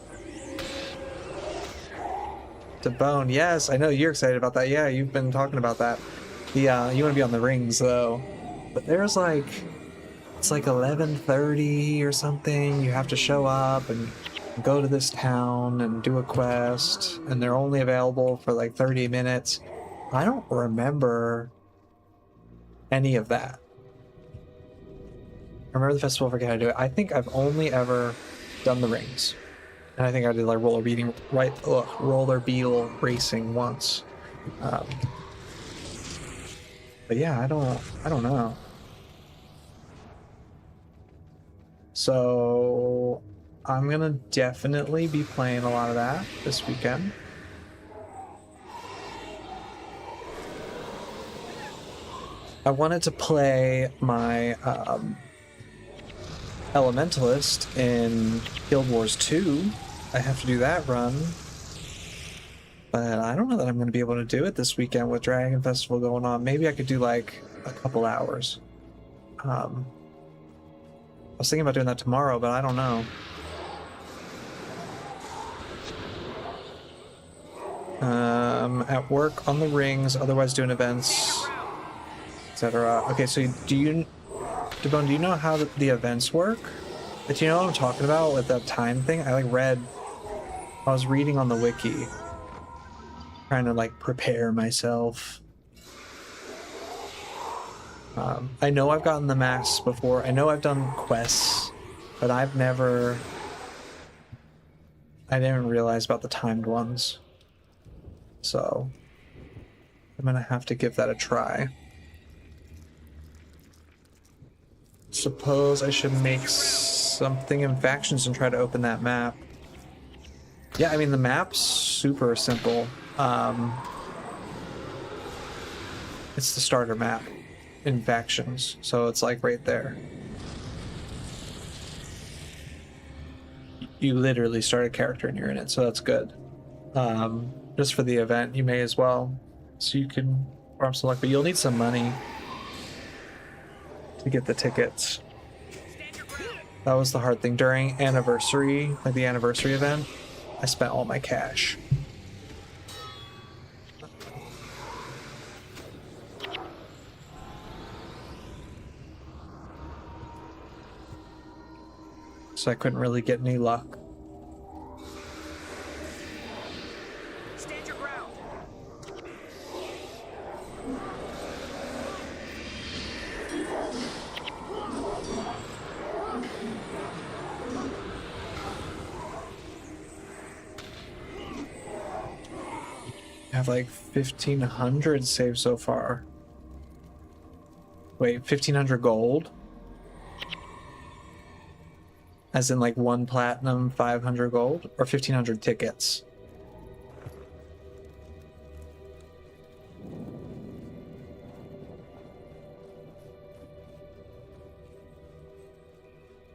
S2: To bone, yes, I know you're excited about that. Yeah, you've been talking about that. You want to be on the rings though, but there's like, it's like 11:30 or something. You have to show up and go to this town and do a quest, and they're only available for like 30 minutes. I don't remember any of that. I remember the festival, forget how to do it. I think I've only ever done the rings. And I think I did like roller beetle racing once. But yeah, I don't know. So I'm gonna definitely be playing a lot of that this weekend. I wanted to play my Elementalist in Guild Wars 2. I have to do that run. But I don't know that I'm going to be able to do it this weekend with Dragon Festival going on. Maybe I could do like a couple hours. I was thinking about doing that tomorrow, but I don't know. At work, on the rings, otherwise doing events, etc. Okay, so Debone, do you know how the events work? Do you know what I'm talking about with that time thing? I was reading on the wiki, trying to like prepare myself. I know I've gotten the masks before. I know I've done quests, but I didn't realize about the timed ones. So I'm gonna have to give that a try. Suppose I should make something in factions and try to open that map. Yeah, I mean the map's super simple. It's the starter map in factions, so it's like right there. You literally start a character and you're in it, so that's good. Just for the event, you may as well, so you can farm some luck, but you'll need some money to get the tickets. That was the hard thing. During anniversary, like the anniversary event, I spent all my cash. So I couldn't really get any luck.
S5: Stand your ground.
S2: I have like 1,500 saved so far. Wait, 1,500 gold? As in like 1 platinum, 500 gold? Or 1,500 tickets?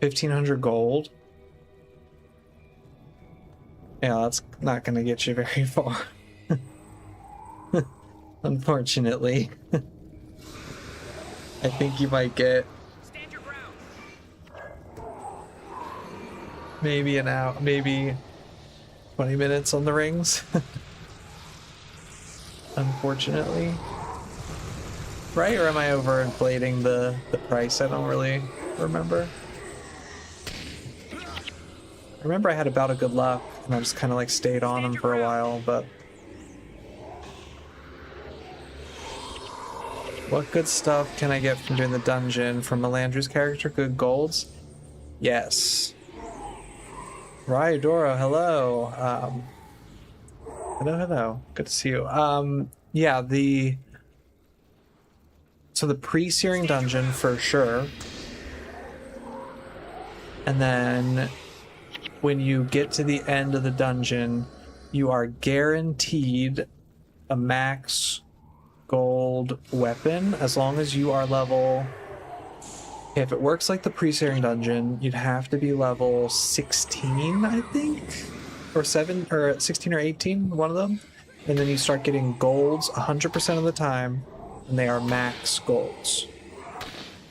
S2: $1,500 gold? Yeah, that's not gonna get you very far. Unfortunately. I think you might get
S5: Stand your ground.
S2: maybe an hour, maybe 20 minutes on the rings. Unfortunately. Right? Or am I overinflating the price? I don't really remember. I remember I had a bout of good luck and I just kind of like stayed on them for a while, but what good stuff can I get from doing the dungeon? From Melandru's character, good golds? Yes. Ryodoro, hello. Hello. Good to see you. Yeah, so the pre-searing dungeon for sure. And then when you get to the end of the dungeon, you are guaranteed a max gold weapon as long as you are level. If it works like the pre-searing dungeon, you'd have to be level 16, I think, or 7 or 16 or 18, one of them, and then you start getting golds 100% of the time, and they are max golds.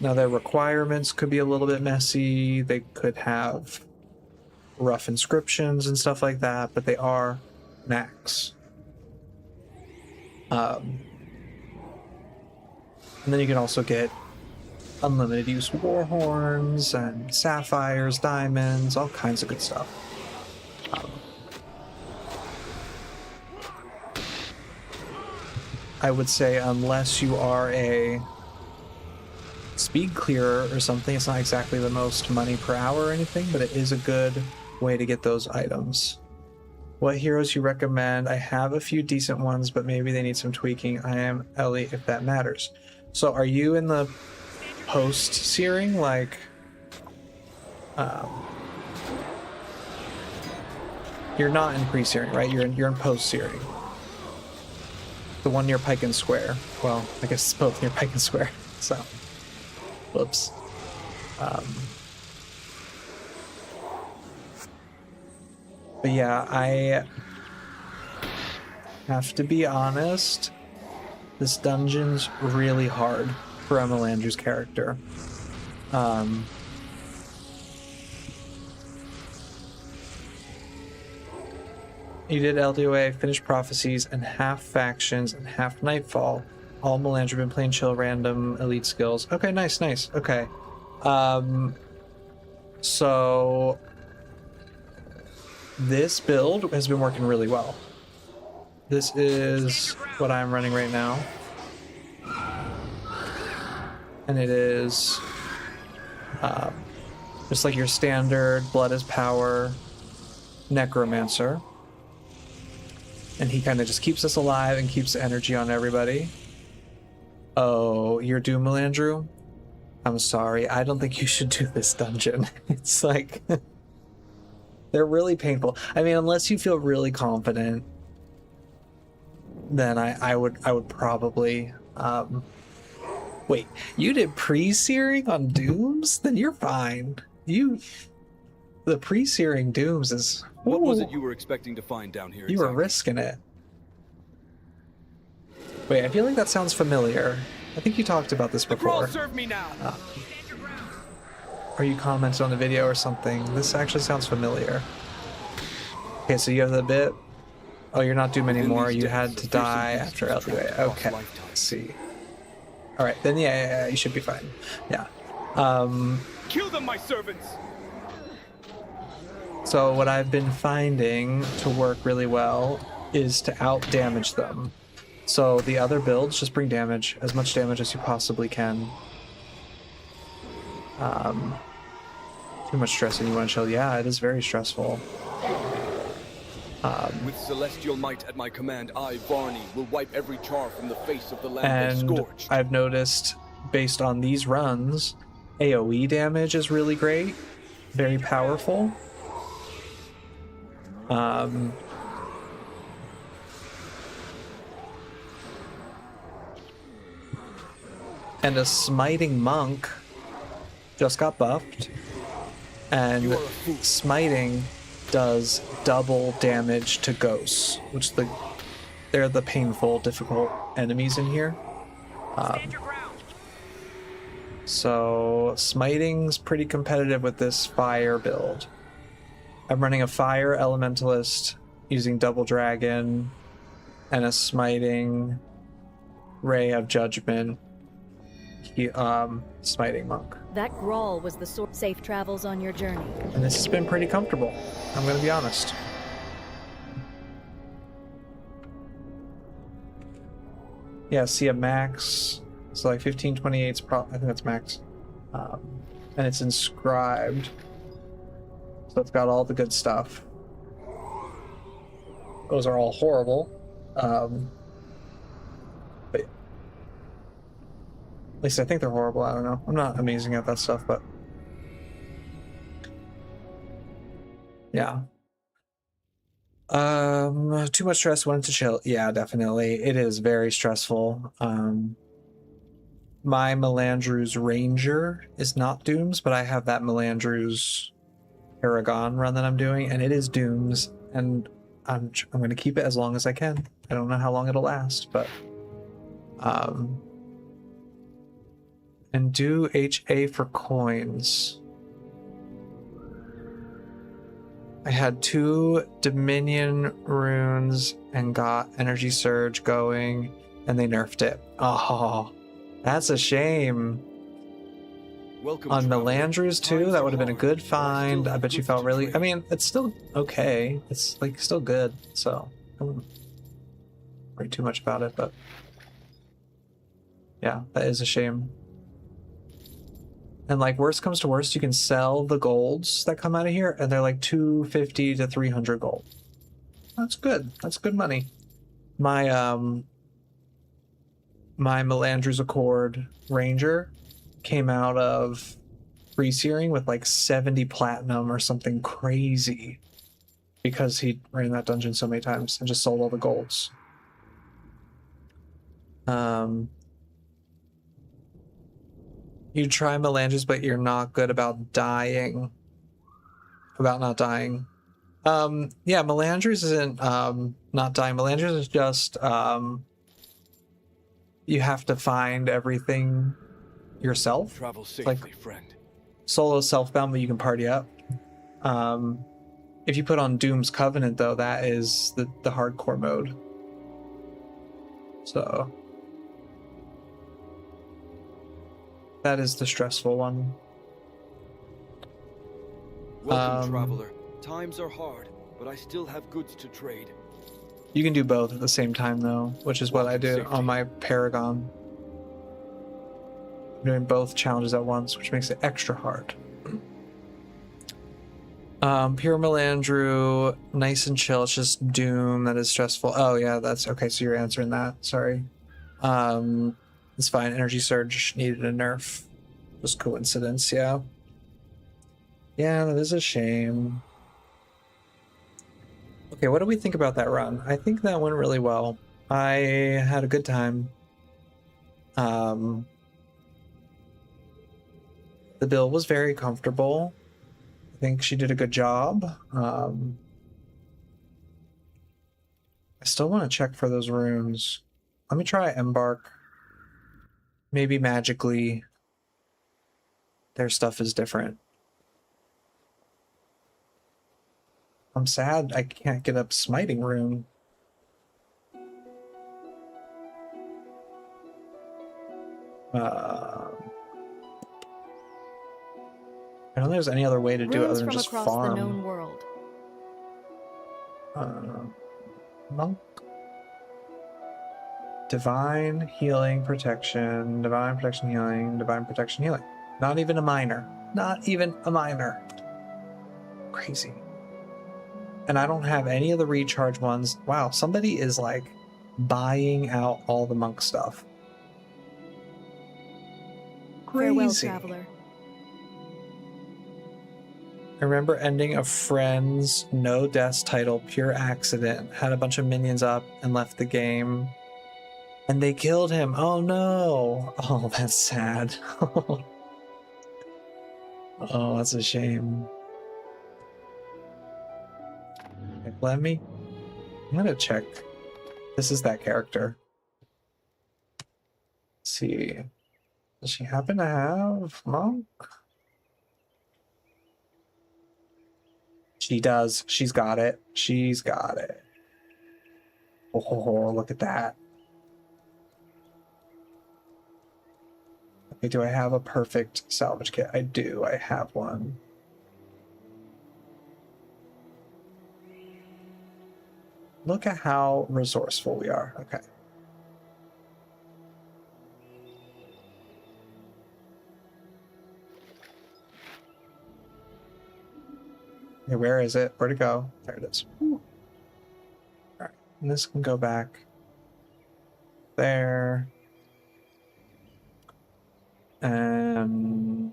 S2: Now their requirements could be a little bit messy. They could have rough inscriptions and stuff like that, but they are max. And then you can also get unlimited use war horns and sapphires, diamonds, all kinds of good stuff. I would say unless you are a speed clearer or something, it's not exactly the most money per hour or anything, but it is a good way to get those items. What heroes you recommend? I have a few decent ones, but maybe they need some tweaking. I am Ellie, if that matters. So are you in the post-searing? Like, you're not in pre-searing, right? You're in post-searing. The one near Pike and Square. Well, I guess it's both near Pike and Square, so. Whoops. But yeah, I have to be honest, this dungeon's really hard for Melandru's character. You did LDOA, finished Prophecies, and half Factions, and half Nightfall. All Melandru been playing chill random elite skills. Okay, nice. Okay. So this build has been working really well. This is what I'm running right now. And it is just like your standard Blood is Power Necromancer. And he kind of just keeps us alive and keeps energy on everybody. Oh, you're Doom Melandru? I'm sorry, I don't think you should do this dungeon. It's like... they're really painful. I mean, unless you feel really confident, then I would probably... Wait, you did pre-searing on Dooms? Then you're fine. The pre-searing Dooms is...
S3: What was it you were expecting to find down here?
S2: You were risking it. Wait, I feel like that sounds familiar. I think you talked about this before.
S3: Serve me now.
S2: Or you commented on the video or something. This actually sounds familiar. Okay, so you have the bit. Oh, you're not Doom anymore. You had to die after LDA. Okay, let's see. All right, then yeah, you should be fine. Yeah.
S3: Kill them, my servants.
S2: So what I've been finding to work really well is to out-damage them. So the other builds just bring damage, as much damage as you possibly can. Too much stress and you want to chill. Yeah, it is very stressful.
S3: With celestial might at my command, I, Varney, will wipe every char from the face of the land they
S2: And
S3: scourged.
S2: I've noticed, based on these runs, AoE damage is really great. Very powerful. And a smiting monk just got buffed, and smiting does double damage to ghosts, which they're the painful, difficult enemies in here.
S5: Stand your ground.
S2: So smiting's pretty competitive with this fire build. I'm running a fire elementalist using double dragon and a smiting ray of judgment smiting monk.
S7: That Grawl was the source. Safe travels on your journey.
S2: And this has been pretty comfortable, I'm gonna be honest. Yeah, see a max. So like 1528 is I think that's max. And it's inscribed. So it's got all the good stuff. Those are all horrible. But at least I think they're horrible. I don't know. I'm not amazing at that stuff, but yeah. Too much stress, wanted to chill. Yeah, definitely. It is very stressful. My Melandru's Ranger is not Dooms, but I have that Melandru's Paragon run that I'm doing, and it is Dooms, and I'm going to keep it as long as I can. I don't know how long it'll last, but And do HA for coins. I had 2 Dominion runes and got Energy Surge going, and they nerfed it. Oh, that's a shame.
S3: Welcome,
S2: On
S3: traveler.
S2: Melandru's too,
S3: Times
S2: that
S3: are
S2: would have been a
S3: hard,
S2: good
S3: but I still
S2: find. I
S3: have
S2: bet you
S3: goods
S2: felt
S3: to
S2: really. I
S3: trade.
S2: mean, it's still okay. It's like still good, so I wouldn't worry too much about it. But yeah, that is a shame. And like worst comes to worst, you can sell the golds that come out of here, and they're like 250 to 300 gold. That's good. That's good money. My my Melandru's Accord Ranger came out of free-searing with like 70 platinum or something crazy because he ran that dungeon so many times and just sold all the golds. You try Melandru's, but you're not good about dying. About not dying. Yeah, Melandru's isn't not dying. Melandru's is just you have to find everything yourself.
S3: Travel
S2: It's
S3: safely,
S2: like
S3: friend.
S2: solo self-bound, but you can party up. If you put on Doom's Covenant, though, that is the hardcore mode. So that is the stressful one.
S3: Welcome, traveler. Times are hard, but I still have goods to trade.
S2: You can do both at the same time, though, which is what I
S3: Walk in
S2: do
S3: safety.
S2: on my Paragon. I'm doing both challenges at once, which makes it extra hard. Pure Melandru, nice and chill. It's just Doom that is stressful. Oh yeah, that's okay. So you're answering that. Sorry. It's fine. Energy Surge needed a nerf. Just coincidence, yeah. Yeah, that is a shame. Okay, what do we think about that run? I think that went really well. I had a good time. The bill was very comfortable. I think she did a good job. I still want to check for those runes. Let me try Embark. Maybe magically their stuff is different. I'm sad I can't get up Smiting Rune. I don't think there's any other way to do it
S7: Runes
S2: other than
S7: from
S2: just
S7: across
S2: farm.
S7: the known world.
S2: Monk. Divine Healing Protection. Divine Protection Healing. Divine Protection Healing. Not even a minor. Not even a minor. Crazy. And I don't have any of the recharge ones. Wow, somebody is like buying out all the monk stuff. Crazy.
S7: Farewell, traveler.
S2: I remember ending a friend's no deaths title, pure accident. Had a bunch of minions up and left the game. And they killed him. Oh no. Oh, that's sad. Oh, that's a shame. Okay, let me. I'm gonna check. This is that character. Let's see. Does she happen to have monk? She does. She's got it. She's got it. Oh, look at that. Okay, do I have a perfect salvage kit? I do. I have one. Look at how resourceful we are. Okay. Okay, where is it? Where'd it go? There it is. All right. And this can go back there. And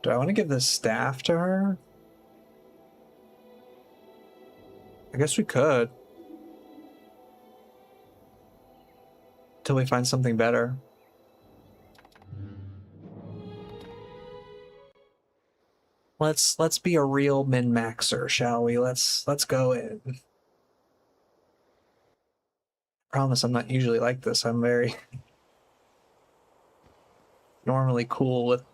S2: do I want to give this staff to her? I guess we could. Till we find something better. Let's be a real min-maxer, shall we? Let's go in. Promise I'm not usually like this. I'm very normally cool with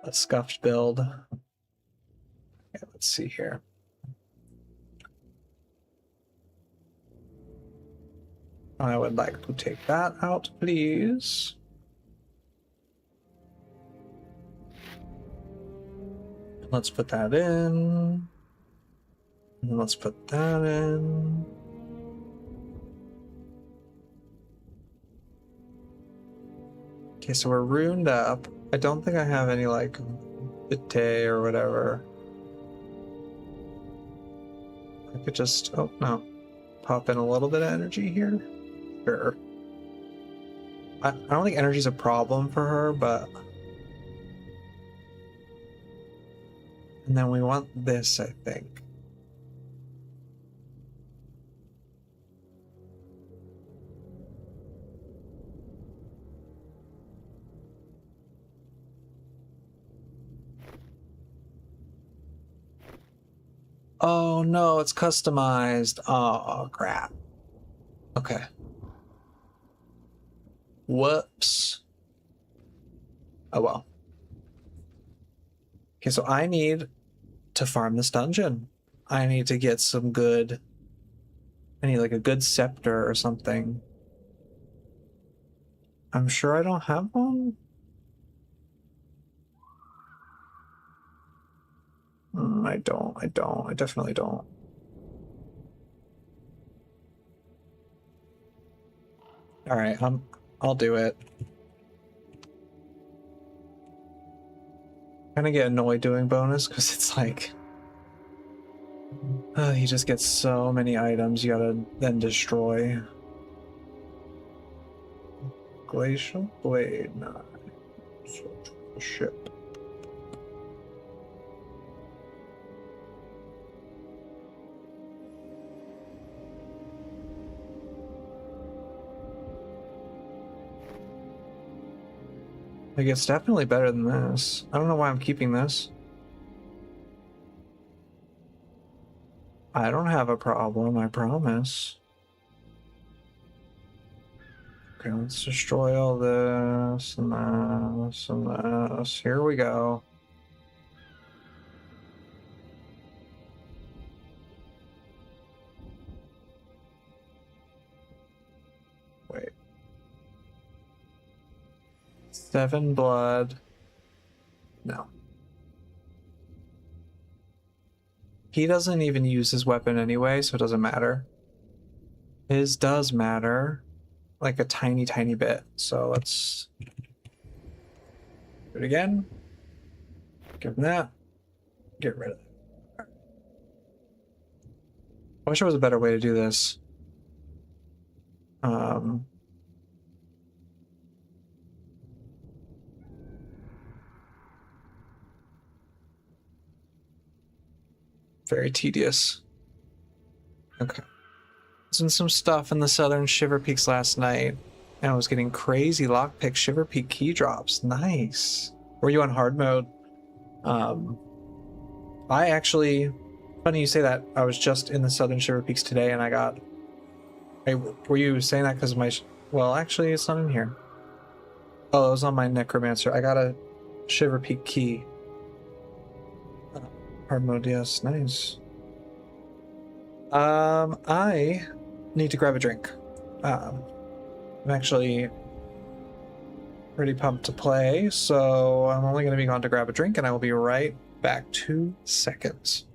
S2: a scuffed build. Okay, let's see here. I would like to take that out, please. Let's put that in. And let's put that in. Okay, so we're ruined up. I don't think I have any, like, vitae or whatever. I could just, oh no, pop in a little bit of energy here. Sure. I don't think energy's a problem for her, but... And then we want this, I think. Oh no, it's customized. Oh crap. Okay. Whoops. Oh well. Okay, so I need to farm this dungeon. I need to get some good... I need like a good scepter or something. I'm sure I don't have one. I definitely don't. All right, I'll do it. Kind of get annoyed doing bonus because it's like you just get so many items you gotta then destroy. Glacial Blade, no. Ship. Like, it's definitely better than this. I don't know why I'm keeping this. I don't have a problem, I promise. Okay, let's destroy all this and this and this. Here we go. Wait. 7 blood. No. He doesn't even use his weapon anyway, so it doesn't matter. His does matter. Like a tiny, tiny bit. So let's do it again. Give him that. Get rid of it. I wish there was a better way to do this. Very tedious. Okay. Done some stuff in the Southern Shiver Peaks last night, and I was getting crazy lockpick Shiver Peak key drops. Nice. Were you on hard mode? I actually, funny you say that. I was just in the Southern Shiver Peaks today, and I got. Hey, were you saying that because of my? Well, actually, it's not in here. Oh, it was on my Necromancer. I got a Shiver Peak key. Hard mode, yes, nice. I need to grab a drink. I'm actually pretty pumped to play, so I'm only going to be gone to grab a drink, and I will be right back. 2 seconds.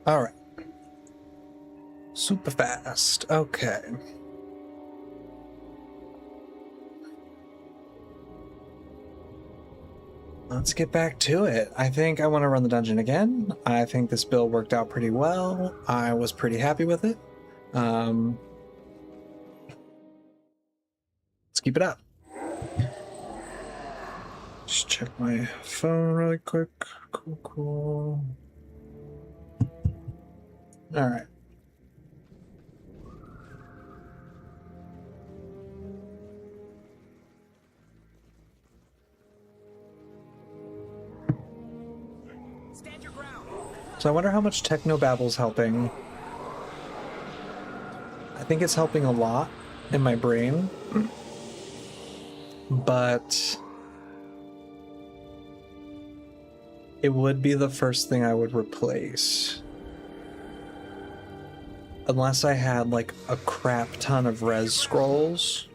S2: All right. Super fast. Okay. Let's get back to it. I think I want to run the dungeon again. I think this build worked out pretty well. I was pretty happy with it. Let's keep it up. Just check my phone really quick. Cool. All right.
S5: Stand your ground.
S2: So I wonder how much Technobabble's helping. I think it's helping a lot in my brain. But it would be the first thing I would replace. Unless I had like a crap ton of res scrolls.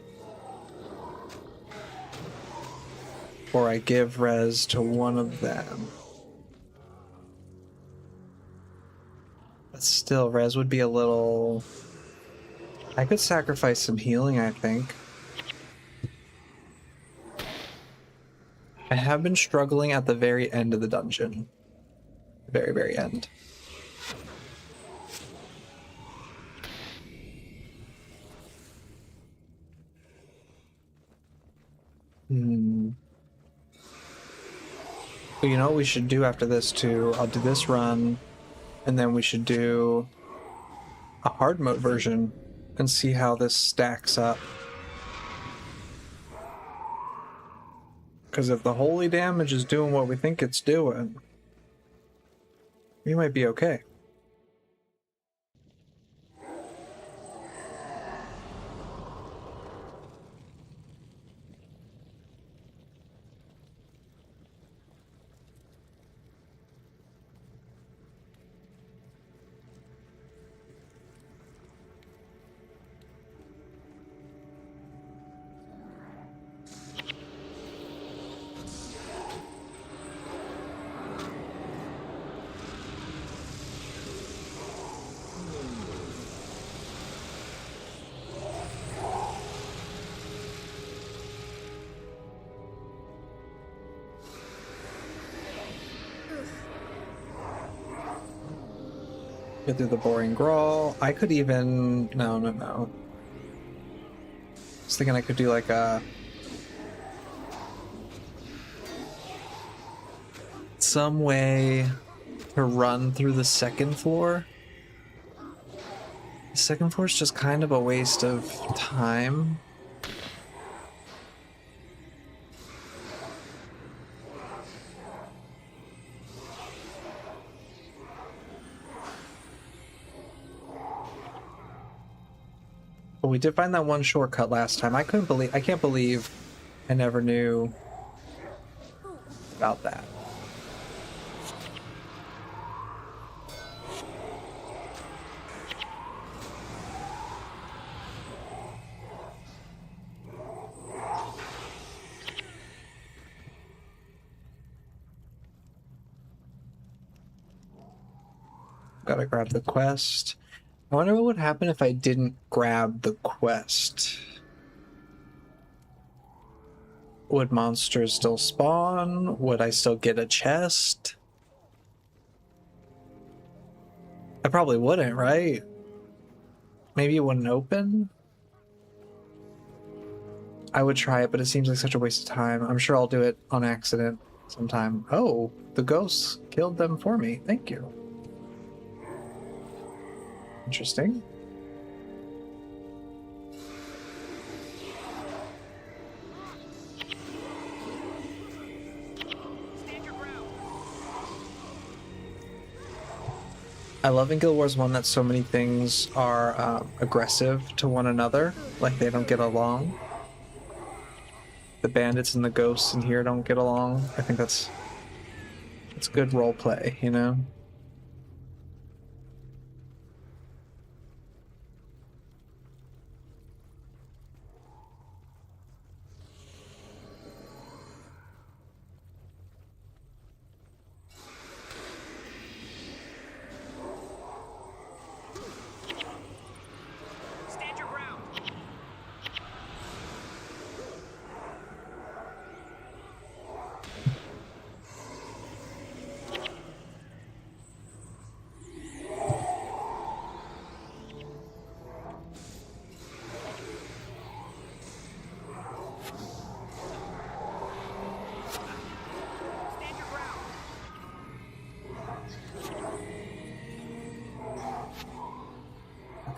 S2: Or I give res to one of them. But still, res would be a little... I could sacrifice some healing, I think. I have been struggling at the very end of the dungeon. Very, very end. But you know what we should do after this too? I'll do this run, and then we should do a hard mode version and see how this stacks up. Because if the holy damage is doing what we think it's doing, we might be okay. Get through the boring brawl. I could even... No. I was thinking I could do like a... some way to run through the second floor. The second floor is just kind of a waste of time. But we did find that one shortcut last time. I can't believe I never knew about that. Gotta grab the quest. I wonder what would happen if I didn't grab the quest. Would monsters still spawn? Would I still get a chest? I probably wouldn't, right? Maybe it wouldn't open? I would try it, but it seems like such a waste of time. I'm sure I'll do it on accident sometime. Oh, the ghosts killed them for me. Thank you. Interesting.
S5: Stand your ground.
S2: I love in Guild Wars 1 that so many things are aggressive to one another, like they don't get along. The bandits and the ghosts in here don't get along. I think it's good role play, you know?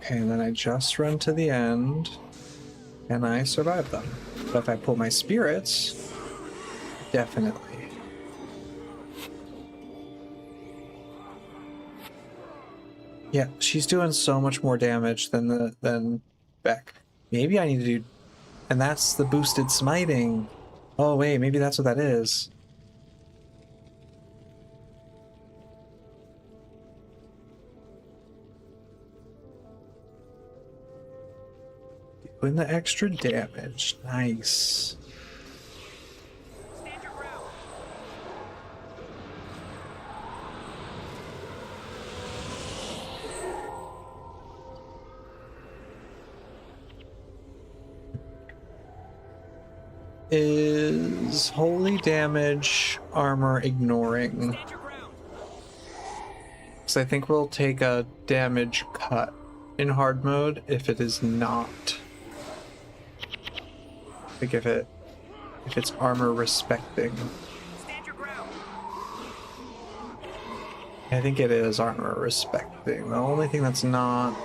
S2: Okay, and then I just run to the end, and I survive them. But if I pull my spirits, definitely. Yeah, she's doing so much more damage than Beck. Maybe I need to do, and that's the boosted smiting. Oh wait, maybe that's what that is. Doing the extra damage. Nice.
S5: Stand your ground.
S2: Is holy damage armor ignoring?
S5: Stand your ground.
S2: Because I think we'll take a damage cut in hard mode if it is not. Like if it's armor respecting.
S5: Stand your ground.
S2: I think it is armor respecting. The only thing that's not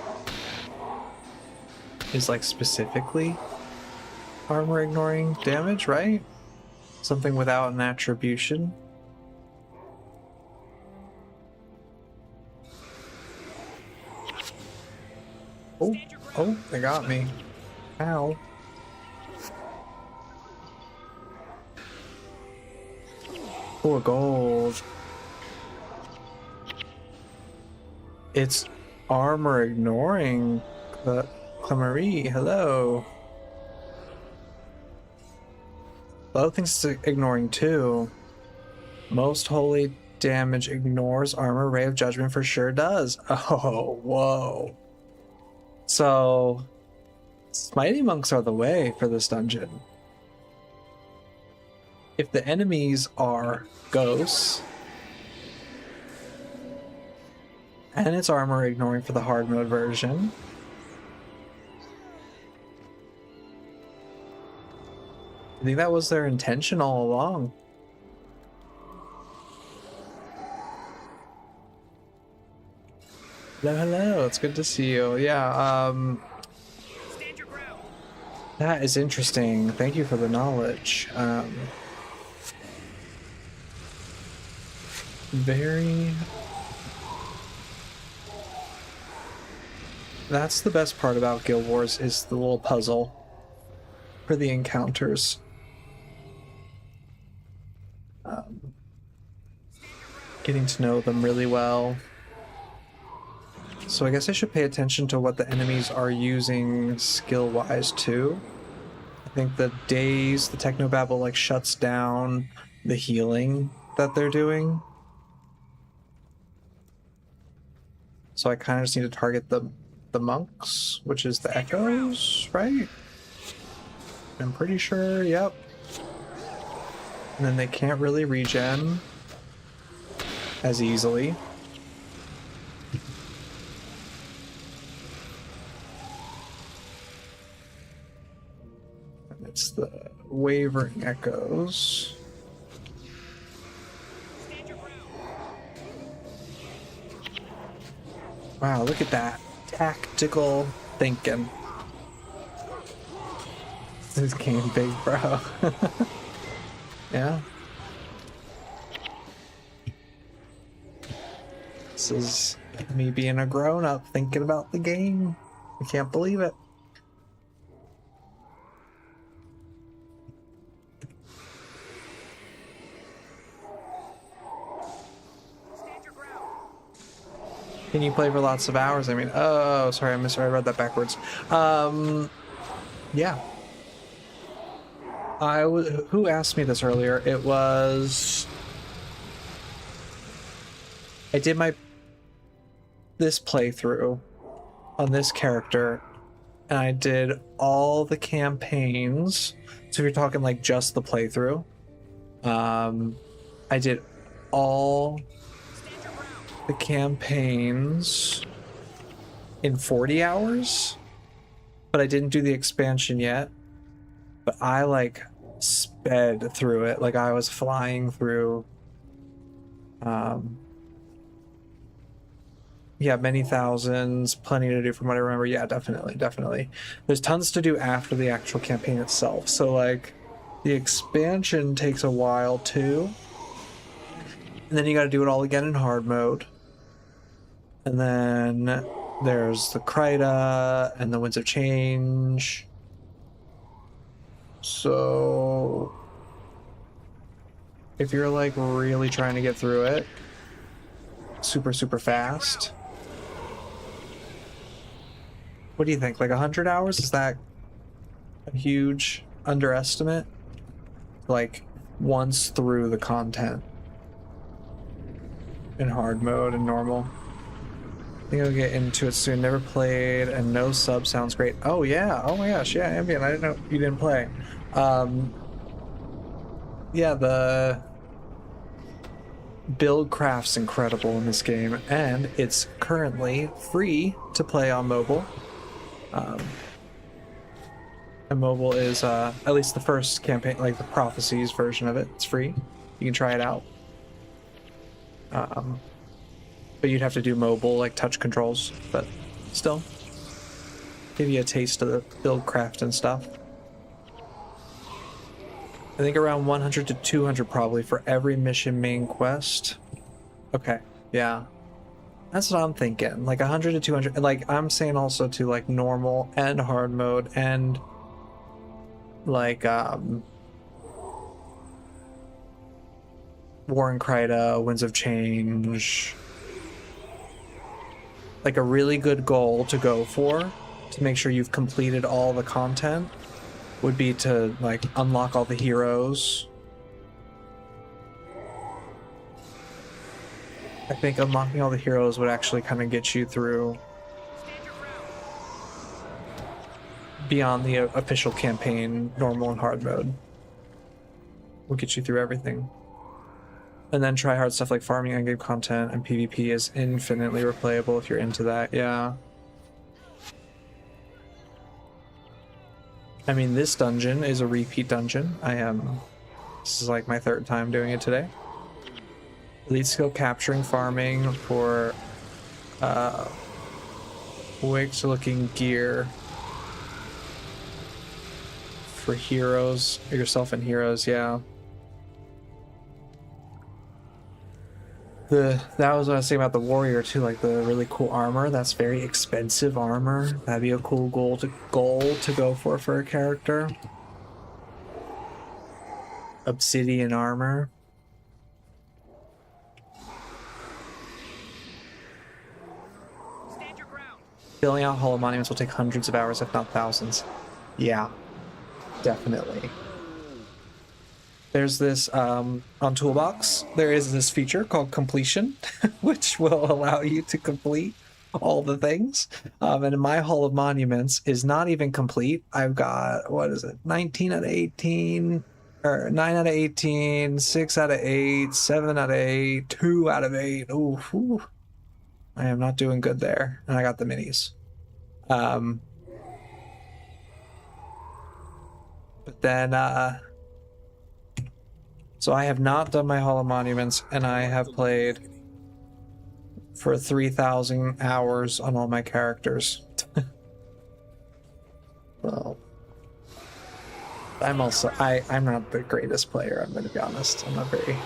S2: is like specifically armor ignoring damage, right? Something without an attribution. Oh, oh, they got me. Ow. Oh, a gold. It's armor ignoring. Clamarie, hello. Other things it's ignoring too. Most holy damage ignores armor. Ray of Judgment for sure does. Oh, whoa. So, Smiting Monks are the way for this dungeon. If the enemies are ghosts, and it's armor ignoring for the hard mode version, I think that was their intention all along. Hello, hello. It's good to see you. Yeah,
S5: Stand your ground.
S2: that is interesting. Thank you for the knowledge. Very... That's the best part about Guild Wars, is the little puzzle for the encounters. Getting to know them really well. So I guess I should pay attention to what the enemies are using skill-wise too. I think the daze, the technobabble like shuts down the healing that they're doing. So I kind of just need to target the monks, which is the echoes, right? I'm pretty sure, yep. And then they can't really regen as easily. And it's the wavering echoes.
S5: Stand your ground.
S2: Wow, look at that. Tactical thinking. This game big, bro. Yeah. This is me being a grown-up thinking about the game. I can't believe it.
S5: Stand your ground.
S2: Can you play for lots of hours? I mean, oh, sorry, I read that backwards. Yeah. Who asked me this earlier? It was... I did this playthrough on this character, and I did all the campaigns. So if you're talking like just the playthrough, I did all the campaigns in 40 hours, but I didn't do the expansion yet. But I like sped through it, like I was flying through Yeah, many thousands, plenty to do from what I remember. Yeah, definitely, definitely. There's tons to do after the actual campaign itself. So like the expansion takes a while too. And then you got to do it all again in hard mode. And then there's the Kryta and the Winds of Change. So if you're like really trying to get through it super, super fast, what do you think? Like 100 hours? Is that a huge underestimate? Like once through the content in hard mode and normal. I think I'll get into it soon. Never played, and no sub sounds great. Oh yeah, oh my gosh, yeah, Ambient, I didn't know you didn't play. Yeah, the build craft's incredible in this game, and it's currently free to play on mobile. And mobile is, at least the first campaign, like the Prophecies version of it, it's free. You can try it out. But you'd have to do mobile, like touch controls, but still give you a taste of the build craft and stuff. I think around 100 to 200 probably for every mission main quest. Okay, yeah. That's what I'm thinking, like 100 to 200. Like I'm saying also to like normal and hard mode and like War and Kryta, Winds of Change. Like a really good goal to go for to make sure you've completed all the content would be to like unlock all the heroes. I think unlocking all the heroes would actually kind of get you through
S5: Stand your ground.
S2: beyond the official campaign, normal and hard mode. Will get you through everything. And then try hard stuff like farming endgame content and PvP is infinitely replayable if you're into that, yeah. I mean, this dungeon is a repeat dungeon. This is like my third time doing it today. Elite skill capturing farming for wicked looking gear for heroes, yourself and heroes, yeah. That was what I was saying about the warrior too, like the really cool armor. That's very expensive armor. That'd be a cool goal to go for a character. Obsidian armor.
S5: Stand your ground.
S2: Filling out hollow monuments will take hundreds of hours, if not thousands. Yeah, definitely. There's this, on Toolbox, there is this feature called completion, which will allow you to complete all the things. And my Hall of Monuments is not even complete. I've got, what is it, 19 out of 18, or 9 out of 18, 6 out of 8, 7 out of 8, 2 out of 8. Ooh, ooh. I am not doing good there. And I got the minis. But then, so I have not done my Hall of Monuments, and I have played for 3,000 hours on all my characters. Well, I'm not the greatest player, I'm going to be honest. I'm not very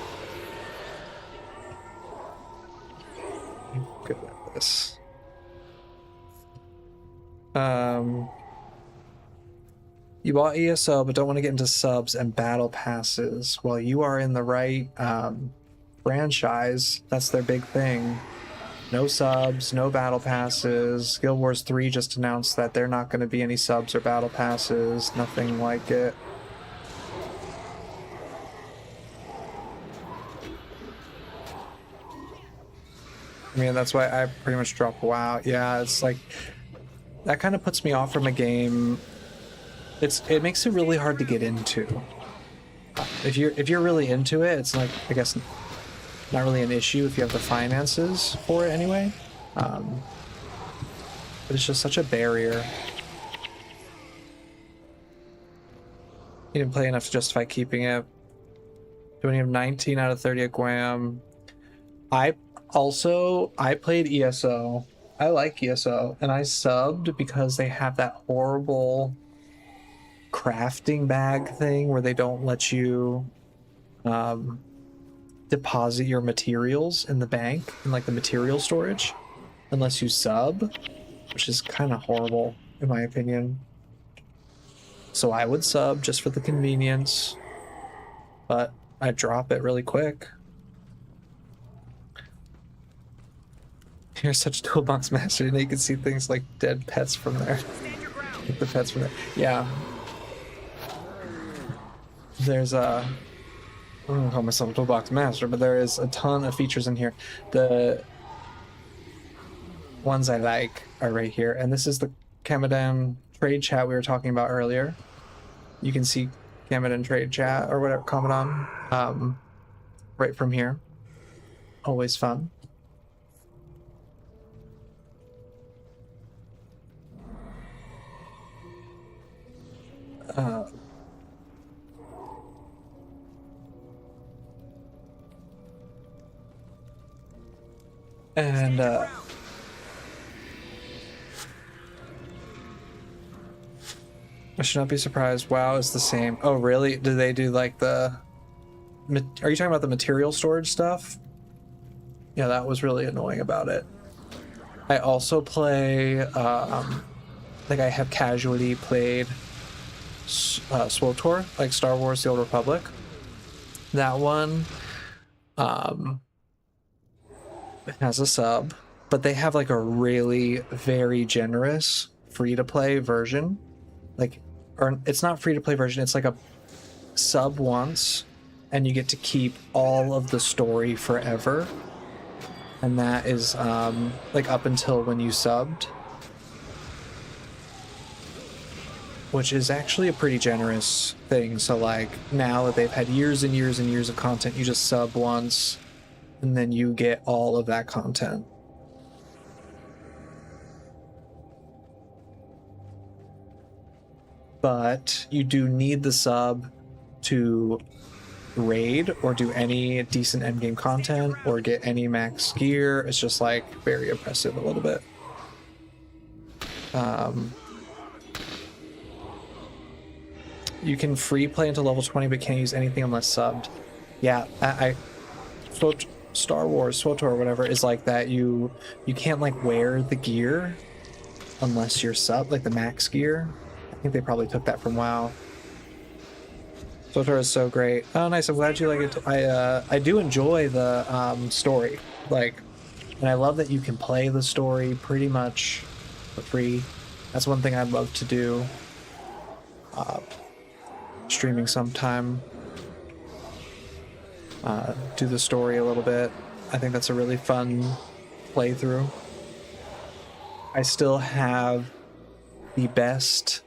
S2: good at this. You bought ESO, but don't want to get into subs and battle passes. Well, you are in the right franchise. That's their big thing. No subs, no battle passes. Guild Wars 3 just announced that they're not going to be any subs or battle passes. Nothing like it. I mean, that's why I pretty much dropped WoW. Yeah, it's like, that kind of puts me off from a game. It makes it really hard to get into. If you're really into it, it's like, I guess not really an issue if you have the finances for it anyway. But it's just such a barrier. You didn't play enough to justify keeping it. Do we have 19 out of 30 at Guam? I Also, I played ESO. I like ESO, and I subbed because they have that horrible crafting bag thing where they don't let you deposit your materials in the bank, in like the material storage, unless you sub, which is kind of horrible in my opinion. So I would sub just for the convenience, but I'd drop it really quick. You're such a toolbox master, and you can see things like dead pets from there.
S5: Stand your ground.
S2: Like the pets from there. Yeah. There's a... I don't call myself a toolbox master, but there is a ton of features in here. The ones I like are right here, and this is the Kamadan trade chat we were talking about earlier. You can see Kamadan trade chat, or whatever, Kamadan, right from here. Always fun. And I should not be surprised. WoW is the same. Oh, really? Do they do like the... Are you talking about the material storage stuff? Yeah, that was really annoying about it. I also play... like I have casually played SWTOR, like Star Wars The Old Republic. That one has a sub, but they have like a really very generous free-to-play version. Like, or it's not free-to-play version, it's like a sub once, and you get to keep all of the story forever. And that is like up until when you subbed. Which is actually a pretty generous thing. So like now that they've had years and years and years of content, you just sub once and then you get all of that content. But you do need the sub to raid or do any decent endgame content or get any max gear. It's just like very oppressive a little bit. You can free play until level 20 but can't use anything unless subbed. Yeah, Star Wars, SWTOR or whatever is like that. You can't like wear the gear unless you're sub, like the max gear. I think they probably took that from WoW. SWTOR is so great. Oh, nice. I'm glad you like it. I do enjoy the story, like, and I love that you can play the story pretty much for free. That's one thing I'd love to do. Streaming sometime. Do the story a little bit. I think that's a really fun playthrough. I still have the best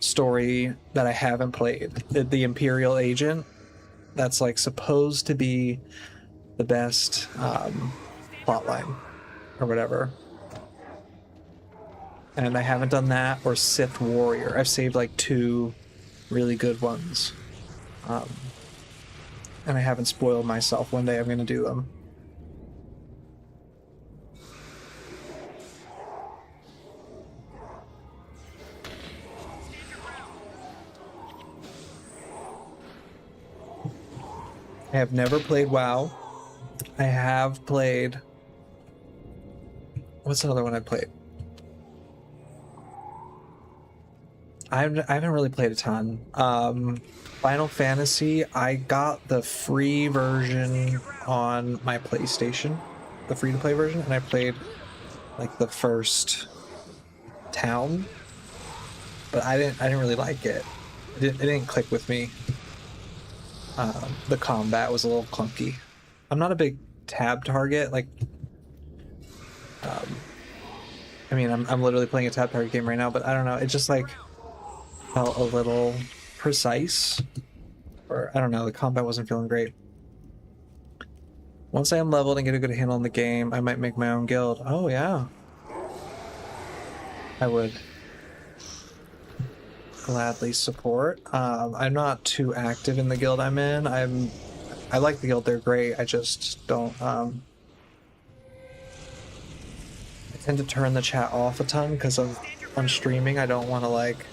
S2: story that I haven't played. The Imperial Agent. That's like supposed to be the best plotline or whatever. And I haven't done that or Sith Warrior. I've saved like 2 really good ones. And I haven't spoiled myself. One day I'm going to do them. I have never played WoW. I have played... What's another one I played? I haven't really played a ton. Final Fantasy, I got the free version on my PlayStation, the free-to-play version, and I played like the first town, but I didn't really like it. It didn't click with me. The combat was a little clunky. I'm not a big tab target. Like, I mean, I'm literally playing a tab target game right now, but I don't know. It just like felt a little precise, or I don't know, the combat wasn't feeling great. Once I am leveled and get a good handle on the game, I might make my own guild. Oh yeah, I would gladly support. I'm not too active in the guild I'm in. I like the guild, they're great. I just don't tend to turn the chat off a ton because of on streaming. I don't want to like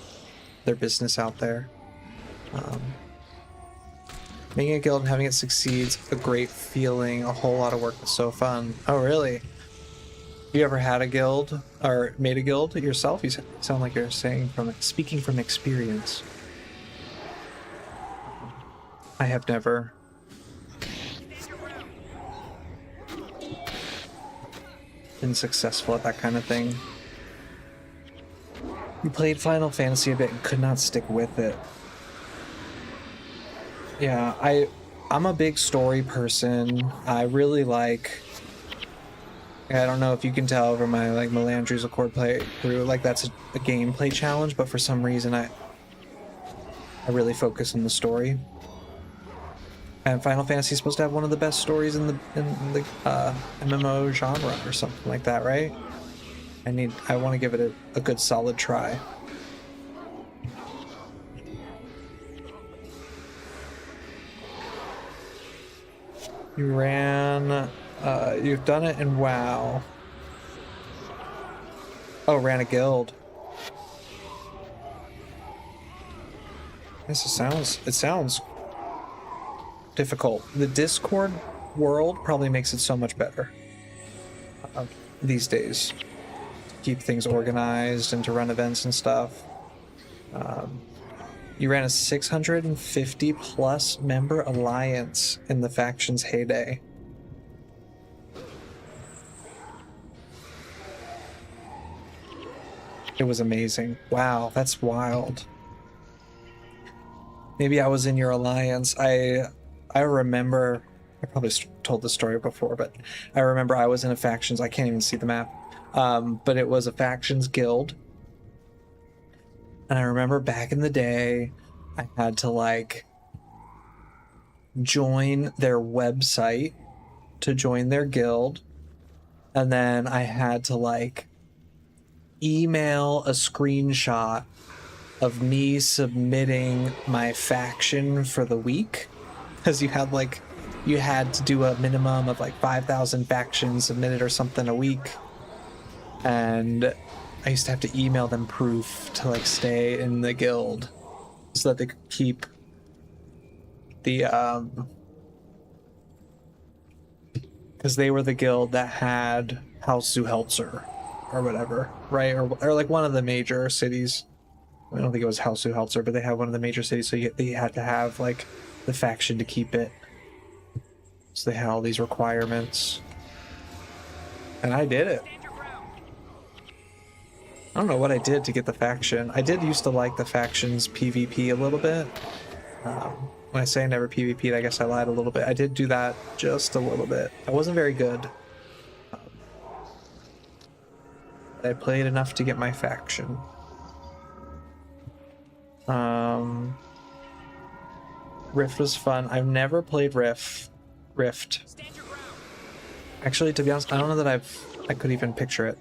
S2: their business out there. Making a guild and having it succeed's a great feeling. A whole lot of work is so fun. Oh, really? You ever had a guild or made a guild yourself? You sound like you're speaking from experience. I have never. Been successful at that kind of thing. You played Final Fantasy a bit and could not stick with it. Yeah, I'm a big story person. I really like. I don't know if you can tell over my like Melandri's Accord playthrough, like that's a gameplay challenge, but for some reason I really focus on the story. And Final Fantasy is supposed to have one of the best stories in the MMO genre or something like that, right? I want to give it a good solid try. You ran, you've done it in WoW. Oh, ran a guild. This sounds difficult. The Discord world probably makes it so much better these days. To keep things organized and to run events and stuff. You ran a 650 plus member alliance in the faction's heyday. It was amazing. Wow, that's wild. Maybe I was in your alliance. I remember, I probably told this story before, but I remember I was in a factions, I can't even see the map, but it was a factions guild. And I remember back in the day, I had to like join their website to join their guild. And then I had to like email a screenshot of me submitting my faction for the week. Because you had to do a minimum of like 5,000 factions submitted or something a week. And I used to have to email them proof to like stay in the guild so that they could keep the because they were the guild that had House Zuhelzer or whatever, right? Or like one of the major cities. I don't think it was House Zuhelzer, but they had one of the major cities, so they had to have like the faction to keep it. So they had all these requirements. And I did it. I don't know what I did to get the faction. I did used to like the faction's PvP a little bit. When I say I never PvP'd, I guess I lied a little bit. I did do that just a little bit. I wasn't very good. I played enough to get my faction. Rift was fun. I've never played Rift. Actually, to be honest, I don't know that I could even picture it.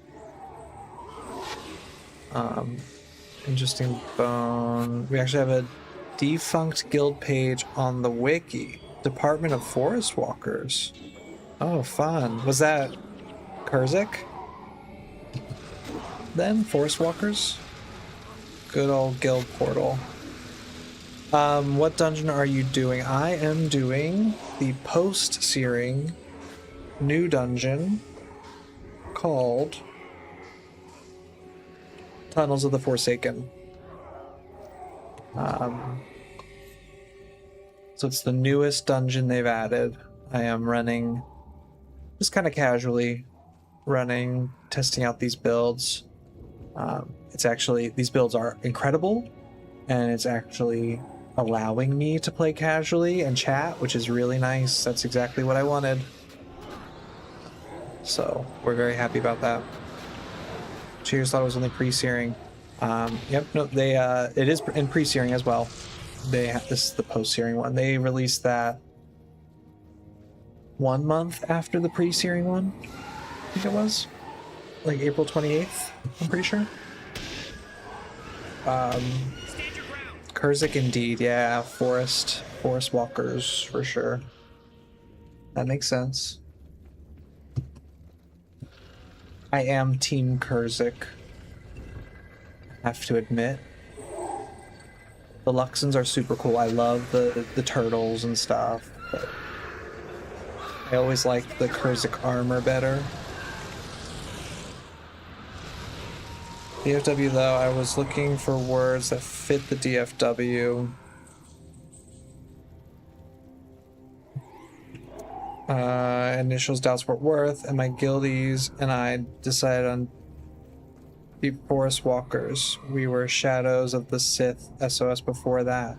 S2: Interesting bone. We actually have a defunct guild page on the wiki. Department of Forest Walkers. Oh, fun. Was that Kurzik? Then Forest Walkers? Good old guild portal. What dungeon are you doing? I am doing the post-searing new dungeon called Tunnels of the Forsaken. So it's the newest dungeon they've added. I am running, just kind of casually running, testing out these builds. It's actually, these builds are incredible, and it's actually allowing me to play casually and chat, which is really nice. That's exactly what I wanted. So we're very happy about that. Cheers thought it was only pre-searing. Yep, no, they it is in pre-searing as well. This is the post-searing one. They released that 1 month after the pre-searing one. I think it was like April 28th. I'm pretty sure. Kurzik indeed, yeah. Forest Walkers for sure. That makes sense. I am Team Kurzik. I have to admit. The Luxons are super cool. I love the turtles and stuff, but I always liked the Kurzik armor better. DFW though, I was looking for words that fit the DFW. Initials doubts Fort Worth, and my guildies and I decided on Deep Forest Walkers. We were Shadows of the Sith SOS before that.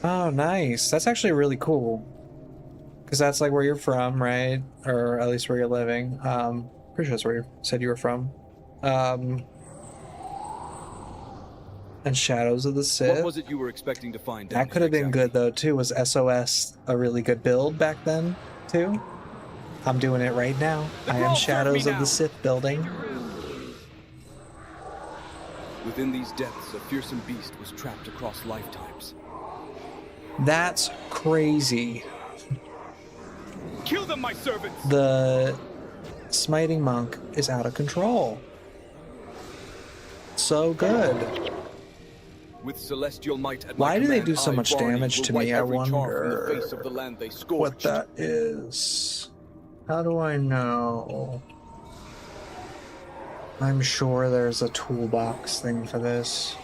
S2: Oh, nice. That's actually really cool. Because that's like where you're from, right? Or at least where you're living. Pretty sure that's where you said you were from. And Shadows of the Sith.
S3: What was it you were expecting to find?
S2: That could have been good though too. Was SOS a really good build back then too? I'm doing it right now. I am Shadows of the Sith building.
S3: Within these depths, a fearsome beast was trapped across lifetimes.
S2: That's crazy.
S3: Kill them, my servants!
S2: The smiting monk is out of control. So good.
S3: With celestial might at
S2: Why
S3: my
S2: do they
S3: command,
S2: do so
S3: I,
S2: much
S3: Varney,
S2: damage
S3: will
S2: to
S3: wipe
S2: me? I
S3: every char from the
S2: wonder
S3: face of the land they
S2: what
S3: scorched.
S2: that is. How do I know? I'm sure there's a toolbox thing for this.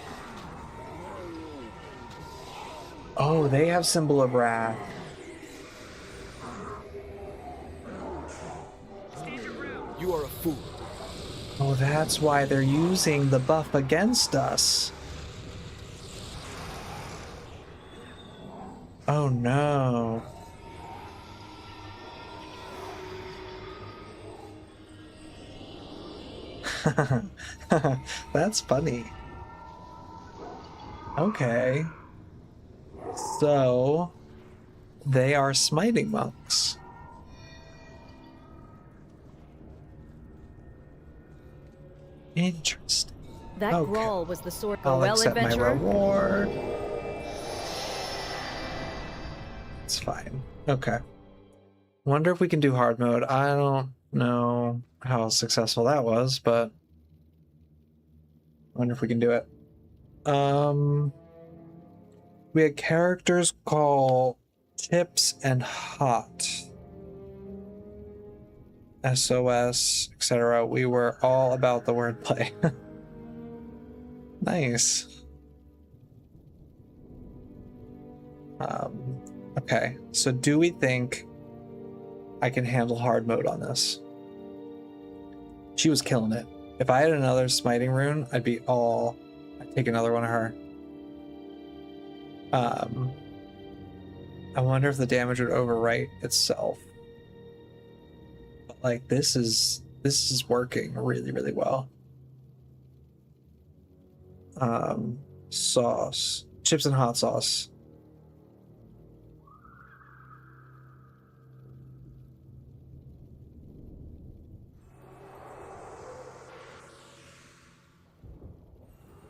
S2: Oh, they have Symbol of Wrath.
S5: Stand your ground.
S3: You are a fool.
S2: Oh, that's why they're using the buff against us. Oh no. That's funny. Okay. So, they are smiting monks. Interesting.
S7: That
S2: Okay.
S7: Grawl was the sword.
S2: I'll
S7: Well,
S2: accept my
S7: adventurer.
S2: reward. It's fine. Okay. Wonder if we can do hard mode. I don't know how successful that was, but wonder if we can do it. We had characters called Tips and Hot. SOS, etc. We were all about the wordplay. Nice. Okay, so do we think I can handle hard mode on this? She was killing it. If I had another smiting rune, I'd take another one of her. I wonder if the damage would overwrite itself. But like this is working really, really well. Sauce. Chips and hot sauce.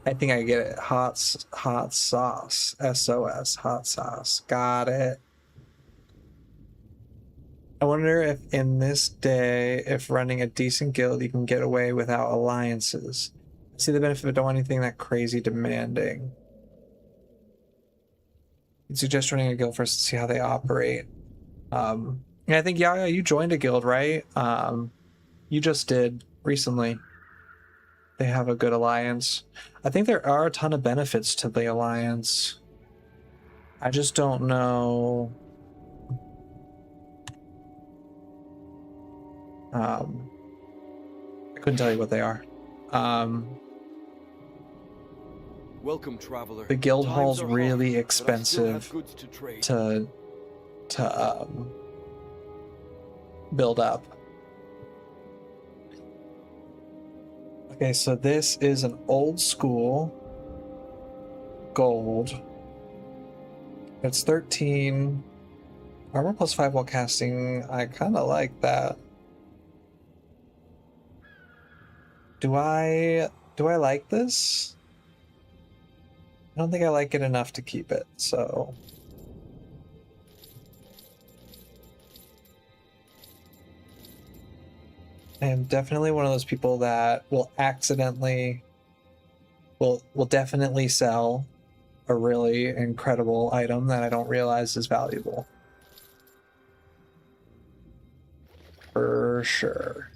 S2: I think I get it. Hot sauce. SOS. Hot sauce. Got it. I wonder if in this day, if running a decent guild, you can get away without alliances. I see the benefit, but don't want anything that crazy demanding. You'd suggest running a guild first to see how they operate. And I think, yeah, you joined a guild, right? You just did recently. They have a good alliance. I think there are a ton of benefits to the alliance. I just don't know. I couldn't tell you what they are.
S3: Welcome, traveler.
S2: The guild
S3: Times
S2: hall's
S3: are
S2: really
S3: hard, but I still have
S2: expensive
S3: goods to trade.
S2: to build up. Okay, so this is an old school gold. It's 13 armor plus 5 while casting. I kind of like that. Do I like this? I don't think I like it enough to keep it, so I am definitely one of those people that will accidentally will definitely sell a really incredible item that I don't realize is valuable. For sure.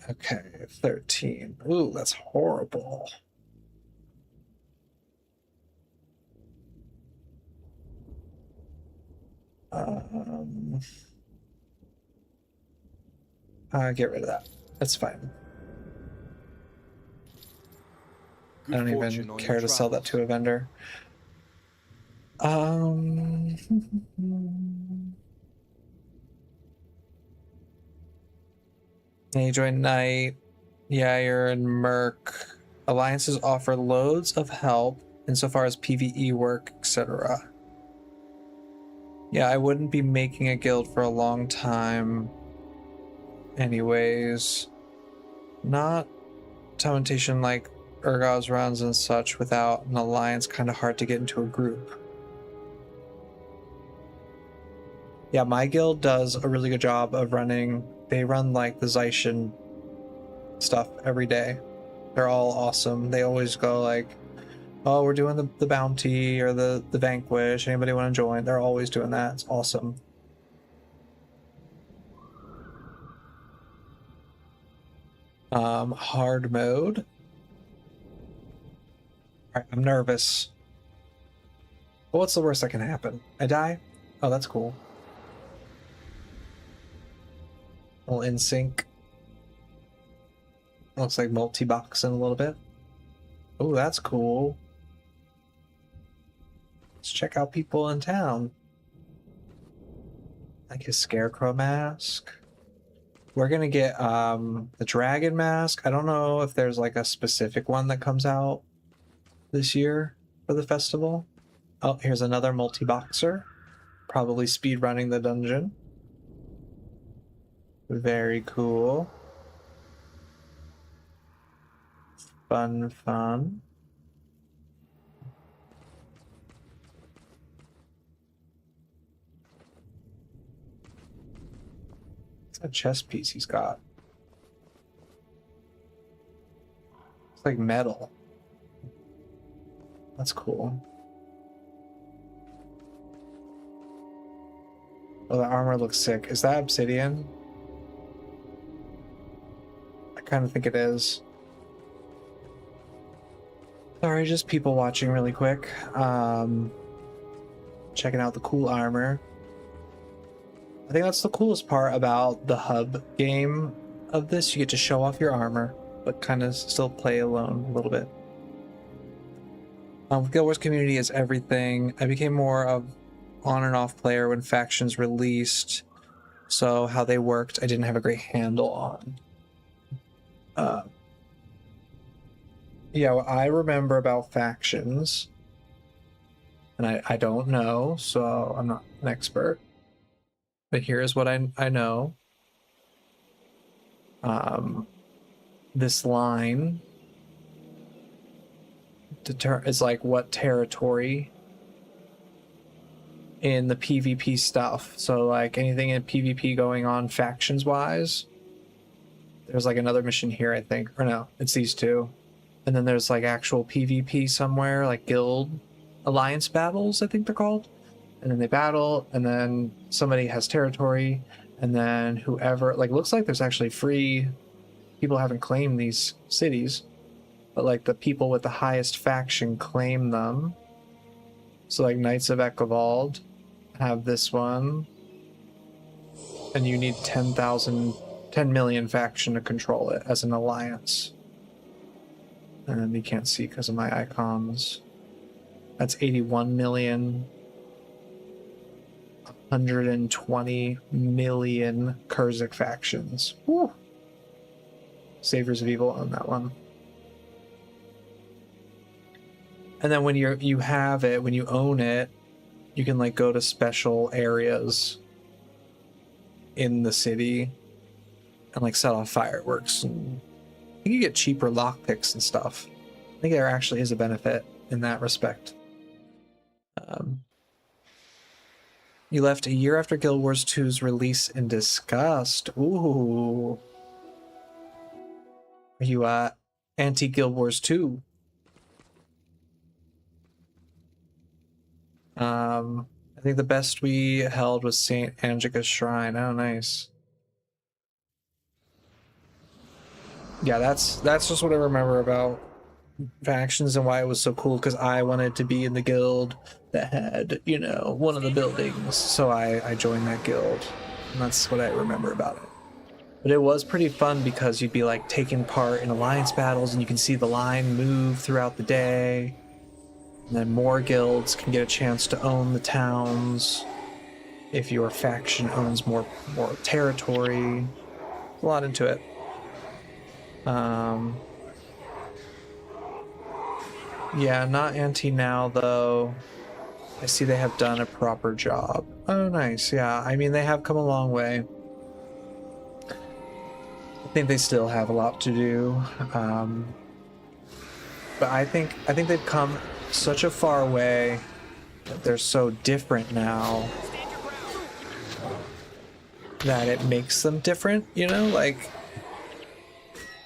S2: Okay, 13. Ooh, that's horrible. Get rid of that. That's fine.
S3: Good
S2: I don't
S3: fortune
S2: even
S3: on
S2: care
S3: your
S2: to sell that
S3: travels.
S2: to a vendor. Um, you join Knight, Yair, and Merc. Alliances offer loads of help insofar as PvE work, etc. Yeah, I wouldn't be making a guild for a long time. Anyways, not Temptation like Urgos runs and such without an alliance, kind of hard to get into a group. Yeah, my guild does a really good job of running. They run like the Zaishin stuff every day. They're all awesome. They always go like, oh, we're doing the bounty or the vanquish. Anybody want to join? They're always doing that. It's awesome. Hard mode. All right, I'm nervous. But what's the worst that can happen? I die? Oh, that's cool. All in sync. Looks like multi-boxing a little bit. Oh, that's cool. Let's check out people in town. Like his scarecrow mask. We're gonna get the dragon mask. I don't know if there's like a specific one that comes out this year for the festival. Oh, here's another multi-boxer. Probably speed running the dungeon. Very cool. Fun, fun. It's a chess piece he's got. It's like metal. That's cool. Oh, the armor looks sick. Is that obsidian? I kind of think it is. Sorry, just people watching really quick. Checking out the cool armor. I think that's the coolest part about the hub game of this. You get to show off your armor, but kind of still play alone a little bit. Guild Wars community is everything. I became more of on and off player when factions released, so how they worked I didn't have a great handle on. Yeah, what I remember about factions, and I don't know, so I'm not an expert, but here's what I know. This line is like what territory in the PvP stuff. So like anything in PvP going on factions wise, there's like another mission here, I think, or no, it's these two. And then there's like actual PvP somewhere, like guild alliance battles, I think they're called. And then they battle, and then somebody has territory, and then whoever, like, looks like there's actually free people haven't claimed these cities, but like the people with the highest faction claim them. So like Knights of Ekavald have this one, and you need 10 million faction to control it as an alliance. And you can't see because of my icons. That's 81 million. 120 million Kurzik factions. Woo. Saviors of Evil on that one. And then when you have it, when you own it, you can like go to special areas in the city and like set off fireworks. And I think you get cheaper lockpicks and stuff. I think there actually is a benefit in that respect. You left a year after Guild Wars 2's release in disgust. Ooh. Are you anti Guild Wars 2? I think the best we held was Saint Angelica's Shrine. Oh, nice. Yeah, that's just what I remember about factions and why it was so cool, because I wanted to be in the guild that had, you know, one of the buildings, so I joined that guild, and that's what I remember about it. But it was pretty fun because you'd be like taking part in alliance battles and you can see the line move throughout the day, and then more guilds can get a chance to own the towns if your faction owns more territory. There's a lot into it. Yeah, not anti now, though. I see they have done a proper job. Oh, nice. Yeah, I mean, they have come a long way. I think they still have a lot to do. But I think they've come such a far way that they're so different now that it makes them different, you know? Like,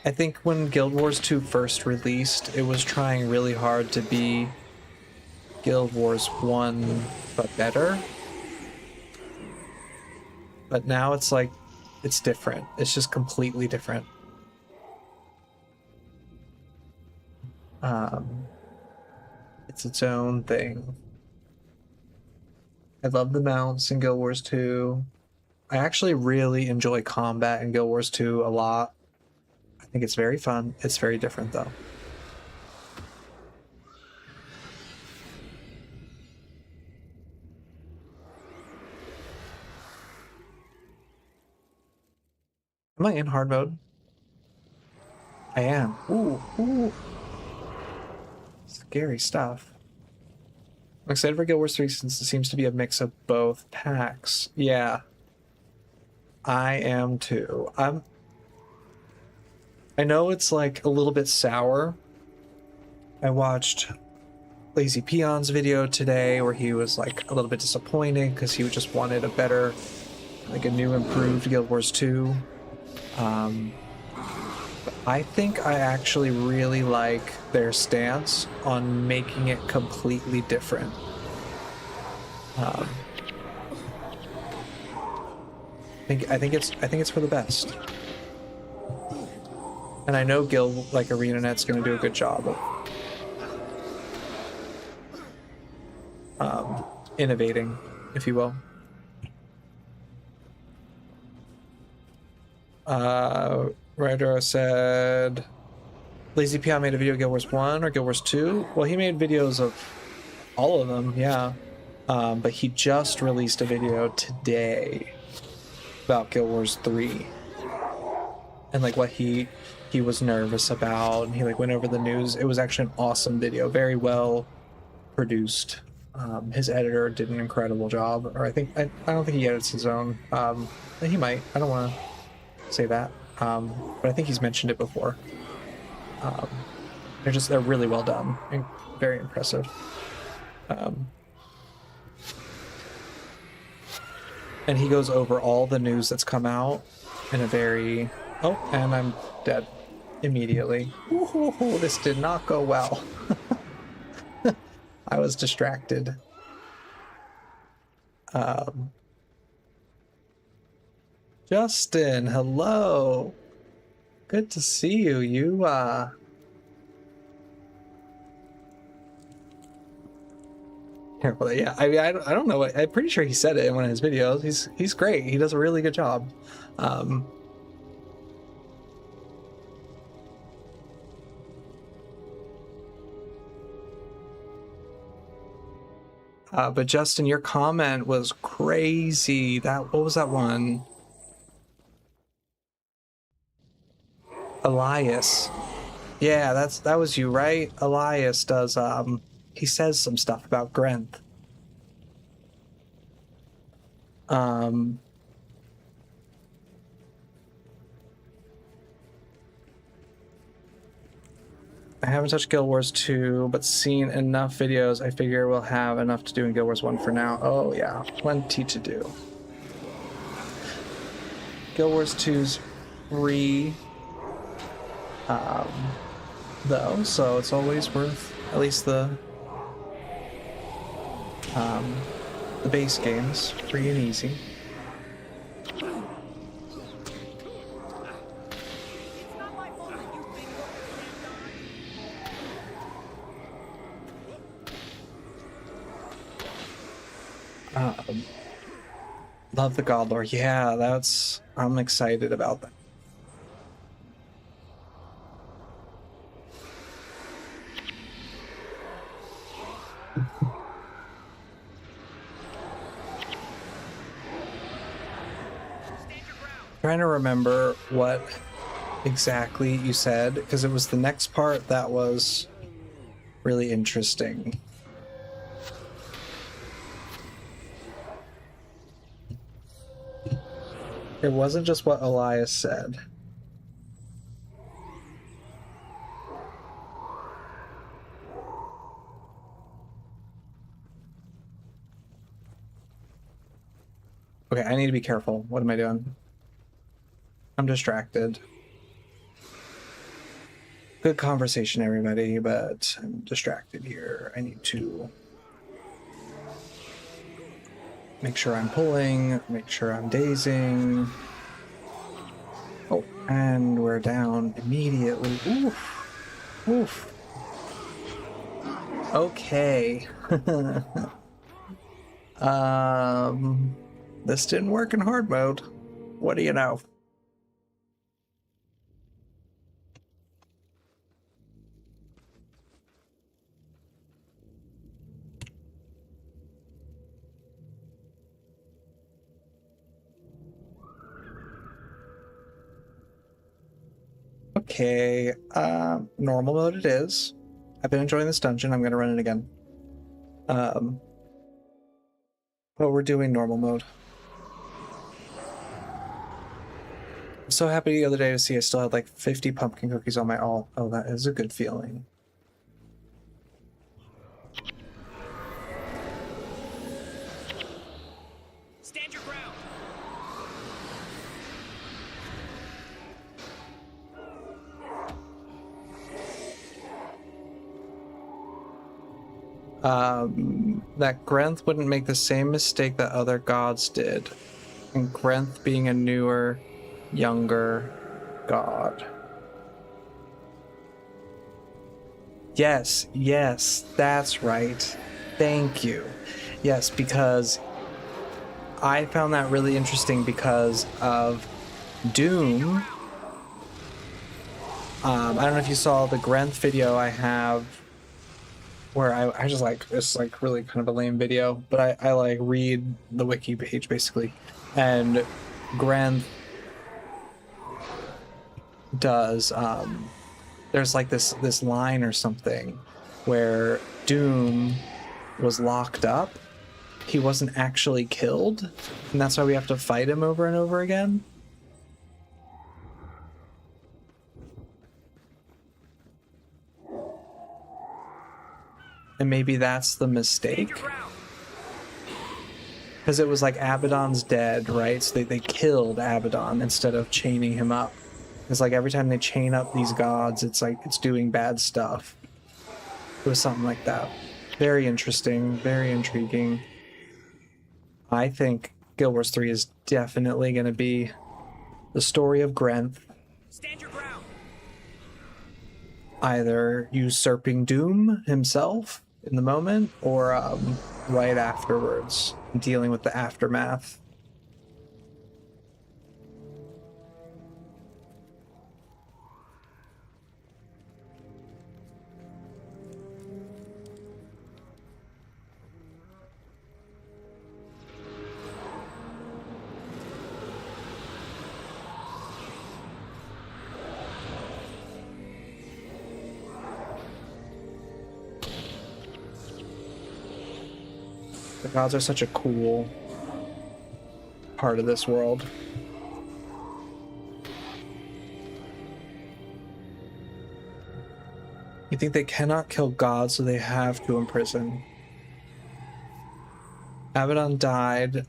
S2: I think when Guild Wars 2 first released, it was trying really hard to be Guild Wars 1, but better. But now it's like, it's different. It's just completely different. It's its own thing. I love the mounts in Guild Wars 2. I actually really enjoy combat in Guild Wars 2 a lot. I think it's very fun. It's very different, though. Am I in hard mode? I am. Ooh. Scary stuff. I'm excited for Guild Wars 3 since it seems to be a mix of both packs. Yeah. I am too. I know it's like a little bit sour. I watched Lazy Peon's video today where he was like a little bit disappointed because he just wanted a better, like a new improved Guild Wars 2. But I think I actually really like their stance on making it completely different. I think it's for the best. And I know Guild, like ArenaNet's going to do a good job of innovating, if you will. Ryder said, Lazy Peon made a video of Guild Wars 1 or Guild Wars 2? Well, he made videos of all of them, yeah. But he just released a video today about Guild Wars 3. And like what he was nervous about, and he like went over the news. It was actually an awesome video, very well produced. His editor did an incredible job, or I don't think he edits his own. He might. I don't want to say that, but I think he's mentioned it before. They're really well done and very impressive. And he goes over all the news that's come out in a very... Oh, and I'm dead immediately. Ooh, this did not go well. I was distracted. Justin, hello. Good to see you. Yeah, I mean, I don't know. I'm pretty sure he said it in one of his videos. He's great. He does a really good job. But Justin, your comment was crazy. What was that one? Elias. Yeah, that was you, right? Elias does, he says some stuff about Grenth. I haven't touched Guild Wars 2, but seen enough videos. I figure we'll have enough to do in Guild Wars 1 for now. Oh yeah, plenty to do. Guild Wars 2's free, though, so it's always worth at least the base games, free and easy.
S5: It's not my fault that you think what you
S2: Love the God Lore. Yeah, I'm excited about that. Trying to remember what exactly you said, because it was the next part that was really interesting. It wasn't just what Elias said. Okay, I need to be careful. What am I doing? I'm distracted. Good conversation, everybody, but I'm distracted here. I need to make sure I'm pulling, make sure I'm dazing. Oh, and we're down immediately. Oof. Oof. Okay. This didn't work in hard mode. What do you know? Okay, normal mode it is. I've been enjoying this dungeon. I'm gonna run it again. But we're doing normal mode. I'm so happy the other day to see I still had like 50 pumpkin cookies on my all. Oh, that is a good feeling.
S5: stand your ground.
S2: That Grenth wouldn't make the same mistake that other gods did. And Grenth being a newer, younger god. Yes, that's right. Thank you. Yes, because I found that really interesting because of Doom. I don't know if you saw the Grenth video I have where I just like, it's like really kind of a lame video, but I like read the wiki page basically, and Grenth does there's like this line or something where Doom was locked up. He wasn't actually killed, and that's why we have to fight him over and over again. And maybe that's the mistake. Because it was like Abaddon's dead, right? So they killed Abaddon instead of chaining him up. It's like every time they chain up these gods, it's like it's doing bad stuff. It was something like that. Very interesting, very intriguing. I think Guild Wars 3 is definitely going to be the story of Grenth.
S5: Stand your ground.
S2: Either usurping Doom himself in the moment, or right afterwards, dealing with the aftermath. The gods are such a cool part of this world. You think they cannot kill gods, so they have to imprison. Abaddon died,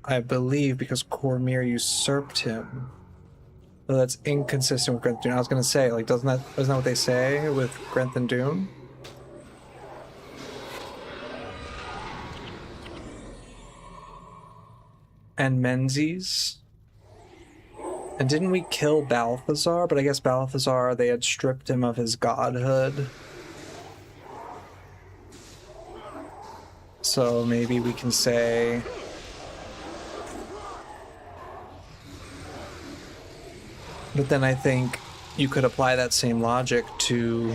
S2: I believe, because Cormyr usurped him. So that's inconsistent with Grenth Dune. I was gonna say, like, isn't that what they say with Grenth and Dune? And Menzies. And didn't we kill Balthazar? But I guess Balthazar, they had stripped him of his godhood. So maybe we can say... But then I think you could apply that same logic to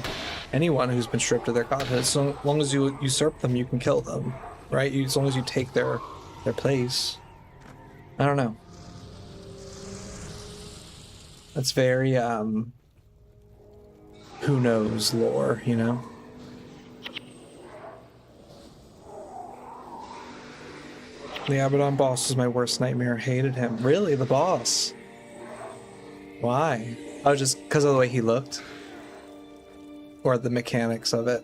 S2: anyone who's been stripped of their godhood. So long as you usurp them, you can kill them, right? As long as you take their place. I don't know. That's very, who knows lore, you know? The Abaddon boss is my worst nightmare. Hated him. Really? The boss? Why? Oh, just because of the way he looked? Or the mechanics of it?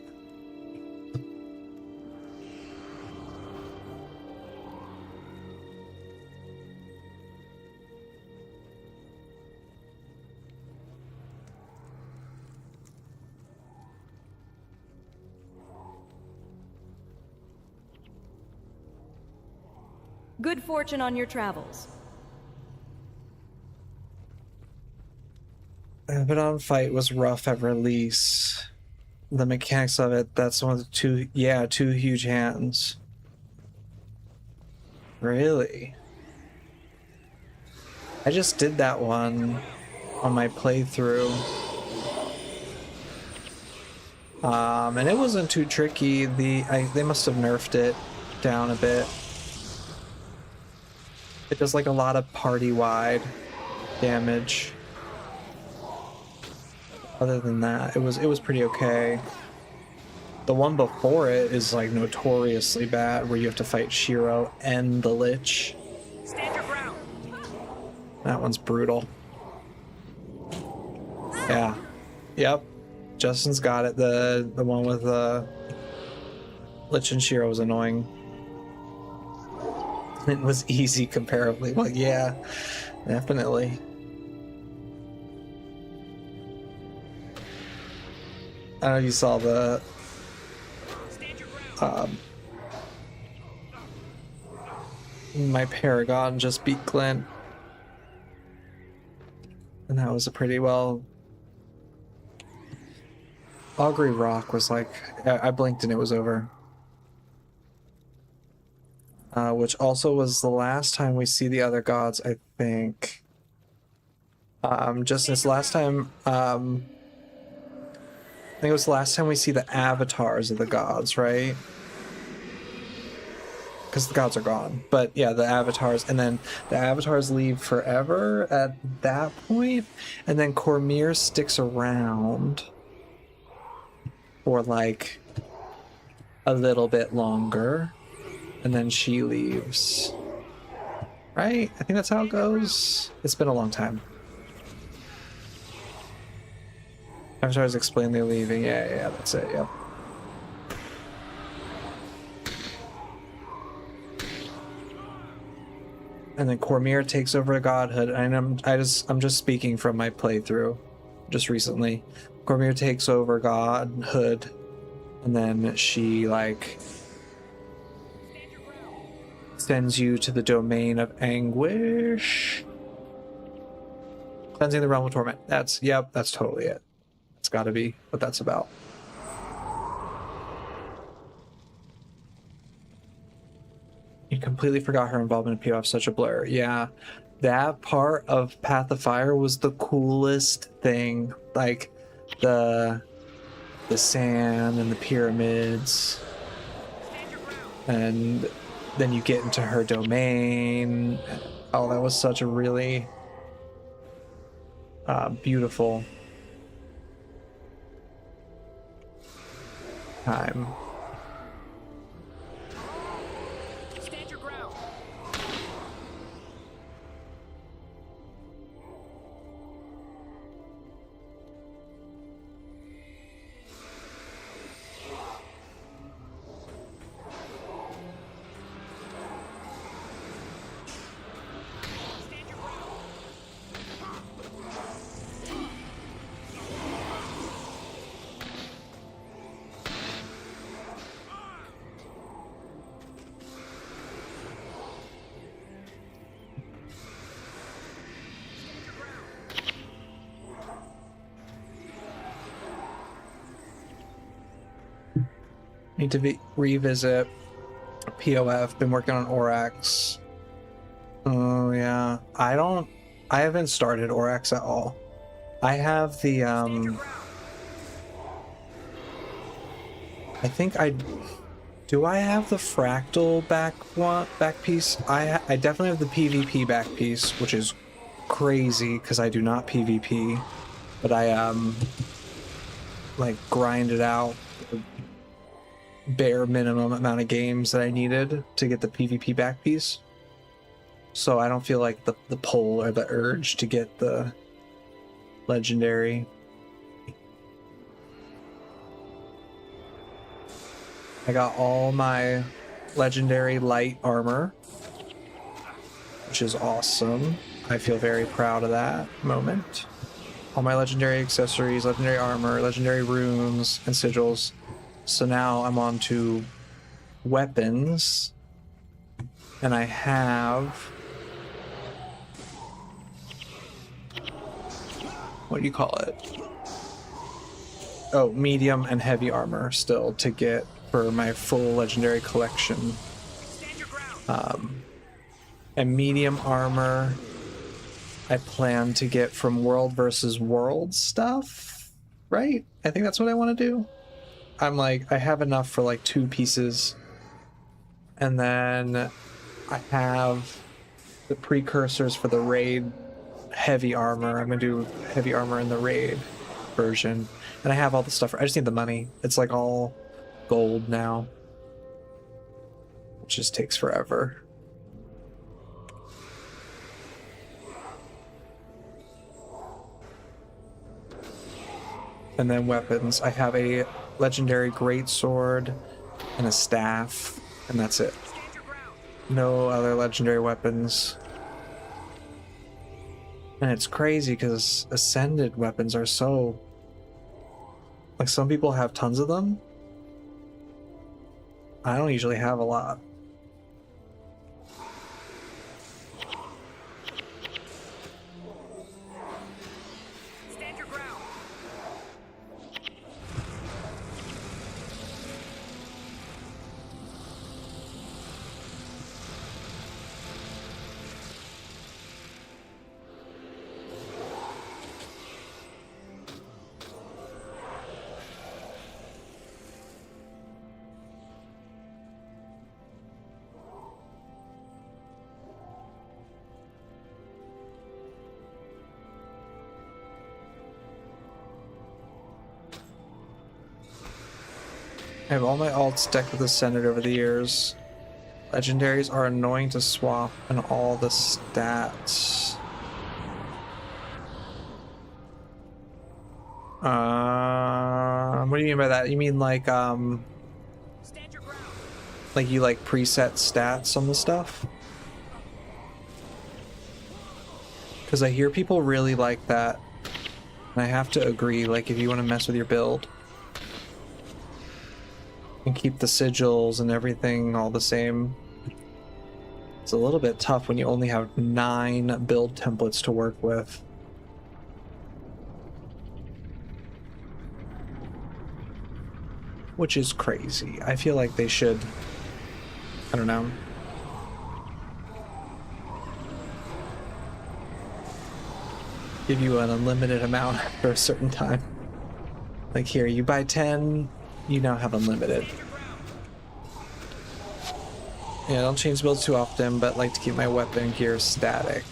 S7: Good fortune on your travels.
S2: Abaddon fight was rough at release. The mechanics of it, that's one of the two huge hands. Really? I just did that one on my playthrough. And it wasn't too tricky. They must have nerfed it down a bit. It does like a lot of party-wide damage. Other than that, it was pretty okay. The one before it is like notoriously bad, where you have to fight Shiro and the Lich.
S5: Stand your ground.
S2: That one's brutal. Yeah. Yep. Justin's got it. The one with Lich and Shiro was annoying. It was easy comparably. Well, yeah, definitely. I don't know if you saw the
S5: Stand your ground.
S2: my Paragon just beat Glint, and that was a pretty well. Augury Rock was like, I blinked and it was over. Which also was the last time we see the other gods, I think. Just this last time, I think it was the last time we see the avatars of the gods, right? Because the gods are gone. But yeah, the avatars, and then the avatars leave forever at that point, and then Cormyr sticks around for like a little bit longer. And then she leaves. Right? I think that's how it goes. It's been a long time. Avatars explain they're leaving. Yeah, that's it, yep. And then Cormyr takes over godhood. And I'm just speaking from my playthrough just recently. Cormyr takes over godhood, and then she like sends you to the domain of anguish. Cleansing the realm of torment. That's totally it. It's gotta be what that's about. You completely forgot her involvement in POF, such a blur. Yeah, that part of Path of Fire was the coolest thing. Like the sand and the pyramids. And then you get into her domain. Oh, that was such a really beautiful time.
S5: Stand your ground.
S2: Need to revisit POF. Been working on Orax. Oh yeah, I haven't started Orax at all. I have the I think I have the fractal back piece. I definitely have the PvP back piece, which is crazy because I do not PvP, but I like grinded out the bare minimum amount of games that I needed to get the PvP back piece. So I don't feel like the pull or the urge to get the legendary. I got all my legendary light armor, which is awesome. I feel very proud of that moment. All my legendary accessories, legendary armor, legendary runes, and sigils. So now I'm on to weapons, and I have, what do you call it? Oh, medium and heavy armor still to get for my full legendary collection.
S5: Stand your ground.
S2: And medium armor I plan to get from World versus World stuff, right? I think that's what I want to do. I'm like, I have enough for like 2 pieces. And then I have the precursors for the raid heavy armor. I'm going to do heavy armor in the raid version. And I have all the stuff. I just need the money. It's like all gold now. It just takes forever. And then weapons. I have a legendary greatsword and a staff, and that's it.
S5: Stand your ground.
S2: No other legendary weapons. And it's crazy because ascended weapons are so... like, some people have tons of them. I don't usually have a lot.
S5: Stand your ground.
S2: I have all my alts decked with Ascended over the years. Legendaries are annoying to swap and all the stats. What do you mean by that? You mean like,
S5: Stand your ground.
S2: like you like preset stats on the stuff? Because I hear people really like that. And I have to agree, like if you want to mess with your build and keep the sigils and everything all the same, it's a little bit tough when you only have 9 build templates to work with. Which is crazy. I feel like they should, I don't know, give you an unlimited amount for a certain time. Like here, you buy 10, you now have unlimited. Yeah, I don't change builds too often, but like to keep my weapon gear static.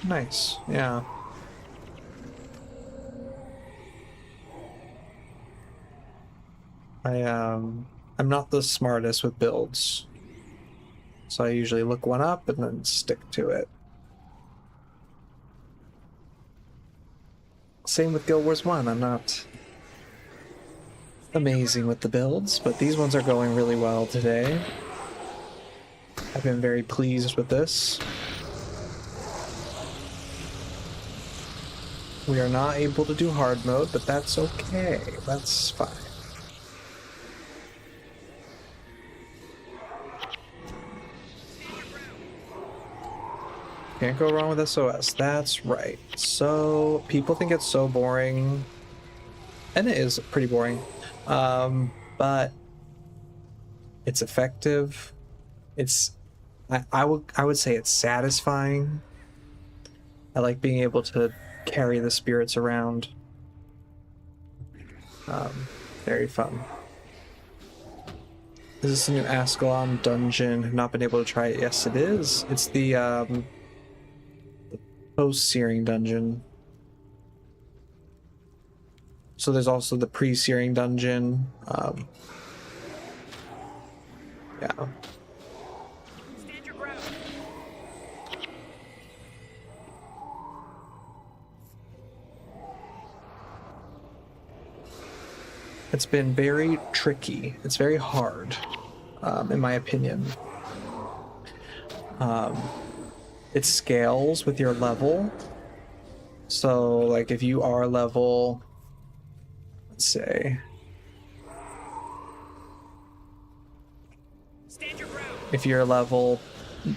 S2: Nice, yeah. I'm not the smartest with builds, so I usually look one up and then stick to it. Same with Guild Wars 1, I'm not amazing with the builds, but these ones are going really well today. I've been very pleased with this. We are not able to do hard mode, but that's okay. That's fine. Can't go wrong with SOS. That's right. So, people think it's so boring. and it is pretty boring, but it's effective. I would say it's satisfying. I like being able to carry the spirits around. Very fun. Is this a new Ascalon dungeon? Have not been able to try it. Yes, it is. It's the post-searing dungeon. So there's also the pre-searing dungeon. Yeah.
S5: Stand your ground.
S2: It's been very tricky. It's very hard, in my opinion. It scales with your level. So, like, if you are level, let's say,
S5: Stand your ground.
S2: if you're level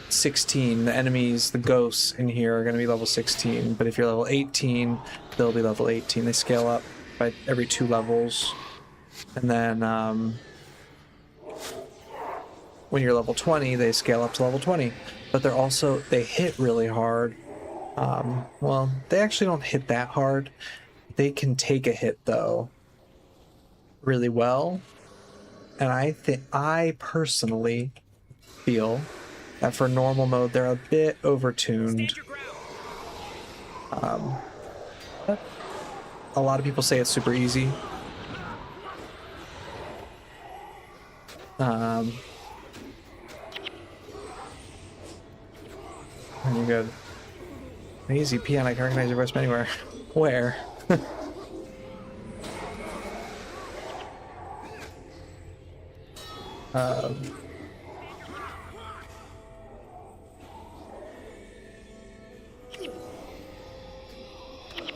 S2: 16, the enemies, the ghosts in here are going to be level 16. But if you're level 18, they'll be level 18. They scale up by every 2 levels. And then when you're level 20, they scale up to level 20. But they hit really hard. Well, they actually don't hit that hard. They can take a hit, though, really well. And I personally feel that for normal mode, they're a bit overtuned.
S5: Stand your ground.
S2: But a lot of people say it's super easy. You're good. Easy, Peon, I can recognize your voice from anywhere. Where?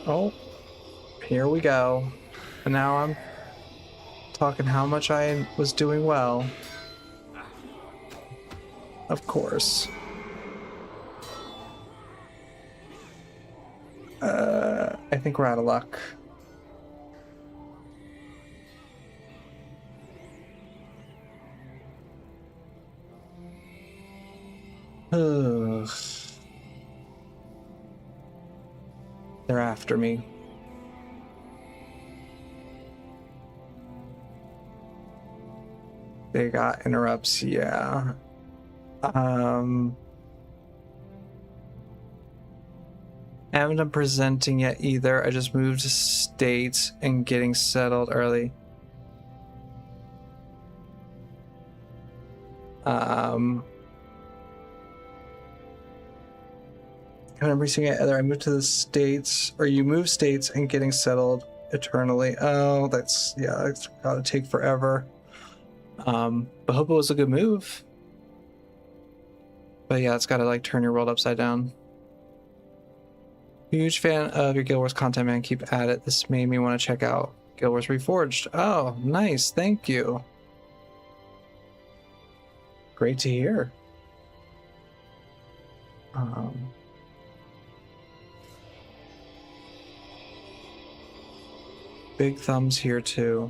S2: Oh, here we go. And now I'm talking how much I was doing well. Of course. I think we're out of luck. Ugh. They're after me. They got interrupts, yeah. I haven't done presenting yet either. I just moved to states and getting settled early. I'm reaching it either I moved to the states or you move states and getting settled eternally. Oh, that's it's gotta take forever. But hope it was a good move. But yeah, it's gotta like turn your world upside down. Huge fan of your Guild Wars content, man. Keep at it. This made me want to check out Guild Wars Reforged. Oh, nice. Thank you. Great to hear. Big thumbs here too.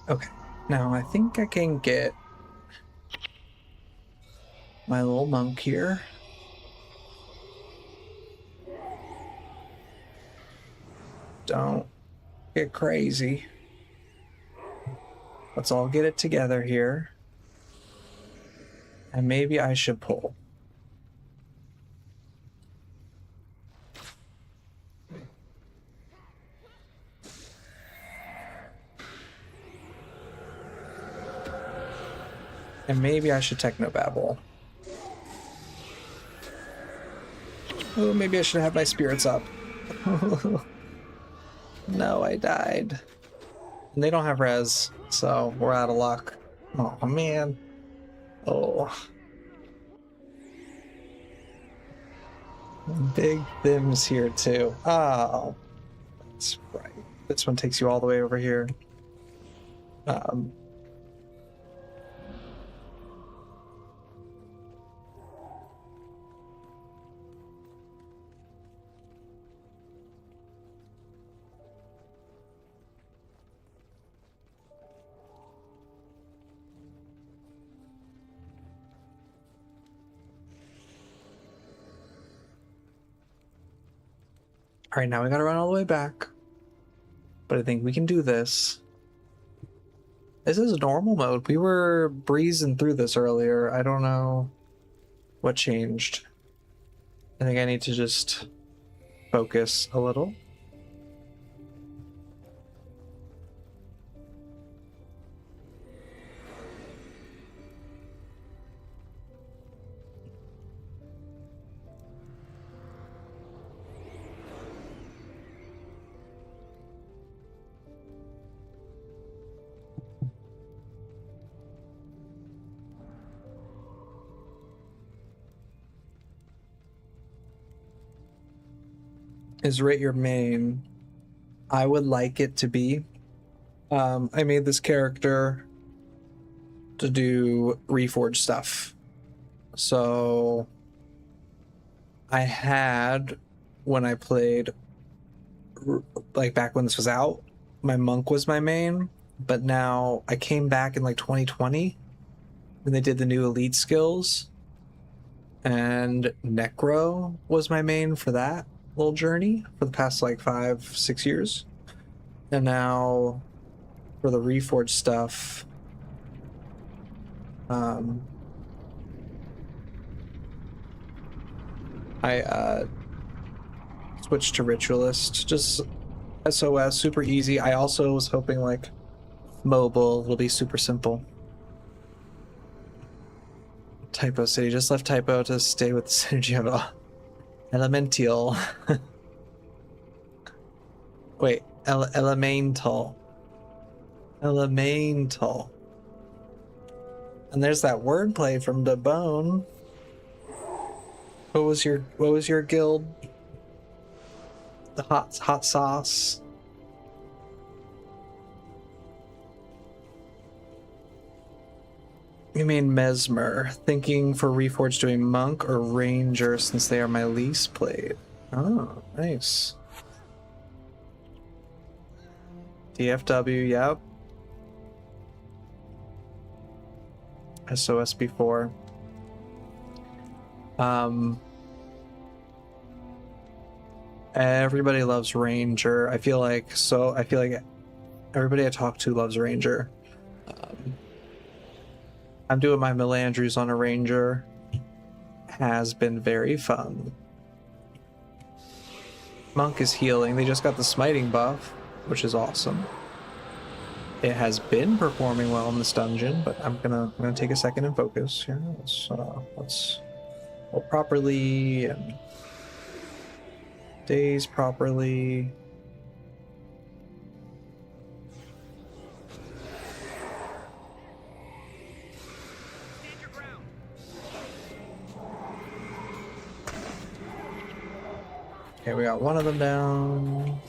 S2: Okay, now I think I can get my little monk here. Don't get crazy. Let's all get it together here. And maybe I should pull. And maybe I should technobabble. Oh, maybe I should have my spirits up. No, I died. And they don't have res, so we're out of luck. Oh, man. Oh. Big Thim's here too. Oh, that's right. This one takes you all the way over here. Um, all right, now we gotta run all the way back. But I think we can do this. This is normal mode. We were breezing through this earlier. I don't know what changed. I think I need to just focus a little. Is rate your main. I would like it to be. I made this character to do Reforged stuff. So I had, when I played, like back when this was out, my monk was my main, but now I came back in like 2020 when they did the new elite skills, and Necro was my main for that little journey for the past like 5-6 years. And now for the Reforged stuff, I switched to Ritualist, just SOS, super easy. I also was hoping like mobile will be super simple. Typo City, just left Typo to stay with the synergy of it. Elemental. Wait, elemental. Elemental. And there's that wordplay from the bone. What was your guild? The hot sauce. You mean Mesmer. Thinking for Reforged doing Monk or Ranger since they are my least played. Oh, nice. DFW, yep. SOS before. Everybody loves Ranger. I feel like everybody I talk to loves Ranger. I'm doing my Melandrews on a Ranger. Has been very fun. Monk is healing. They just got the smiting buff, which is awesome. It has been performing well in this dungeon, but I'm gonna take a second and focus here. Let's roll properly and daze properly.
S5: Stand your ground.
S2: Okay, we got one of them down.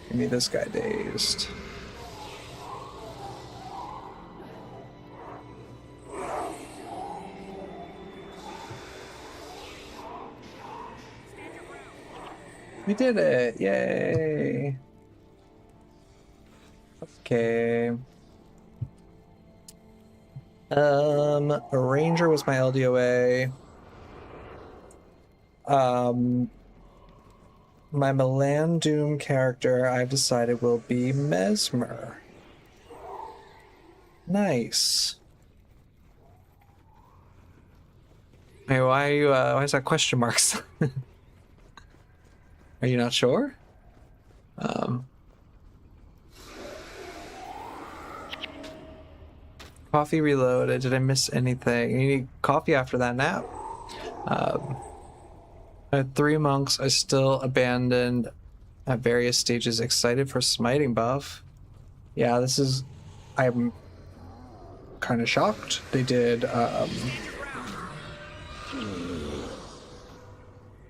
S2: Give me this guy dazed. We did it! Yay! Okay. A Ranger was my LDOA. My Melandoom character I've decided will be Mesmer. Nice. Hey, why are you why is that question marks? Are you not sure? Coffee reloaded. Did I miss anything? You need coffee after that nap. I had 3 monks I still abandoned at various stages. Excited for smiting buff. Yeah, this is...
S1: kind of shocked. They did a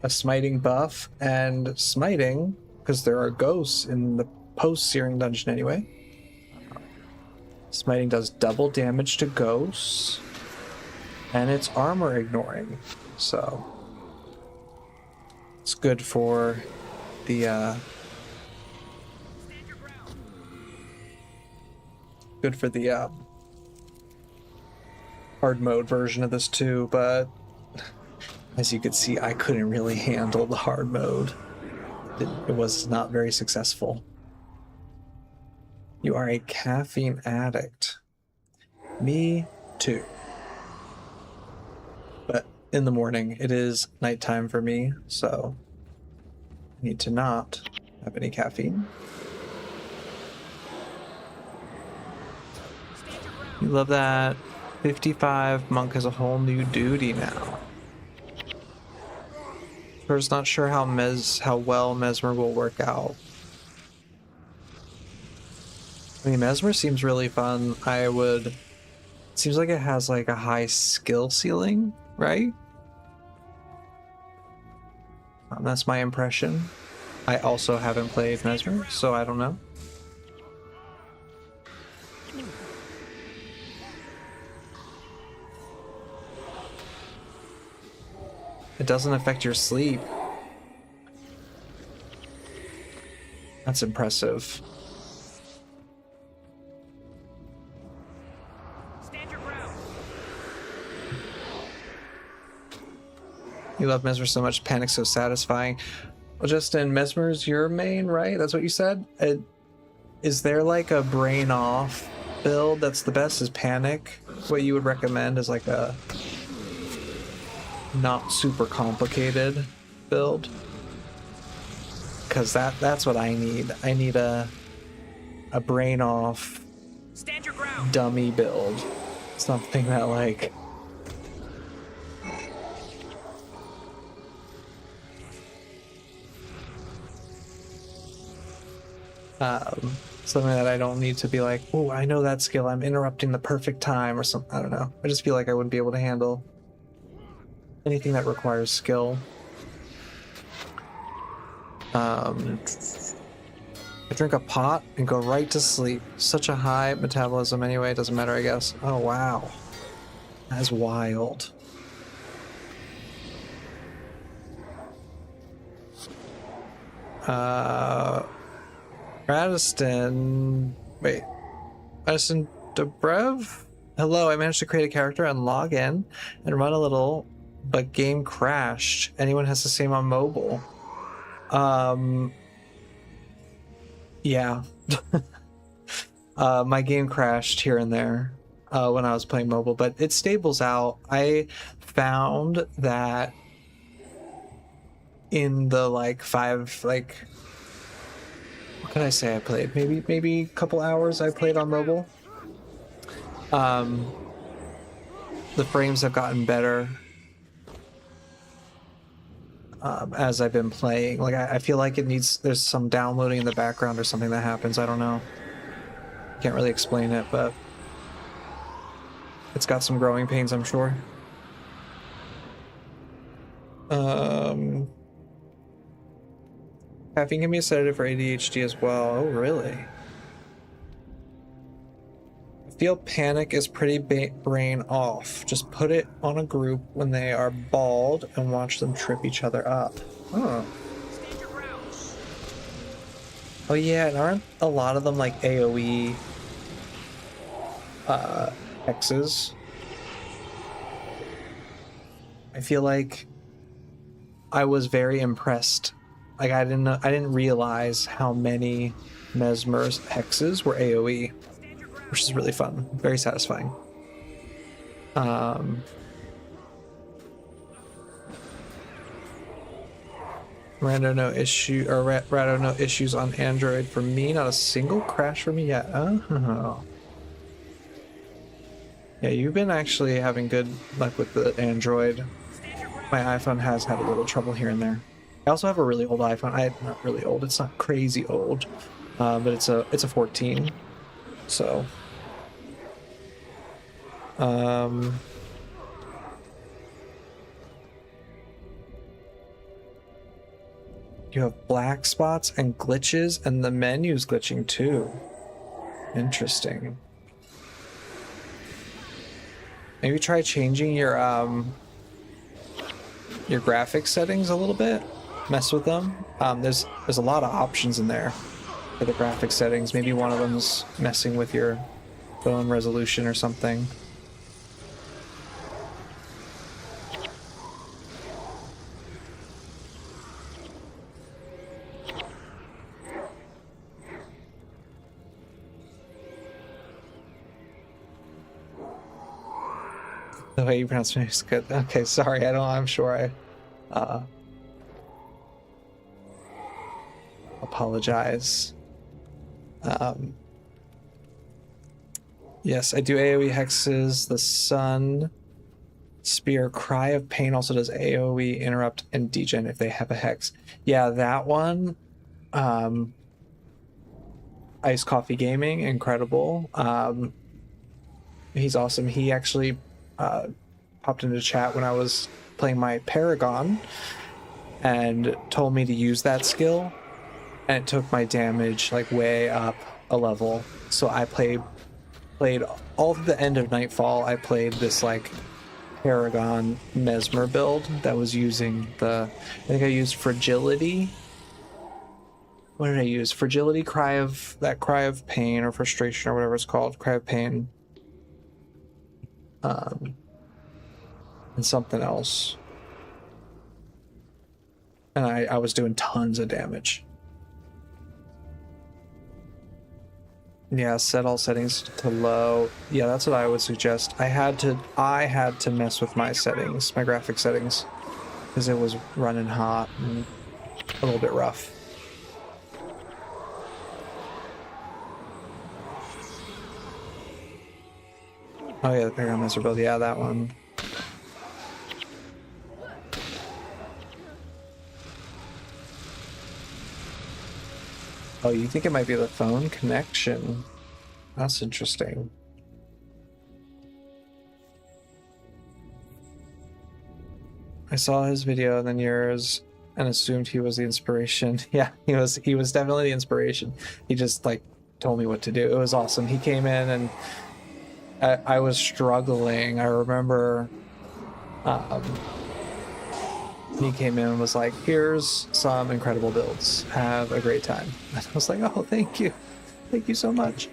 S1: smiting buff, and smiting, because there are ghosts in the post-searing dungeon anyway. Smiting does double damage to ghosts, and it's armor ignoring, so it's good for the hard mode version of this too, but as you could see, I couldn't really handle the hard mode. It was not very successful. You are a caffeine addict. Me too. But in the morning, it is nighttime for me, so I need to not have any caffeine. You love that. 55 monk has a whole new duty now. Just not sure how well Mesmer will work out. I mean, Mesmer seems really fun. It seems like it has like a high skill ceiling, right? That's my impression. I also haven't played Mesmer, so I don't know. It doesn't affect your sleep. That's impressive.
S5: Stand your ground.
S1: You love Mesmer so much, Panic's so satisfying. Well, Justin, Mesmer's your main, right? That's what you said? Is there like a brain off build that's the best? Is Panic what you would recommend as like a not super complicated build? Because that's what I need. I need a brain off
S5: Stand your ground.
S1: dummy build. Something that like something that I don't need to be like, oh, I know that skill, I'm interrupting the perfect time or something. I don't know. I just feel like I wouldn't be able to handle anything that requires skill. I drink a pot and go right to sleep. Such a high metabolism anyway, it doesn't matter, I guess. Oh, wow. That's wild. Radiston... Wait. Radiston Dobrev? Hello, I managed to create a character and log in and run a little, but game crashed. Anyone has the same on mobile? Yeah. My game crashed here and there when I was playing mobile, but it stables out. I found that in the what can I say I played? Maybe a couple hours I played on mobile. The frames have gotten better as I've been playing. Like I feel like there's some downloading in the background or something that happens. I don't know. Can't really explain it, but it's got some growing pains, I'm sure. Caffeine can be a sedative for ADHD as well. Oh, really? I feel Panic is pretty brain off. Just put it on a group when they are bald and watch them trip each other up. Oh.
S5: Stand your ground.
S1: Oh yeah, and aren't a lot of them like AoE hexes? I feel like I was very impressed. Like I didn't realize how many Mesmer's hexes were AoE, which is really fun, very satisfying. Rando no issues on Android for me. Not a single crash for me yet. Oh. Yeah, you've been actually having good luck with the Android. My iPhone has had a little trouble here and there. I also have a really old iPhone. Not really old. It's not crazy old, but it's a 14. So
S2: Um, you have black spots and glitches, and the menu's glitching too. Interesting. Maybe try changing your graphics settings a little bit. Mess with them. There's a lot of options in there for the graphics settings. Maybe one of them's messing with your phone resolution or something. The way you pronounce it is good. Okay, sorry. I'm sure I apologize. Yes, I do AoE hexes. The Sun Spear Cry of Pain also does AoE interrupt and degen if they have a hex. Yeah, that one. Ice Coffee Gaming, incredible. He's awesome. He actually popped into chat when I was playing my Paragon and told me to use that skill, and it took my damage like way up a level. So I played all to the end of Nightfall. I played this like Paragon Mesmer build that was using I think I used Fragility. What did I use? Fragility, Cry of Pain or Frustration or whatever it's called. Cry of Pain. And something else. And I was doing tons of damage. Yeah, set all settings to low. Yeah, that's what I would suggest. I had to mess with my settings, my graphic settings, because it was running hot and a little bit rough. Oh yeah, the Paragon Master build. Yeah, that one. Oh, you think it might be the phone connection? That's interesting. I saw his video and then yours and assumed he was the inspiration. Yeah, he was definitely the inspiration. He just like told me what to do. It was awesome. He came in and I was struggling. I remember he came in and was like, here's some incredible builds. Have a great time. And I was like, oh, thank you. Thank you so much.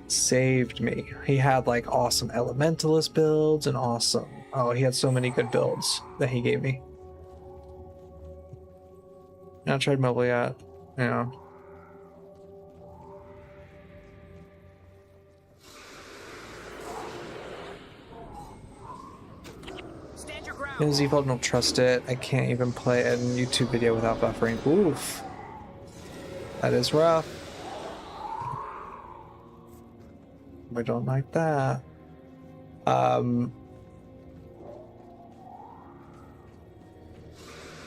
S2: Saved me. He had like awesome Elementalist builds and awesome. Oh, he had so many good builds that he gave me. Not tried mobile yet. Yeah. His default, don't trust it. I can't even play a YouTube video without buffering. Oof. That is rough. We don't like that.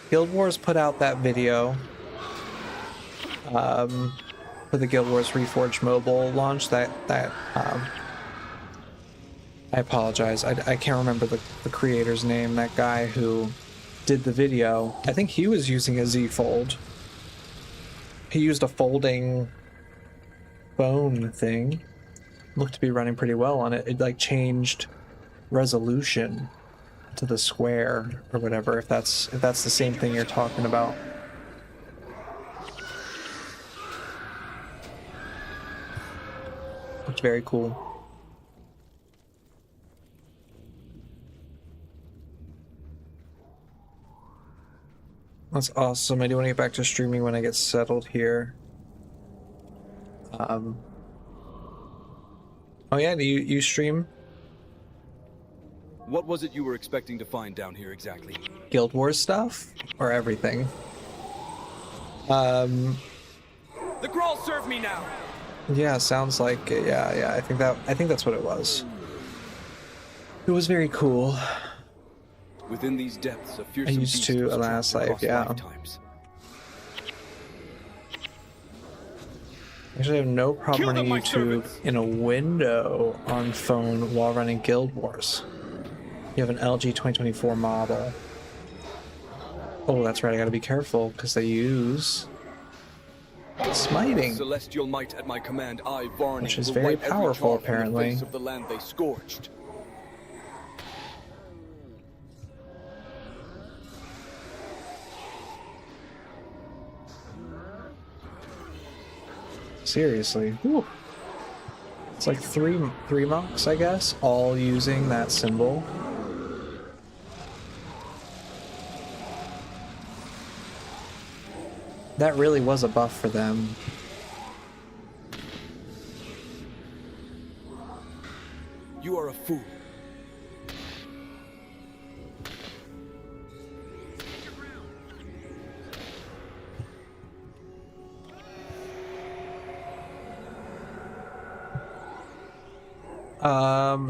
S2: Guild Wars put out that video for the Guild Wars Reforged mobile launch. I apologize. I can't remember the creator's name. That guy who did the video. I think he was using a Z Fold. He used a folding phone thing. Looked to be running pretty well on it. It like changed resolution to the square or whatever. If that's the same thing you're talking about. Looked very cool. That's awesome. I do want to get back to streaming when I get settled here. Oh yeah, do you stream?
S3: What was it you were expecting to find down here exactly?
S2: Guild Wars stuff? Or everything?
S3: The Grawl serve me now!
S2: Yeah, sounds like it. Yeah, I think that's what it was. It was very cool.
S3: Within these depths, a
S2: I
S3: fearsome
S2: used
S3: beast
S2: to
S3: was
S2: a last
S3: trapped
S2: life,
S3: across
S2: yeah.
S3: lifetimes.
S2: Actually, I have no problem
S3: Kill them,
S2: running
S3: my
S2: YouTube
S3: servants.
S2: in a window on phone while running Guild Wars. You have an LG 2024 model. Oh, that's right. I gotta be careful because they use smiting,
S3: Celestial might at my command, I, Varney,
S2: which is
S3: will
S2: very
S3: wipe every
S2: powerful,
S3: char from the
S2: apparently.
S3: face of the land they scorched.
S2: Seriously. Whew. It's like three monks, I guess, all using that symbol. That really was a buff for them.
S3: You are a fool.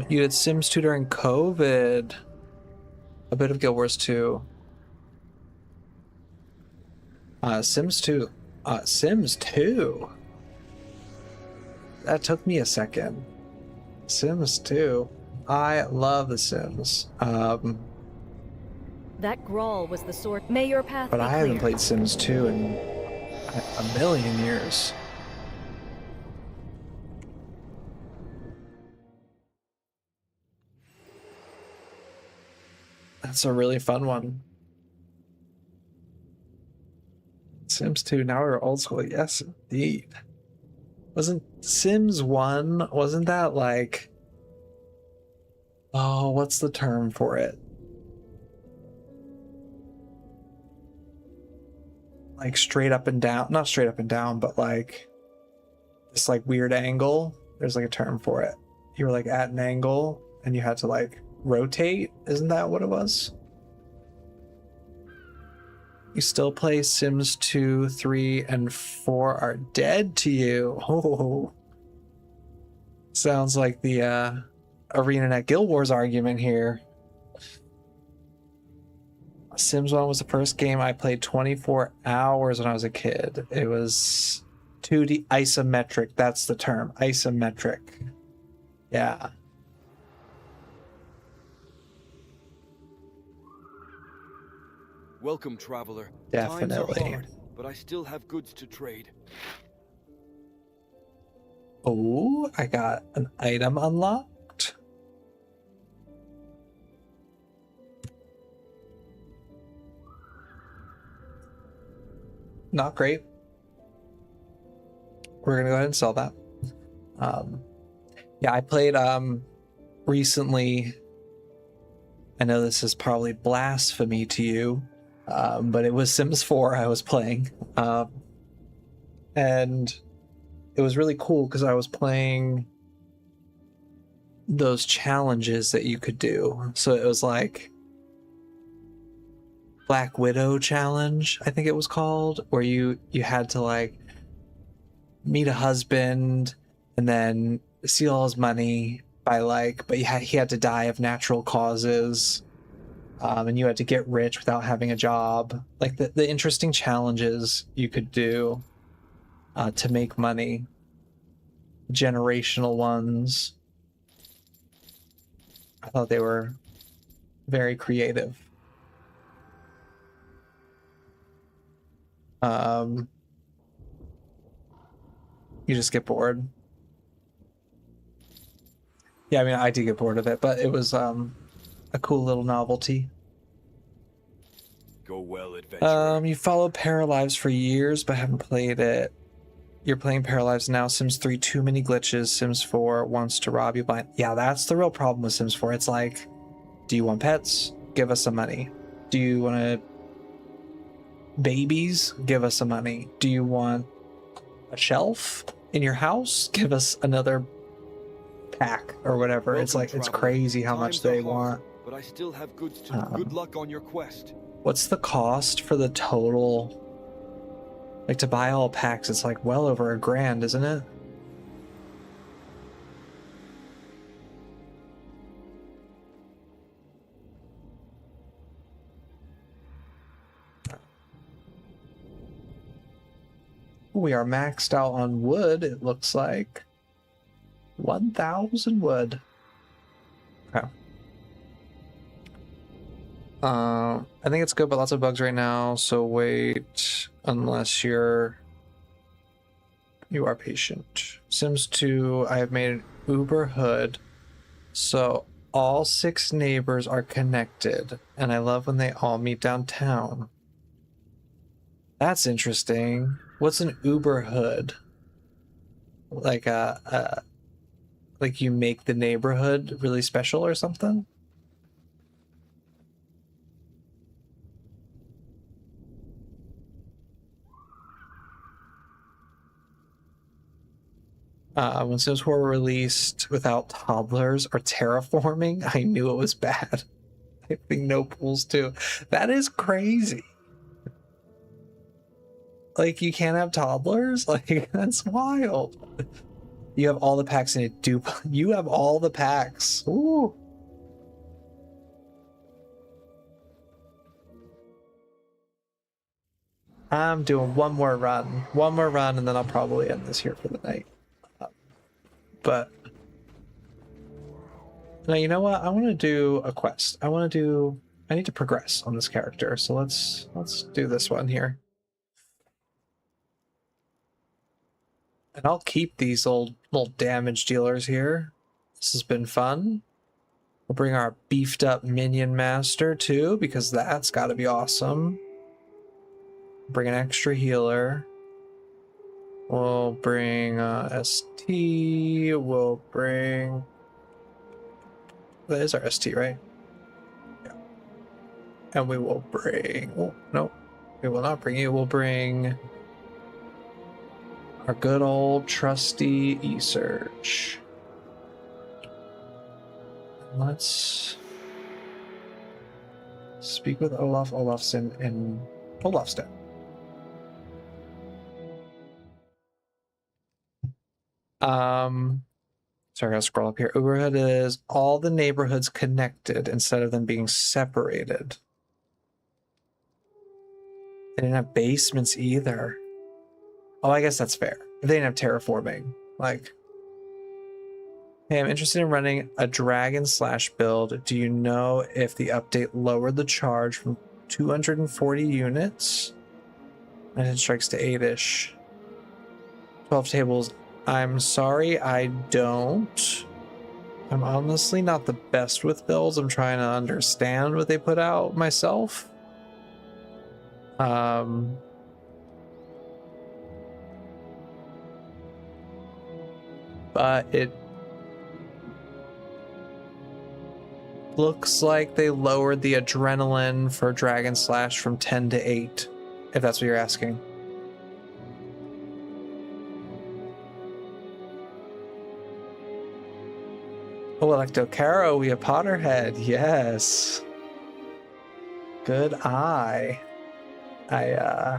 S2: You did Sims 2 during COVID. A bit of Guild Wars 2. Sims 2. Sims 2? That took me a second. Sims 2. I love The Sims.
S7: That Grawl was the source. May your path
S2: But
S7: be
S2: I
S7: clear.
S2: haven't played Sims 2 in a million years. That's a really fun one. Sims 2, now we're old school. Yes, indeed. Wasn't Sims 1, wasn't that like... Oh, what's the term for it? Like straight up and down. Not straight up and down, but like this like weird angle. There's like a term for it. You were like at an angle and you had to like rotate. Isn't that what it was? You still play Sims 2, 3, and 4 are dead to you. Oh. Sounds like the ArenaNet Guild Wars argument here. Sims 1 was the first game I played 24 hours when I was a kid. It was 2D isometric. That's the term. Isometric. Yeah.
S3: Welcome, traveler.
S2: Definitely.
S3: Times are hard, but I still have goods to trade.
S2: Oh, I got an item unlocked. Not great. We're gonna go ahead and sell that. Yeah, I played recently. I know this is probably blasphemy to you, but it was Sims 4 I was playing, and it was really cool because I was playing those challenges that you could do. So it was like Black Widow challenge, I think it was called, where you had to like meet a husband and then steal all his money by like, but he had to die of natural causes, and you had to get rich without having a job. Like the interesting challenges you could do to make money, generational ones. I thought they were very creative. You just get bored. Yeah, I mean, I did get bored of it, but it was a cool little novelty.
S3: Go well, adventurer.
S2: You followed Paralives for years, but haven't played it. You're playing Paralives now. Sims 3, too many glitches. Sims 4 wants to rob you blind. Yeah, that's the real problem with Sims 4. It's like, do you want pets? Give us some money. Do you want to babies? Give us some money. Do you want a shelf in your house? Give us another pack or whatever. It's
S3: Welcome,
S2: like, it's
S3: traveler.
S2: crazy how much
S3: Times are
S2: they
S3: hard,
S2: want.
S3: but I still have goods to good luck on your quest.
S2: What's the cost for the total? Like to buy all packs, it's like well over $1,000, isn't it? We are maxed out on wood, it looks like. 1,000 wood. Okay. I think it's good, but lots of bugs right now, so wait unless you are patient. Sims 2, I have made an Uber hood, so all 6 neighbors are connected, and I love when they all meet downtown. That's interesting. What's an Uber hood? Like like you make the neighborhood really special or something? When Sims 4 were released without toddlers or terraforming, I knew it was bad. I think no pools too. That is crazy. Like, you can't have toddlers? Like, that's wild. You have all the packs in it. Dupe. You have all the packs. Ooh. I'm doing one more run. One more run, and then I'll probably end this here for the night. But now, you know what? I want to do a quest. I need to progress on this character. So let's do this one here. And I'll keep these old little damage dealers here. This has been fun. We'll bring our beefed up minion master too, because that's got to be awesome. Bring an extra healer. We'll bring ST. We'll bring... That is our ST, right? Yeah. And we will bring... Oh, no. We will not bring you. We'll bring... our good old trusty E-Search. Let's speak with Olaf Olafsson in Olafstead. Sorry, I'll scroll up here. Uberhood is all the neighborhoods connected instead of them being separated. They didn't have basements either. Oh, I guess that's fair. They didn't have terraforming. Like, hey, I'm interested in running a dragon slash build. Do you know if the update lowered the charge from 240 units? And it strikes to 8-ish. 12 tables. I'm sorry, I don't. I'm honestly not the best with builds. I'm trying to understand what they put out myself. But it looks like they lowered the adrenaline for Dragon Slash from 10 to 8, if that's what you're asking. Oh, Electocaro, we have Potterhead, yes. Good eye. I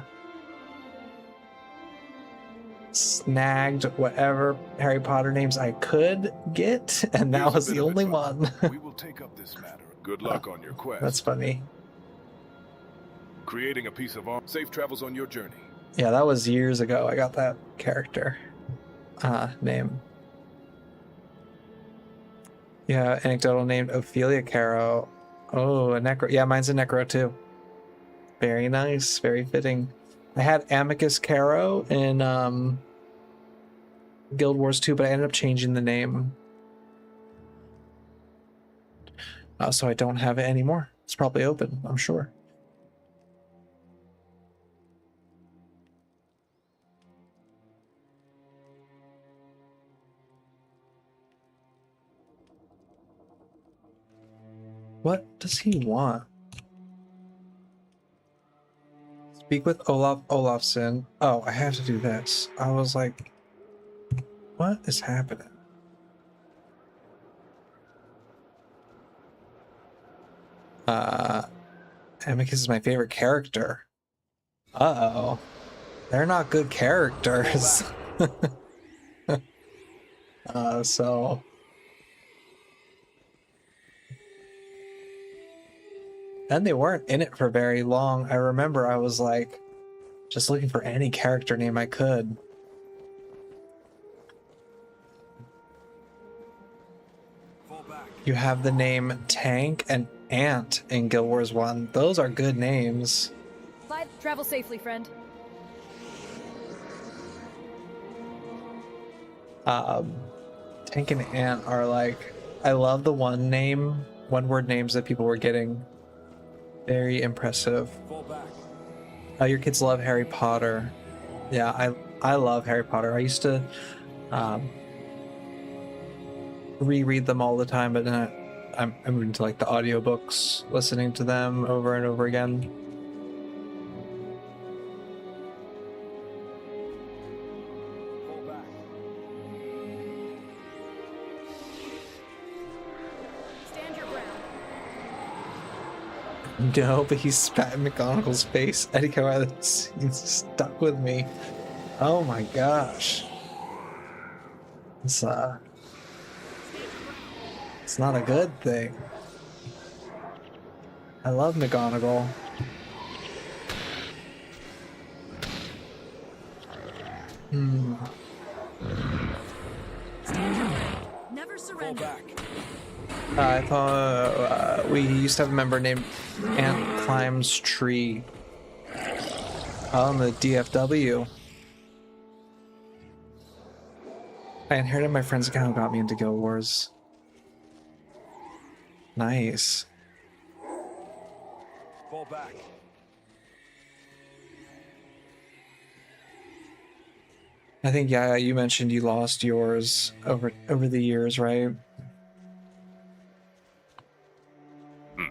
S2: snagged whatever Harry Potter names I could get, and that was the only one.
S8: We will take up this matter. Good luck on your quest.
S2: That's funny.
S8: Creating a piece of art. Safe travels on your journey.
S2: Yeah, that was years ago. I got that character name. Yeah, anecdotal named Ophelia Caro. Oh, a Necro. Yeah, mine's a Necro too. Very nice, very fitting. I had Amicus Caro in Guild Wars 2, but I ended up changing the name. So I don't have it anymore. It's probably open, I'm sure. What does he want? Speak with Olaf Olafsson. Oh, I have to do this. I was like, what is happening? Amicus is my favorite character. Uh-oh. They're not good characters. So... And they weren't in it for very long. I remember I was like, Just looking for any character name I could. You have the name Tank and Ant in Guild Wars 1. Those are good names.
S7: Bye. Travel safely, friend.
S2: Tank and Ant are like, I love the one word names that people were getting. Very impressive. Oh, your kids love Harry Potter. Yeah, I love Harry Potter. I used to reread them all the time, but then I'm into like the audiobooks, listening to them over and over again.
S6: Stand your ground.
S2: No, but he spat in McGonagall's face. Eddie come out of the scene stuck with me. Oh my gosh. It's not a good thing. I love McGonagall.
S6: Never surrender.
S2: I thought we used to have a member named Ant Climbs Tree on the DFW. I inherited my friend's account who got me into Guild Wars. Nice.
S3: Fall back.
S2: I think, yeah, you mentioned you lost yours over the years, right?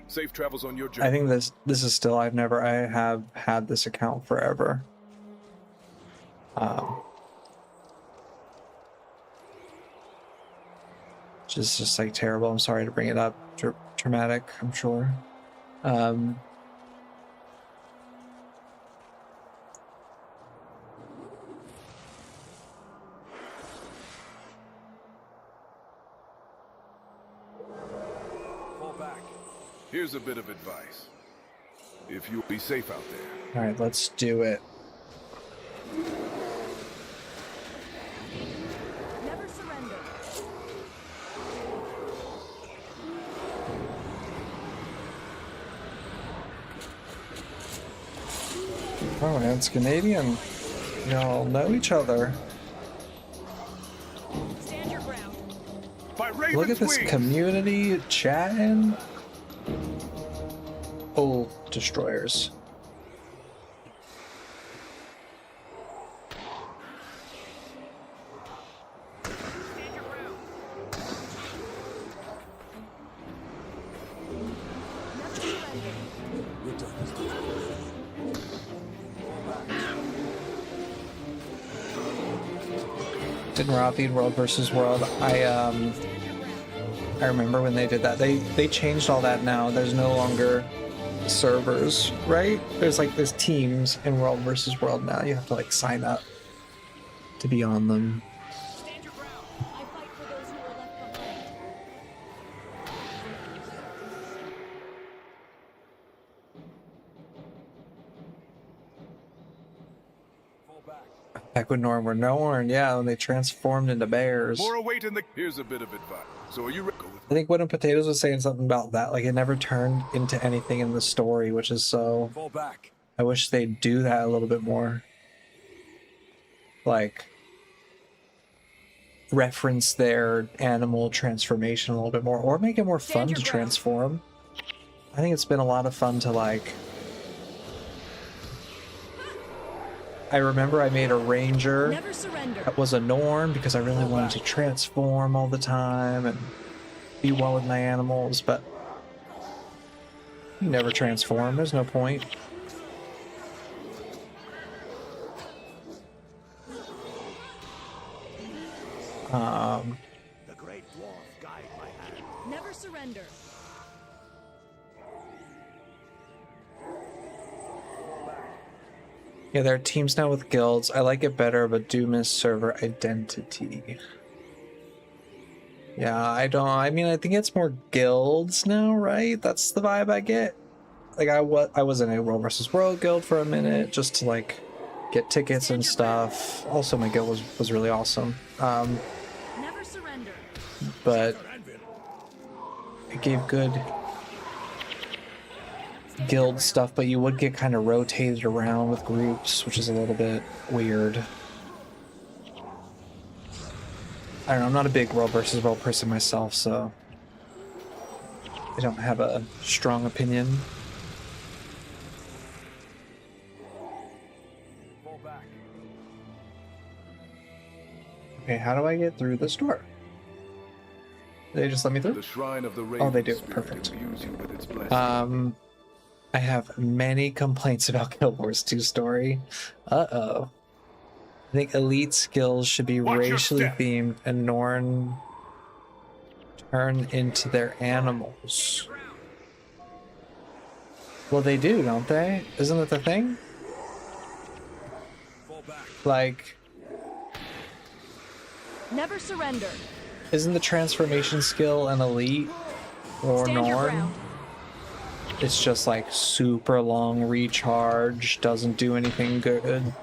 S8: Safe travels on your journey.
S2: I think this is still, I have had this account forever. Just like terrible. I'm sorry to bring it up. Traumatic, I'm sure.
S3: Fall back.
S8: Here's a bit of advice. If you'll be safe out there.
S2: All right, let's do it.
S6: Never surrender.
S2: Oh, man, it's Canadian. Y'all know each other.
S6: Stand your ground.
S8: By Raven's
S2: Look at this
S8: wings!
S2: community chatting. Oh, destroyers.
S5: Stand your ground.
S6: Never surrender.
S2: Didn't Rothine World versus World. I remember when they did that. They changed all that now. There's no longer servers, right? There's teams in World versus World now. You have to like sign up to be on them.
S5: Stand your ground.
S6: I fight for those who are left behind.
S3: Fall back.
S2: Back when Norn were Norn, yeah, when they transformed into bears.
S8: More await in the. Here's a bit of advice. So are you ready? Go with
S2: I think Wooden Potatoes was saying something about that. Like, it never turned into anything in the story, which is so...
S3: Fall back.
S2: I wish they'd do that a little bit more. Like, reference their animal transformation a little bit more, or make it more fun
S6: Stand your
S2: to
S6: ground.
S2: transform. I think it's been a lot of fun to, like... I remember I made a ranger
S6: Never surrender.
S2: that was a Norn because I really wanted to transform all the time and be one with my animals, but you never transform. There's no point.
S4: The great dwarf guide my hand.
S6: Never surrender.
S2: Yeah, there are teams now with guilds. I like it better, but do miss server identity. Yeah, I think it's more guilds now, right? That's the vibe I get. Like, I was in a World versus World guild for a minute, just to, like, get tickets and stuff. Also, my guild was really awesome.
S6: Never surrender.
S2: But it gave good guild stuff, but you would get kind of rotated around with groups, which is a little bit weird. I don't know, I'm not a big world versus world person myself, so I don't have a strong opinion. Okay, how do I get through this door? Did they just let me through?
S8: The shrine of the
S2: Oh, they
S8: Raven
S2: do.
S8: Spirit
S2: Perfect.
S8: imbues you with its blessing.
S2: I have many complaints about Guild Wars 2 story. Uh-oh. I think elite skills should be
S4: Watch your
S2: racially
S4: step.
S2: themed and Norn turn into their animals. Well, they do, don't they? Isn't it the thing? Like,
S6: Never surrender.
S2: isn't the transformation skill an elite or
S6: Stand your
S2: Norn?
S6: ground.
S2: It's just like super long recharge, doesn't do anything good.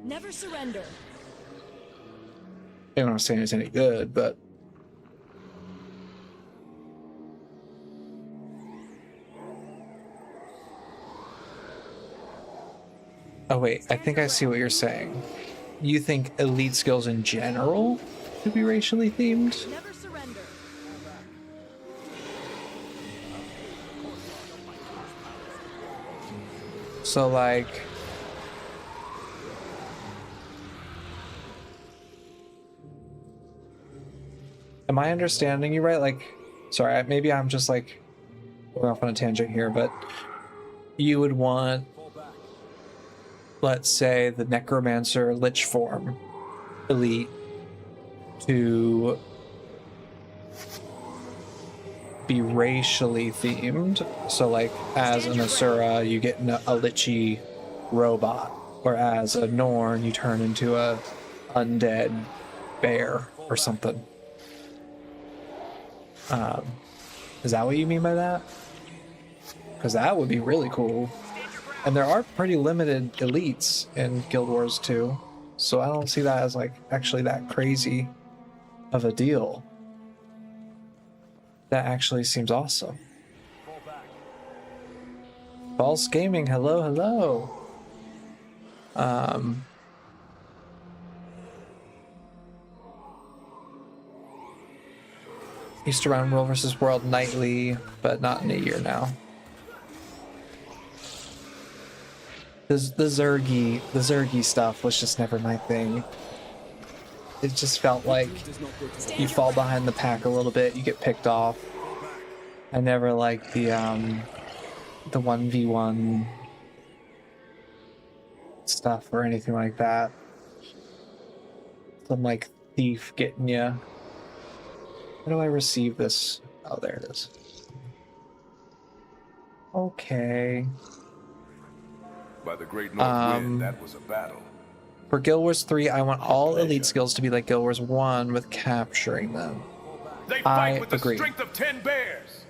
S6: Never surrender.
S2: I'm not saying it's any good, but oh wait, I think I see what you're saying. You think elite skills in general should be racially themed?
S6: Never surrender.
S2: So like, am I understanding you right? Like, sorry, maybe I'm just like going off on a tangent here, but you would want, let's say, the Necromancer Lich form elite to be racially themed. So like, as an Asura, you get a Lichy robot, or as a Norn, you turn into a undead bear or something. Is that what you mean by that? Because that would be really cool. And there are pretty limited elites in Guild Wars 2, so I don't see that as like actually that crazy of a deal. That actually seems awesome. False Gaming, hello, hello. Used to run World vs. World nightly, but not in a year now. The Zergy stuff was just never my thing. It just felt like you fall behind the pack a little bit, you get picked off. I never liked the 1v1 stuff or anything like that. Some like thief getting you. How do I receive this? Oh, there it is. Okay.
S8: By the great north wind, that was a battle.
S2: For Guild Wars 3, I want all elite skills to be like Guild Wars 1 with capturing them.
S8: They
S2: I
S8: fight with
S2: agree.
S8: the strength of 10 bears.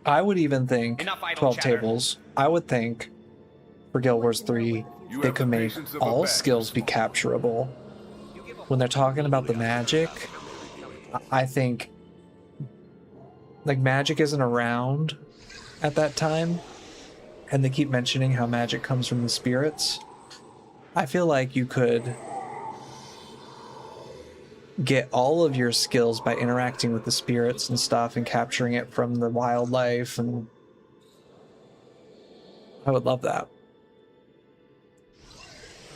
S2: I would even think
S5: Enough idle
S2: 12
S5: chatter.
S2: tables. I would think for Guild Wars 3,
S8: You
S2: they
S8: have
S2: could
S8: the
S2: make
S8: patience of a
S2: all
S8: bat.
S2: skills be capturable. When they're talking about the magic, I think like magic isn't around at that time, and they keep mentioning how magic comes from the spirits. I feel like you could get all of your skills by interacting with the spirits and stuff and capturing it from the wildlife, and I would love that.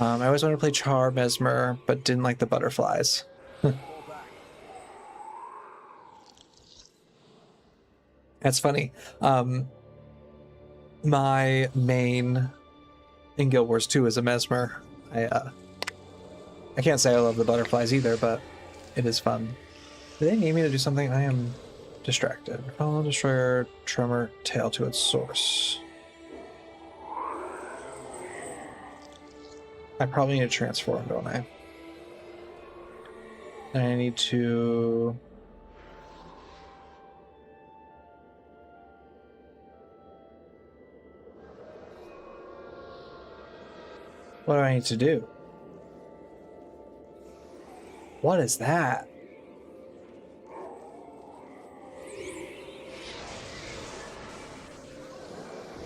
S2: I always wanted to play Char Mesmer, but didn't like the butterflies. That's funny. My main in Guild Wars 2 is a Mesmer. I can't say I love the butterflies either, but it is fun. Do they need me to do something? I am distracted. Follow Destroyer Tremor Tail to its source. I probably need to transform, don't I? I need to... What do I need to do? What is that?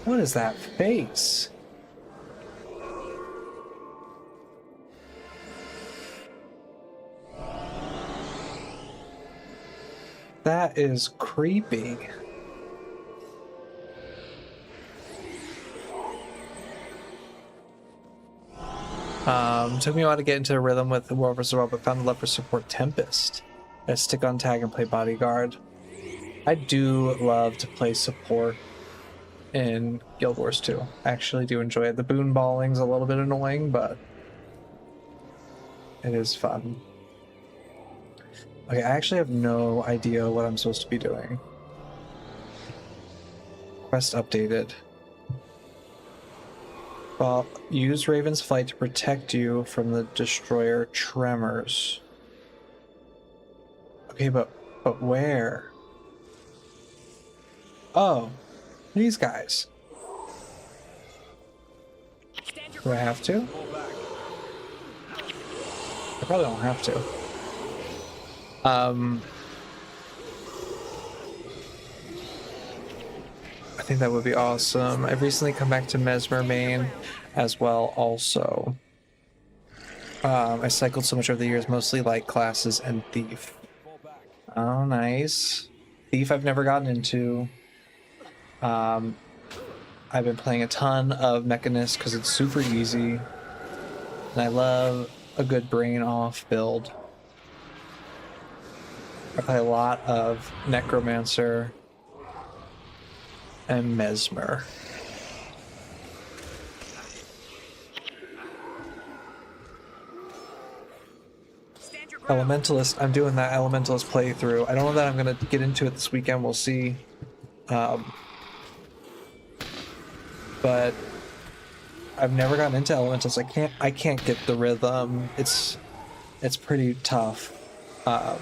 S2: What is that face? That is creepy. Took me a while to get into a rhythm with the War vs. World, but found the love for support Tempest. I stick on tag and play bodyguard. I do love to play support in Guild Wars 2. I actually do enjoy it. The boon balling's a little bit annoying, but it is fun. Okay, I actually have no idea what I'm supposed to be doing. Quest updated. Well, use Raven's Flight to protect you from the destroyer Tremors. Okay, but where? Oh, these guys. Do I have to? I probably don't have to. I think that would be awesome. I've recently come back to Mesmer main as well also. I cycled so much over the years, mostly like classes and Thief. Oh, nice. Thief I've never gotten into. I've been playing a ton of Mechanist because it's super easy. And I love a good brain off build. I play a lot of Necromancer and Mesmer. Elementalist, I'm doing that Elementalist playthrough. I don't know that I'm gonna get into it this weekend, we'll see. But I've never gotten into Elementalist. I can't get the rhythm. It's pretty tough. I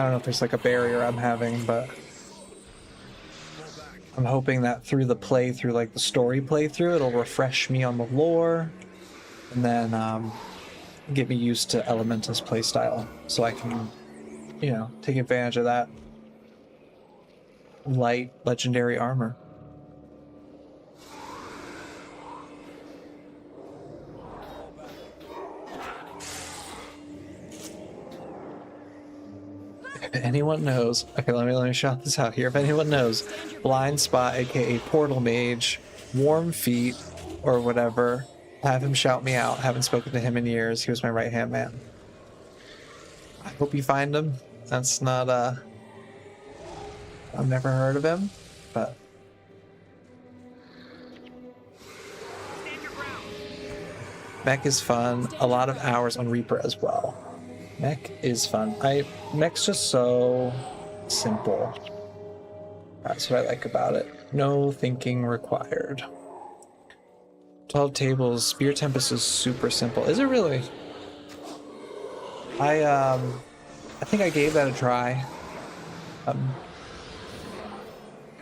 S2: don't know if there's like a barrier I'm having, but I'm hoping that through the playthrough, like the story playthrough, it'll refresh me on the lore, and then get me used to Elementalist playstyle, so I can, you know, take advantage of that light legendary armor. If anyone knows, okay, let me shout this out here. If anyone knows, Blind Spot, aka Portal Mage, Warm Feet, or whatever, have him shout me out. Haven't spoken to him in years. He was my right hand man. I hope you find him. That's not I've never heard of him, but Mech is fun. A lot of hours on Reaper as well. Mech is fun. Mech's just so simple. That's what I like about it. No thinking required. 12 tables. Spear Tempest is super simple. Is it really? I think I gave that a try.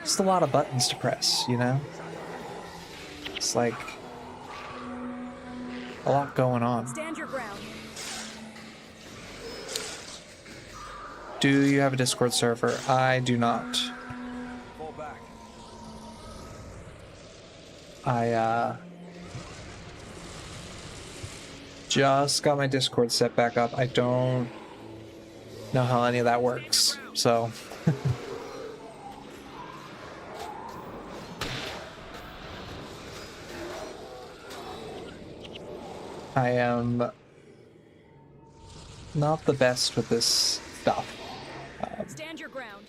S2: Just a lot of buttons to press, you know? It's like a lot going on.
S6: Stand your ground.
S2: Do you have a Discord server? I do not. I just got my Discord set back up. I don't know how any of that works, so I am not the best with this stuff.
S6: Stand your ground.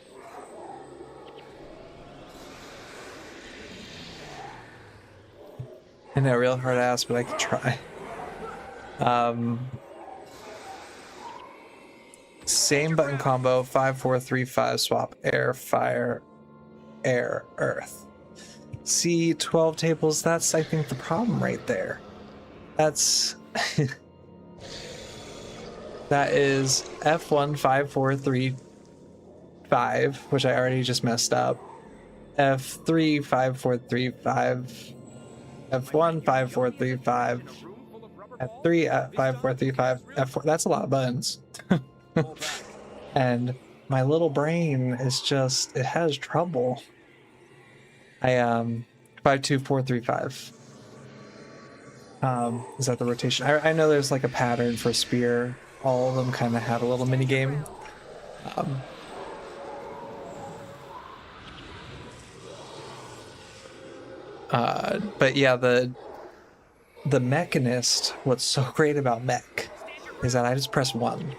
S2: I know, real hard ass, but I can try. Same button combo, 5, 4, 3, 5, swap, air, fire, air, earth. See, 12 tables, that's, I think, the problem right there. That's... That is F15435, which I already just messed up. F35435. F15435. F35435. F4. That's a lot of buttons. And my little brain is just, it has trouble. 52435. Is that the rotation? I know there's like a pattern for spear. All of them kind of had a little mini game. But yeah, the mechanist, what's so great about mech is that I just press 1.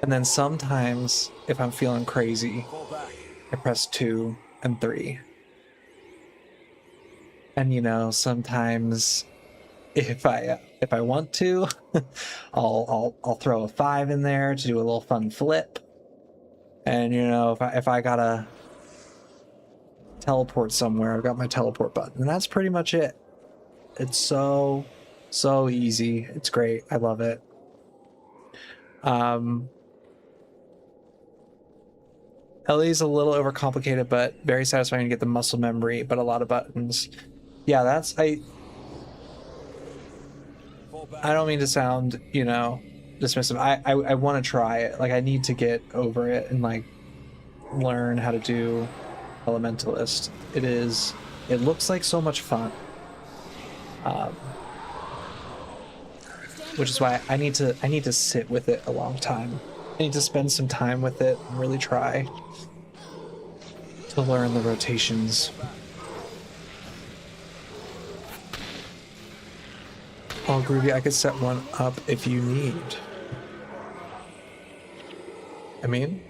S2: And then sometimes, if I'm feeling crazy, I press 2 and 3. And you know, sometimes if I want to, I'll throw a 5 in there to do a little fun flip. And you know, if I gotta teleport somewhere, I've got my teleport button, and that's pretty much it. It's so easy. It's great. I love it. Ellie's a little overcomplicated, but very satisfying to get the muscle memory, but a lot of buttons. Yeah, that's I don't mean to sound, you know, dismissive. I want to try it. Like, I need to get over it and like learn how to do Elementalist. It looks like so much fun. Which is why I need to sit with it a long time. I need to spend some time with it and really try to learn the rotations. Oh, Groovy, I could set one up if you need. I mean,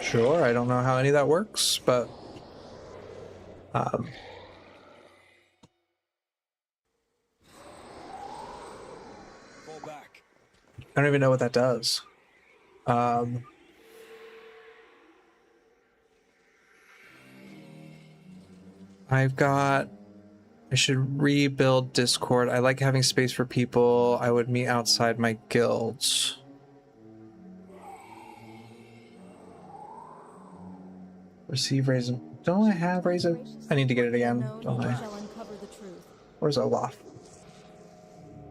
S2: sure, I don't know how any of that works, but I don't even know what that does. I should rebuild Discord. I like having space for people. I would meet outside my guilds. Receive raisin. Don't I have raisin? I need to get it again, don't I? Where's Olaf?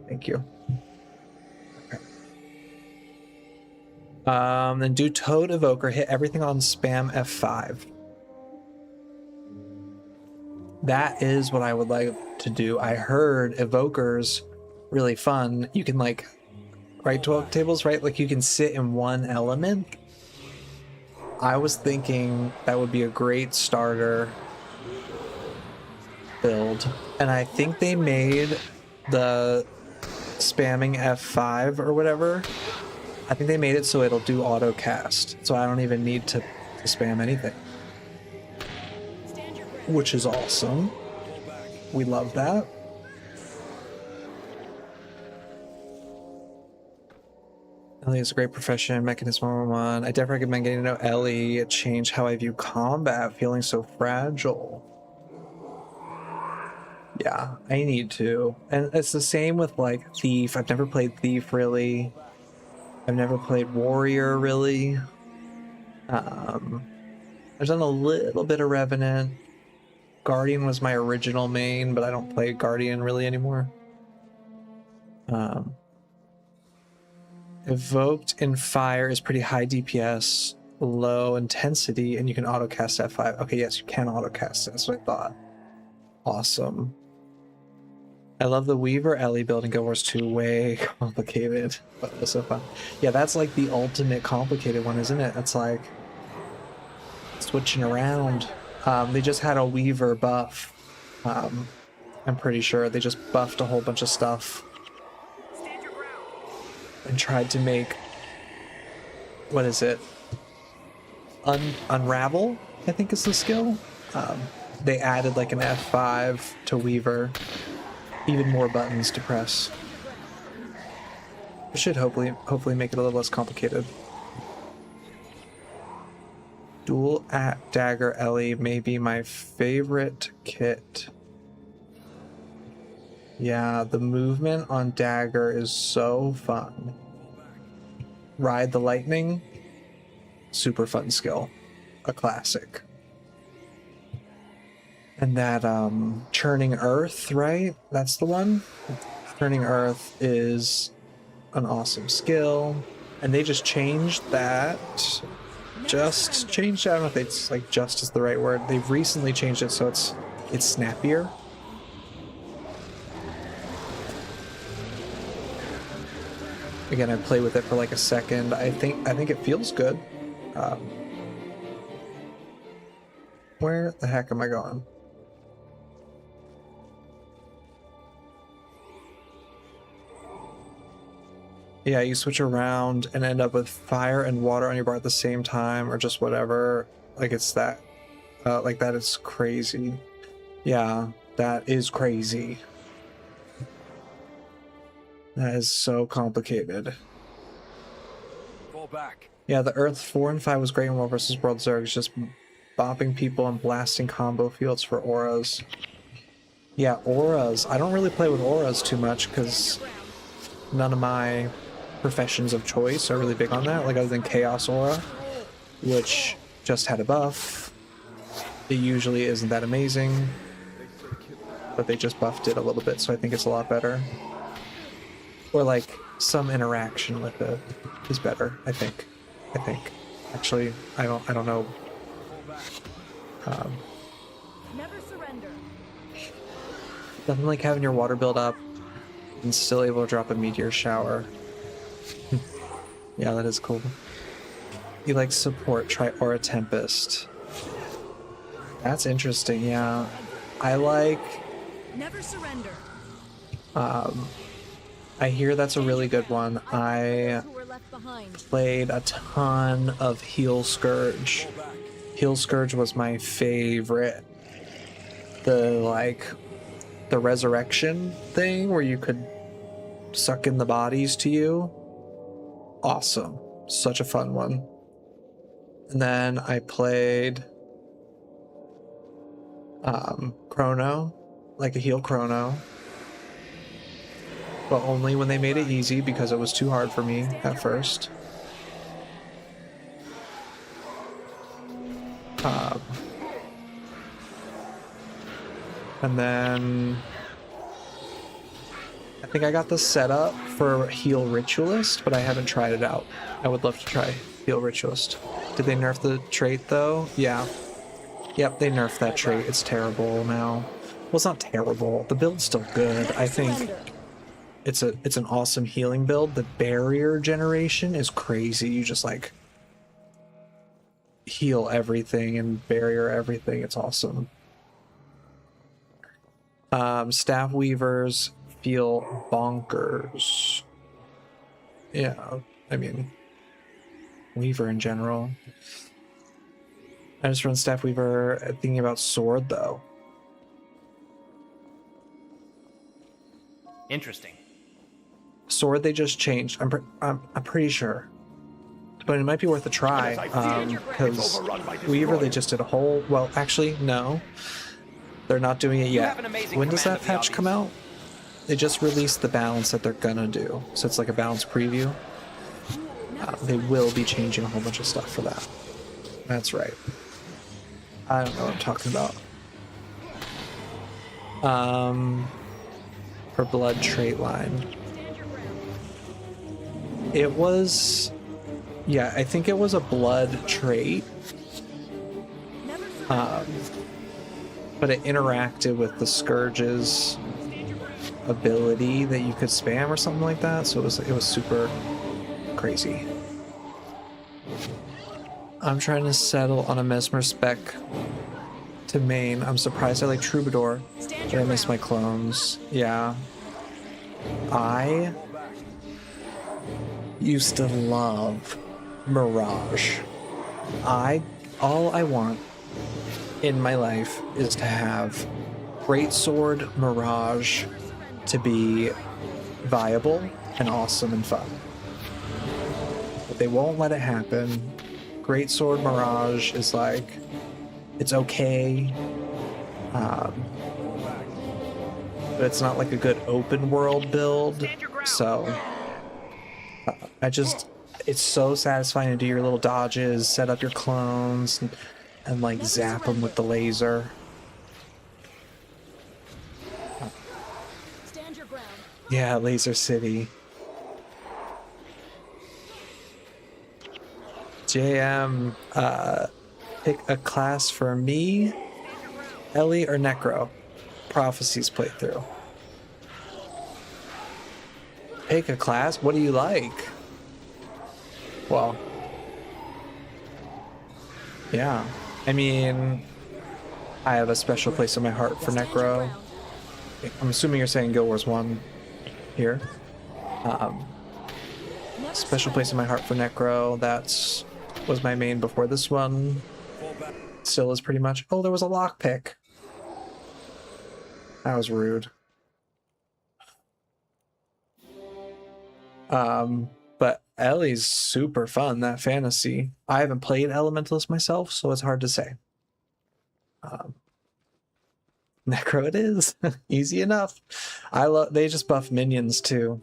S2: Thank you. Okay. Then do Toad Evoker. Hit everything on spam F5. That is what I would like to do. I heard Evoker's really fun. You can like write 12 tables, right? Like you can sit in one element. I was thinking that would be a great starter build. And I think they made the spamming F5 or whatever. I think they made it so it'll do auto cast. So I don't even need to spam anything. Which is awesome. We love that. Ellie is a great profession. Mechanism 101. I definitely recommend getting to know Ellie. It changed how I view combat, feeling so fragile. Yeah, I need to. And it's the same with like Thief. I've never played Thief really. I've never played Warrior really. I've done a little bit of Revenant. Guardian was my original main, but I don't play Guardian really anymore. Evoked in Fire is pretty high DPS, low intensity, and you can autocast F5. Okay, yes, you can autocast. That's what I thought. Awesome. I love the Weaver Ellie build in Guild Wars 2. Way complicated, but it was so fun. Yeah, that's like the ultimate complicated one, isn't it? It's like switching around. They just had a Weaver buff. I'm pretty sure they just buffed a whole bunch of stuff and tried to make, what is it? Unravel, I think is the skill. They added like an F5 to Weaver, even more buttons to press. It should hopefully make it a little less complicated. Dual at Dagger Ellie may be my favorite kit. Yeah, the movement on Dagger is so fun. Ride the Lightning. Super fun skill. A classic. And that Churning Earth, right? That's the one? Churning Earth is an awesome skill. And they just changed that. Just changed it. I don't know if it's like just is the right word. They've recently changed it so it's snappier. Again, I play with it for like a second. I think it feels good. Where the heck am I going? Yeah, you switch around and end up with fire and water on your bar at the same time, or just whatever. Like it's that, like that is crazy. Yeah, that is crazy. That is so complicated.
S3: Fall back.
S2: Yeah, the Earth 4 and 5 was great in World vs. World Zergs, just bopping people and blasting combo fields for auras. Yeah, auras. I don't really play with auras too much because none of my professions of choice are really big on that, like other than Chaos Aura, which just had a buff. It usually isn't that amazing, but they just buffed it a little bit, so I think it's a lot better. Or like some interaction with it is better, I think. Actually, I don't know.
S7: Never surrender.
S2: Nothing like having your water build up and still able to drop a meteor shower. Yeah, that is cool. You like support, try Aura Tempest. That's interesting, yeah. I like...
S7: Never surrender.
S2: I hear that's a really good one. I
S7: Who were left behind.
S2: played a ton of Heal Scourge. Heal Scourge was my favorite. The resurrection thing where you could suck in the bodies to you. Awesome. Such a fun one. And then I played Chrono, like a heal Chrono. But only when they made it easy because it was too hard for me at first. And then I think I got the setup for Heal Ritualist, but I haven't tried it out. I would love to try Heal Ritualist. Did they nerf the trait though? Yeah. Yep, they nerfed that trait. It's terrible now. Well, it's not terrible. The build's still good. I think it's an awesome healing build. The barrier generation is crazy. You just like heal everything and barrier everything. It's awesome. Staff Weavers feel bonkers. Yeah, I mean, Weaver in general. I just run Staff Weaver thinking about Sword though.
S5: Interesting.
S2: Sword they just changed. I'm pretty sure, but it might be worth a try. Because Weaver they just did a whole. Well, actually no, they're not doing it yet. When does that patch come out? They just released the balance that they're gonna do, so it's like a balance preview. They will be changing a whole bunch of stuff for that. That's right. I don't know what I'm talking about. For blood trait line. It was, yeah, I think it was a blood trait. But it interacted with the Scourge's ability that you could spam or something like that, so it was super crazy. I'm trying to settle on a Mesmer spec to main. I'm surprised I like Troubadour, but I miss my clones. Yeah. I used to love Mirage. All I want in my life is to have Greatsword Mirage to be viable and awesome and fun. But they won't let it happen. Greatsword Mirage is like, it's okay, but it's not like a good open world build, so it's so satisfying to do your little dodges, set up your clones, and like
S7: Never
S2: zap them with the laser.
S7: Stand your ground.
S2: Yeah, Laser City. JM, pick a class for me, Ellie, or Necro. Prophecies playthrough. Pick a class? What do you like? Well, yeah. I mean, I have a special place in my heart for
S7: Stand your
S2: Necro.
S7: ground.
S2: I'm assuming you're saying Guild Wars 1 here.
S7: Never
S2: Special place in my heart for Necro. That's was my main before this one. Still is pretty much. Oh, there was a lockpick. That was rude. But Ellie's super fun, that fantasy. I haven't played Elementalist myself, so it's hard to say. Necro it is. Easy enough. They just buff minions too.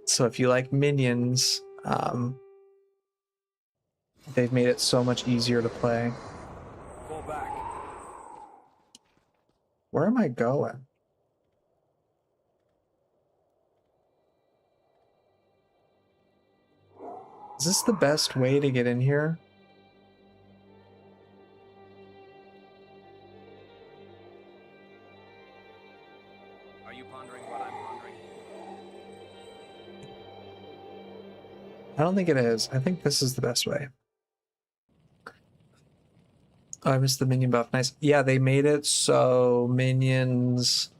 S2: So if you like minions, they've made it so much easier to play.
S3: Fall back.
S2: Where am I going? Is this the best way to get in here?
S5: Are you pondering what I'm pondering?
S2: I don't think it is. I think this is the best way. Oh, I missed the minion buff. Nice. Yeah, they made it so minions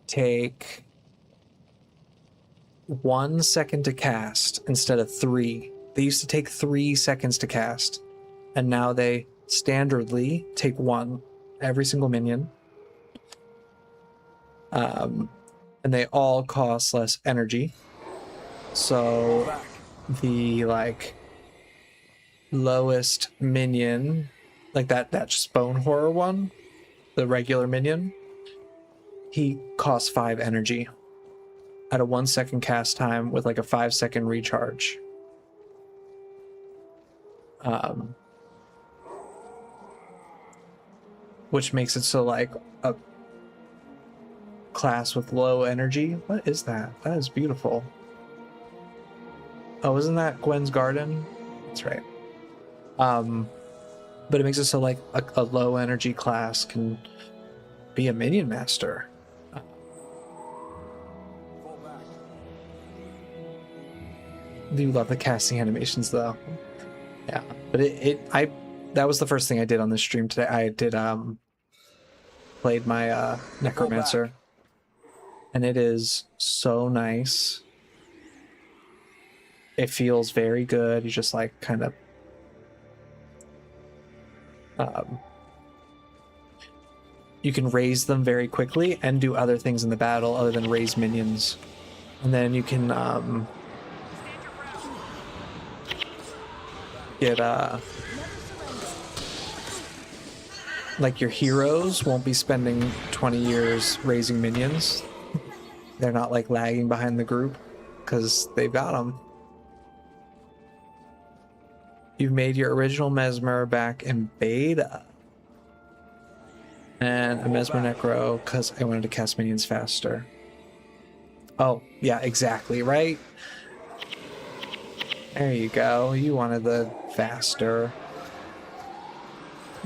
S2: take 1 second to cast instead of 3. They used to take 3 seconds to cast, and now they standardly take 1 every single minion. And they all cost less energy. So the like lowest minion, like that Bone Horror one, the regular minion, he costs 5 energy at a 1 second cast time with like a 5 second recharge. Which makes it so like a class with low energy. What is that? That is beautiful. Oh, isn't that Gwen's garden? That's right. But it makes it so like a low energy class can be a minion master. Do love the casting animations though. Yeah, but that was the first thing I did on this stream today. I did played my necromancer, and it is so nice. It feels very good. You just like kind of you can raise them very quickly and do other things in the battle other than raise minions, and then you can get like your heroes won't be spending 20 years raising minions. They're not like lagging behind the group because they've got them. You've made your original Mesmer back in beta. And a Mesmer Necro because I wanted to cast minions faster. Oh, yeah, exactly, right? There you go. You wanted the faster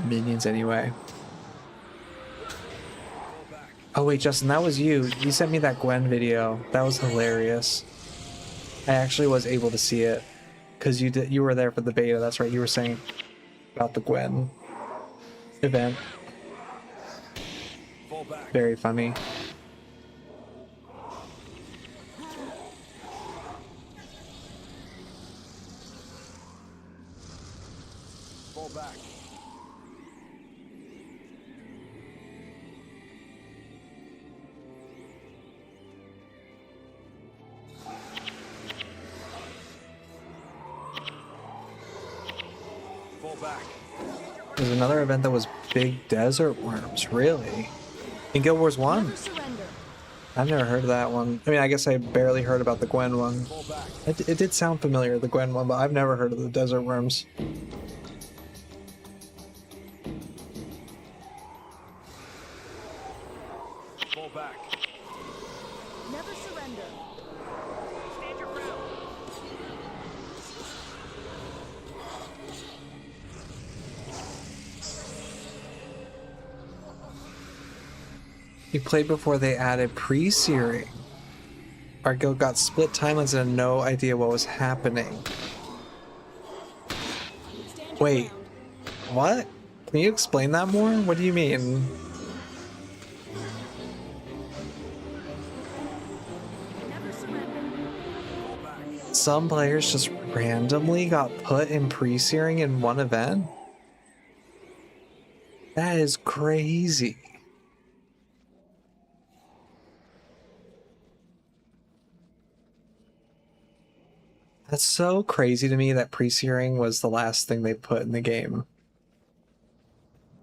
S2: minions anyway. Oh wait, Justin, that was you. You sent me that Gwen video. That was hilarious. I actually was able to see it because you were there for the beta. That's right. You were saying about the Gwen event. Very funny.
S3: Fall back. Fall back.
S2: There's another event that was big desert worms. Really? In Guild Wars 1?
S7: Never surrender.
S2: I've never heard of that one. I mean, I guess I barely heard about the Gwen one. It did sound familiar, the Gwen one, but I've never heard of the desert worms.
S5: Fall back.
S6: Never surrender. Stand your ground.
S2: You played before they added pre-searing. Our guild got split timelines and had no idea what was happening.
S6: Stand your
S2: Wait,
S6: ground.
S2: what? Can you explain that more? What do you mean?
S6: Never surrender.
S2: Some players just randomly got put in pre-searing in one event? That is crazy. That's so crazy to me that pre-searing was the last thing they put in the game.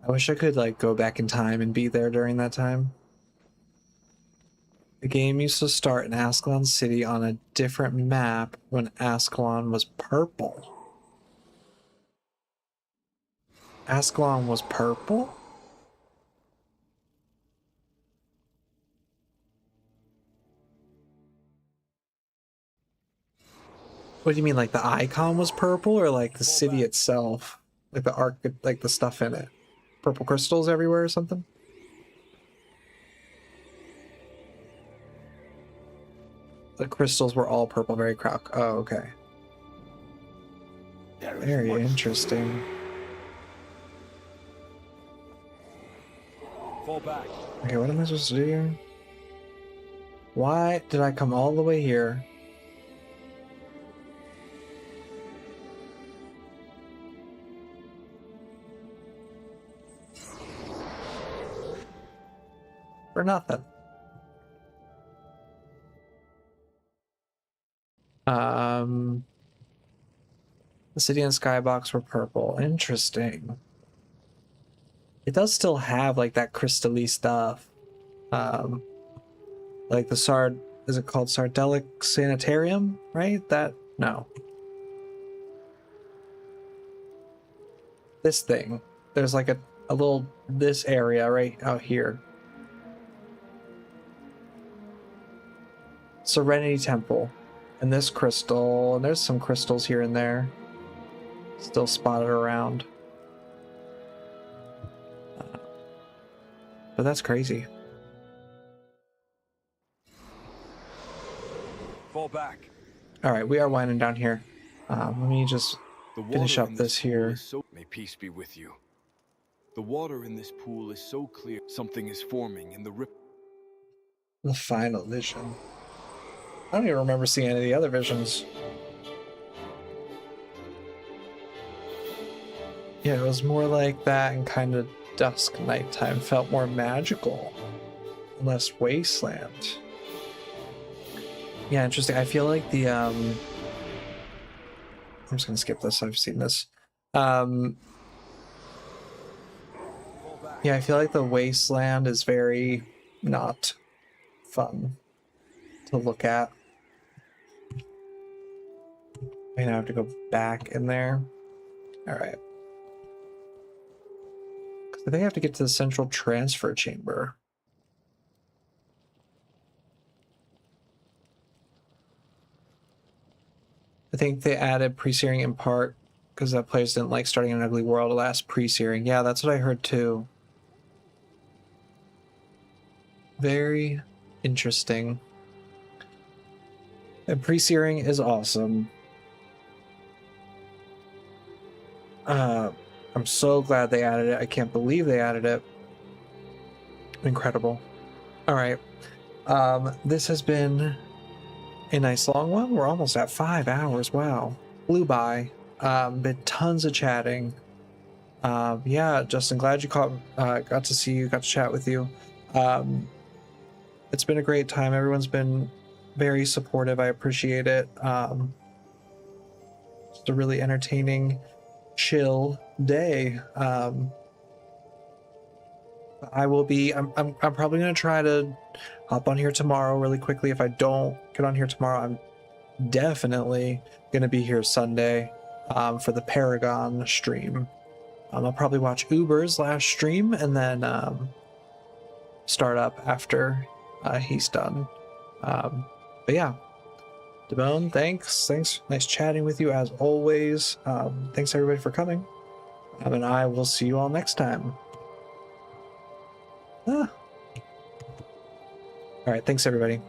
S2: I wish I could like go back in time and be there during that time. The game used to start in Ascalon City on a different map when Ascalon was purple. Ascalon was purple? What do you mean, like the icon was purple or like the city itself? Like the arc, like the stuff in it? Purple crystals everywhere or something? The crystals were all purple, very croc. Oh, okay.
S4: There is
S2: Very
S4: much
S2: interesting.
S5: Fall back.
S2: Okay, what am I supposed to do here? Why did I come all the way here? For nothing. The city and skybox were purple. Interesting. It does still have like that crystal-y stuff. Like the Sard, is it called Sardelic Sanitarium? Right? That, no. This thing. There's like a little, this area right out here. Serenity Temple. And this crystal, and there's some crystals here and there. Still spotted around. But that's crazy.
S5: Fall back.
S2: Alright, we are winding down here. Let me just
S3: The
S2: finish
S3: water
S2: up
S3: in
S2: this
S3: pool
S2: here.
S3: is so... May peace be with you. The water in this pool is so clear. Something is forming in the rip.
S2: The final vision. I don't even remember seeing any of the other visions. Yeah, it was more like that and kind of dusk nighttime. Felt more magical. Less wasteland. Yeah, interesting. I feel like the I'm just gonna skip this. I've seen this. Yeah, I feel like the wasteland is very not fun to look at. I now have to go back in there. All right. I think I have to get to the central transfer chamber. I think they added pre-searing in part because that players didn't like starting an ugly world last pre-searing. Yeah, that's what I heard too. Very interesting. And pre-searing is awesome. I'm so glad they added it. I can't believe they added it. Incredible. All right. This has been a nice long one. We're almost at 5 hours. Wow. Flew by. Been tons of chatting. Yeah, Justin, glad you got to see you, got to chat with you. It's been a great time. Everyone's been very supportive. I appreciate it. Just a really entertaining, chill day.
S1: I will be. I'm probably gonna try to hop on here tomorrow really quickly. If I don't get on here tomorrow, I'm definitely gonna be here Sunday for the Paragon stream. I'll probably watch Uber's last stream and then start up after he's done. But yeah, Debone, thanks. Nice chatting with you as always. Thanks everybody for coming. And I will see you all next time. All right, thanks everybody.